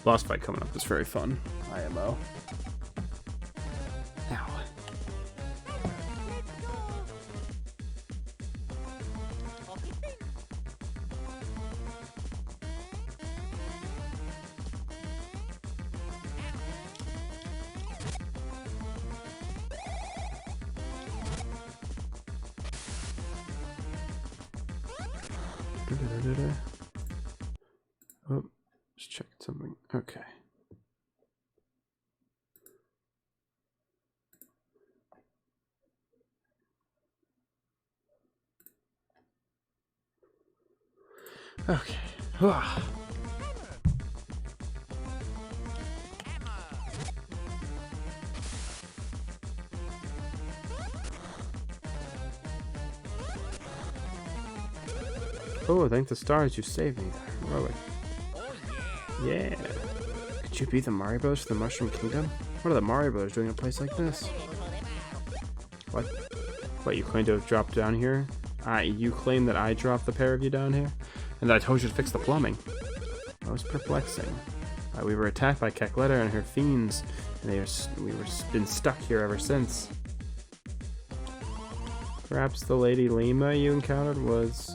Boss fight coming up is very fun. IMO. Ow. Oh, just check something. Okay. Okay. Oh, thank the stars you saved me. Heroic. Yeah. Could you be the Mario Brothers from the Mushroom Kingdom? What are the Mario Brothers doing in a place like this? What? What, you claim to have dropped down here? You claim that I dropped the pair of you down here? And that I told you to fix the plumbing? That was perplexing. We were attacked by Cackletta and her fiends, and we've been stuck here ever since. Perhaps the Lady Lima you encountered was...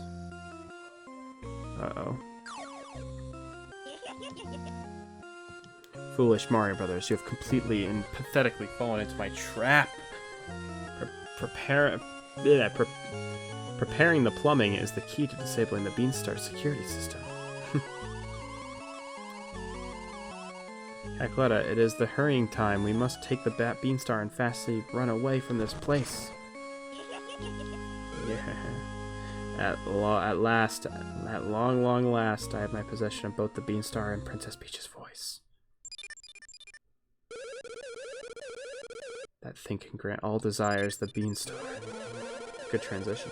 Uh-oh. Foolish Mario Brothers, you have completely and pathetically fallen into my trap. Preparing the plumbing is the key to disabling the Beanstar security system. Cackletta, it is the hurrying time. We must take the Beanstar and fastly run away from this place. Yeah. At long last, I have my possession of both the Beanstar and Princess Peach's voice. That thing can grant all desires, the Beanstar. Good transition.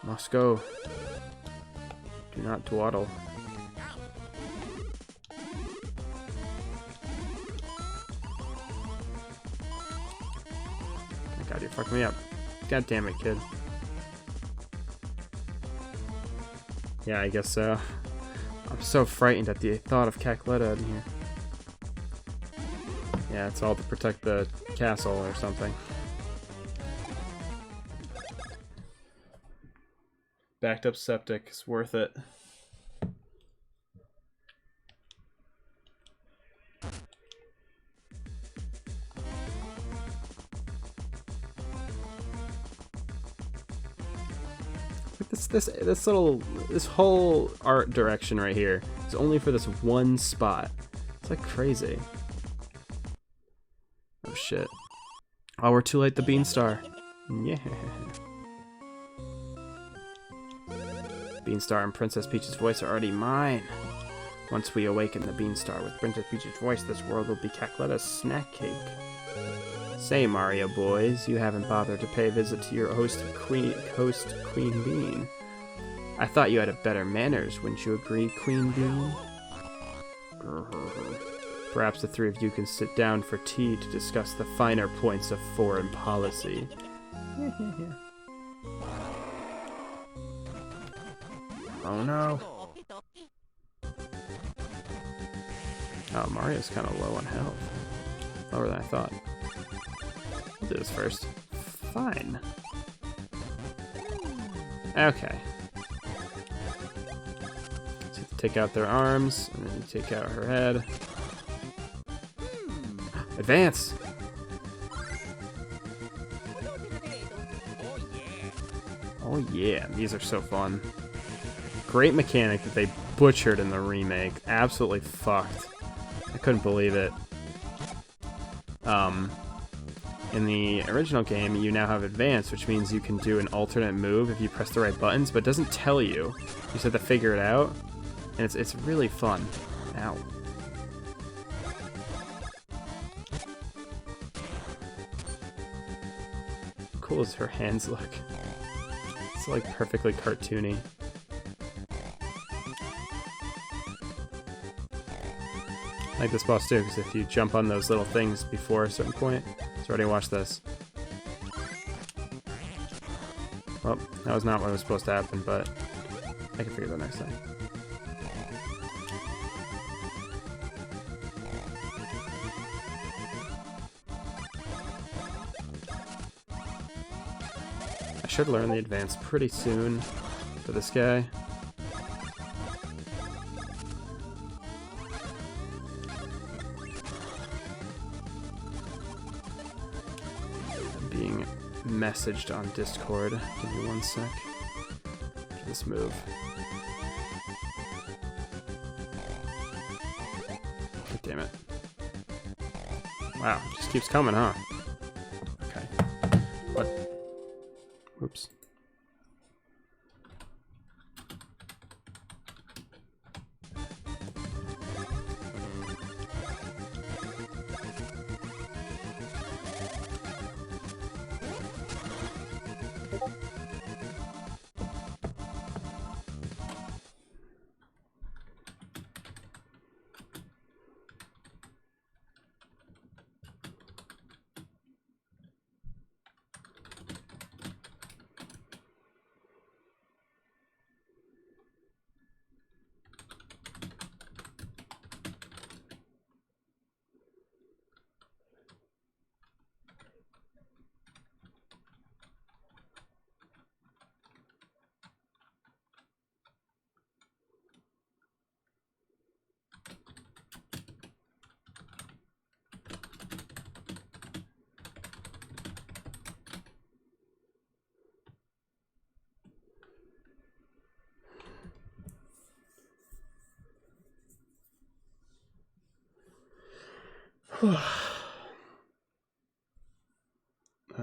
Must go. Do not dawdle. God, you're fucking me up. God damn it, kid. Yeah, I guess so. I'm so frightened at the thought of Cackletta in here. Yeah, it's all to protect the castle or something. Backed up septic is worth it. This whole art direction right here is only for this one spot. It's like crazy. Oh shit. Oh, we're too late, the Beanstar. Yeah. Beanstar and Princess Peach's voice are already mine. Once we awaken the Beanstar with Princess Peach's voice, this world will be Cackletta's snack cake. Say, Mario boys, you haven't bothered to pay a visit to your host, Queen Bean. I thought you had better manners, wouldn't you agree, Queen Bean? Perhaps the three of you can sit down for tea to discuss the finer points of foreign policy. Oh no. Oh, Mario's kind of low on health. Lower than I thought. We'll do this first. Fine. Okay. So you take out their arms, and then you take out her head. Advance! Oh yeah, these are so fun. Great mechanic that they butchered in the remake. Absolutely fucked. I couldn't believe it. In the original game, you now have advance, which means you can do an alternate move if you press the right buttons, but it doesn't tell you. You just have to figure it out, and it's really fun. Ow. How cool does her hands look? It's like perfectly cartoony. I like this boss too, because if you jump on those little things before a certain point, so already watch this. Well, that was not what was supposed to happen, but I can figure that next time. I should learn the advance pretty soon for this guy. Messaged on Discord. Give me one sec. For this move. God damn it. Wow, it just keeps coming, huh? Okay. What? Oops.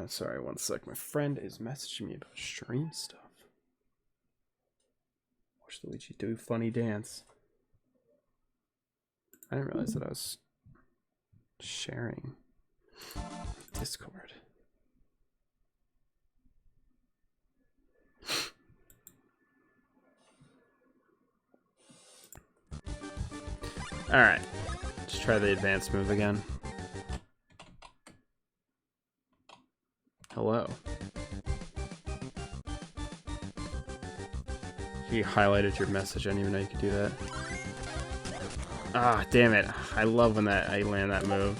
Sorry, one sec. My friend is messaging me about stream stuff. Watch Luigi do funny dance. I didn't realize that I was sharing Discord. Alright. Let's try the advanced move again. Hello. You highlighted your message. I didn't even know you could do that. Ah, damn it. I love when I land that move.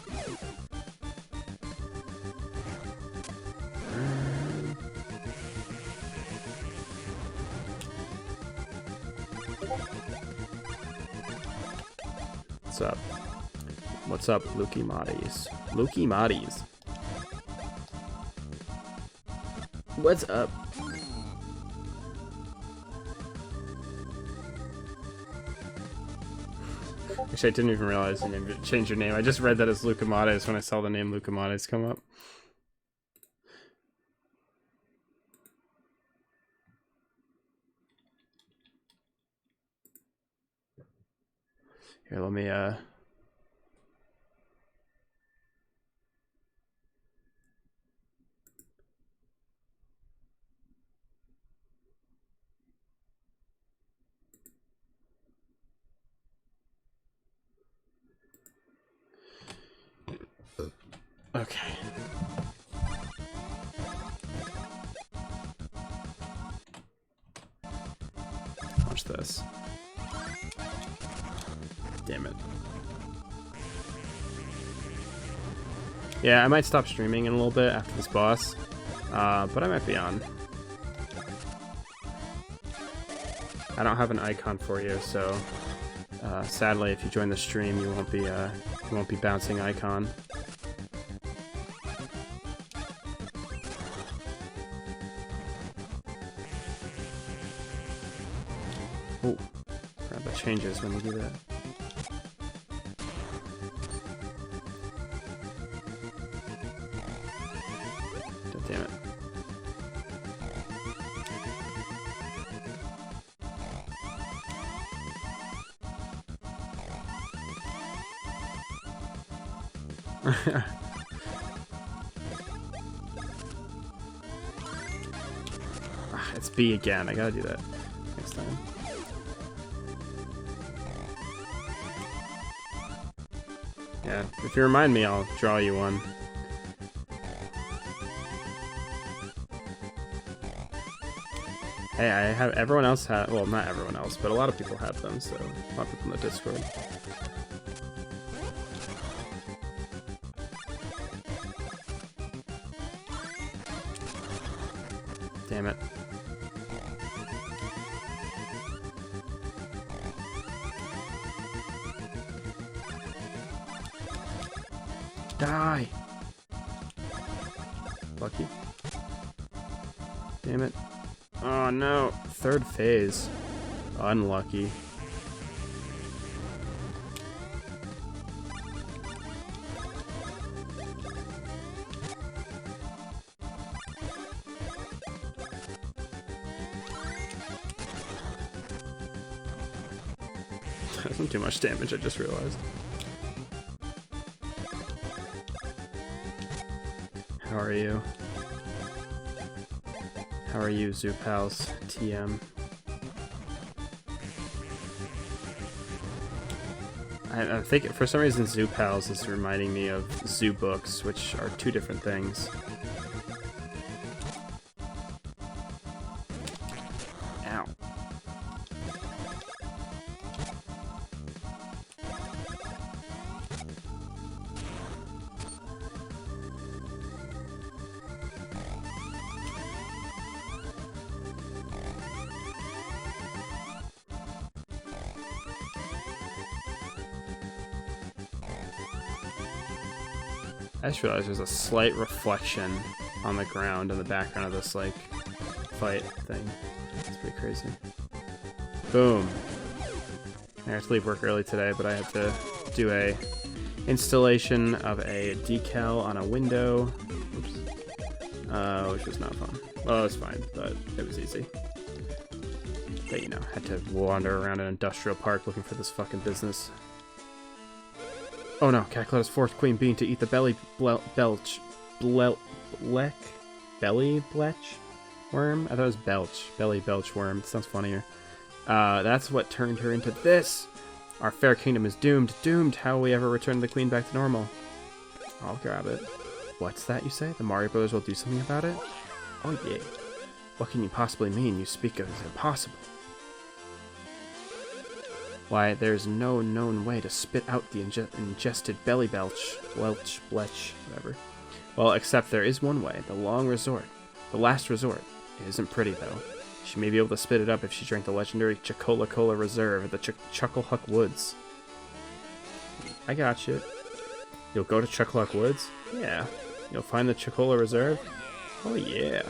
What's up? What's up, Lukey Moddies? Lukey Moddies. What's up? Actually, I didn't even realize you changed your name. I just read that as Luca Moddies when I saw the name Luca Moddies come up. Here, let me okay. Watch this. Damn it. Yeah, I might stop streaming in a little bit after this boss, but I might be on. I don't have an icon for you, so sadly, if you join the stream, you won't be bouncing icon. Oh, crap, that changes when you do that. Damn it. It's B again. I gotta do that next time. Yeah, if you remind me, I'll draw you one. Hey, I have everyone else have, well, not everyone else, but a lot of people have them, so a lot of people in the Discord. Damn it. Die! Lucky. Damn it. Oh no, third phase. Unlucky. That wasn't too much damage, I just realized. How are you? How are you, Zoo Pals? TM. I think for some reason Zoo Pals is reminding me of Zoo Books, which are two different things. Ow. I just realized there's a slight reflection on the ground in the background of this, like, fight thing. It's pretty crazy. Boom. I had to leave work early today, but I had to do a installation of a decal on a window. Oops. Which was not fun. Well, it was fine, but it was easy. But, you know, had to wander around an industrial park looking for this fucking business. Oh no, Cackleta's fourth queen bean to eat the belly belch worm? I thought it was belly belch worm. It sounds funnier. That's what turned her into this. Our fair kingdom is doomed. How will we ever return the queen back to normal? I'll grab it. What's that you say? The Mario Brothers will do something about it? Oh yeah. What can you possibly mean? You speak of as impossible. Why, there's no known way to spit out the ingested belly belch, blech, whatever. Well, except there is one way, the long resort. The last resort. It isn't pretty, though. She may be able to spit it up if she drank the legendary Chocola Cola Reserve at the Chucklehuck Woods. I got you. You'll go to Chucklehuck Woods? Yeah. You'll find the Chocola Reserve? Oh yeah.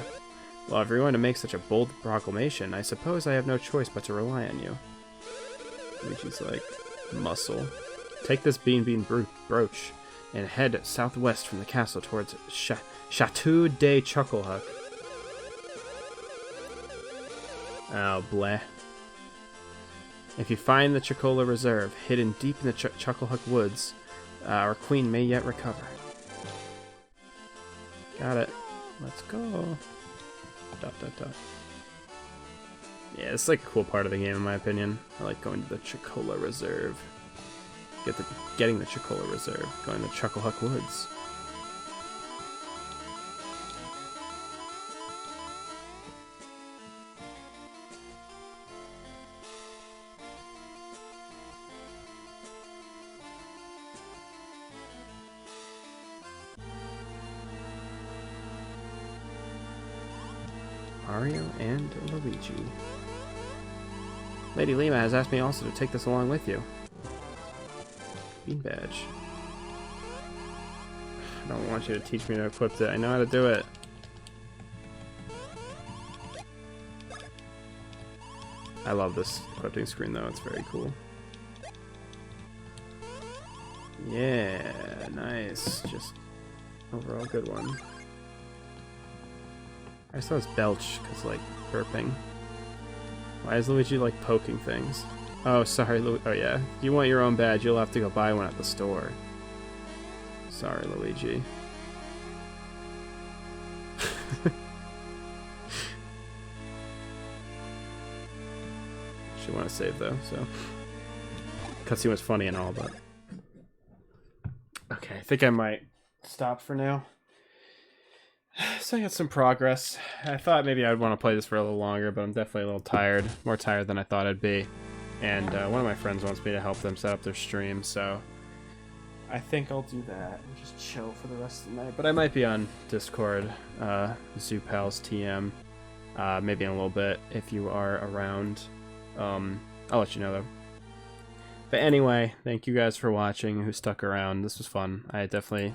Well, if you're going to make such a bold proclamation, I suppose I have no choice but to rely on you. Luigi's like, muscle. Take this bean brooch and head southwest from the castle towards Chateau de Chucklehuck. Oh, bleh. If you find the Chocola Reserve hidden deep in the Chucklehuck Woods, our queen may yet recover. Got it. Let's go. Yeah, it's like a cool part of the game in my opinion. I like going to the Chocola Reserve. Getting the Chocola Reserve. Going to Chucklehuck Woods. Mario and Luigi. Lady Lima has asked me also to take this along with you. Bean badge. I don't want you to teach me to equip it. I know how to do it. I love this equipping screen though. It's very cool. Yeah, nice. Just overall good one. I saw his belch, because, like, burping. Why is Luigi, like, poking things? Oh, sorry, oh, yeah. If you want your own badge, you'll have to go buy one at the store. Sorry, Luigi. Should want to save, though, so... Cutscene was funny and all, but... Okay, I think I might stop for now. So I got some progress. I thought maybe I'd want to play this for a little longer, but I'm definitely a little tired. More tired than I thought I'd be. And one of my friends wants me to help them set up their stream, so I think I'll do that and just chill for the rest of the night. But I might be on Discord, ZooPals TM, maybe in a little bit if you are around. I'll let you know though. But anyway, thank you guys for watching who stuck around. This was fun. I definitely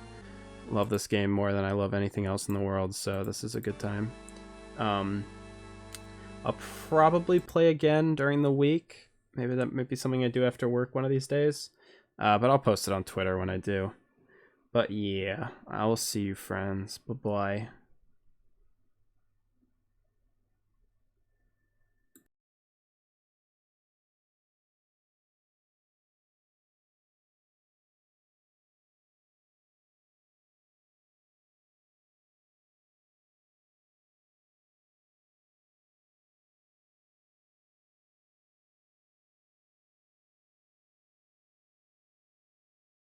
love this game more than I love anything else in the world, so this is a good time. I'll probably play again during the week. Maybe that might be something I do after work one of these days. But I'll post it on Twitter when I do. But yeah, I will see you, friends. Bye-bye.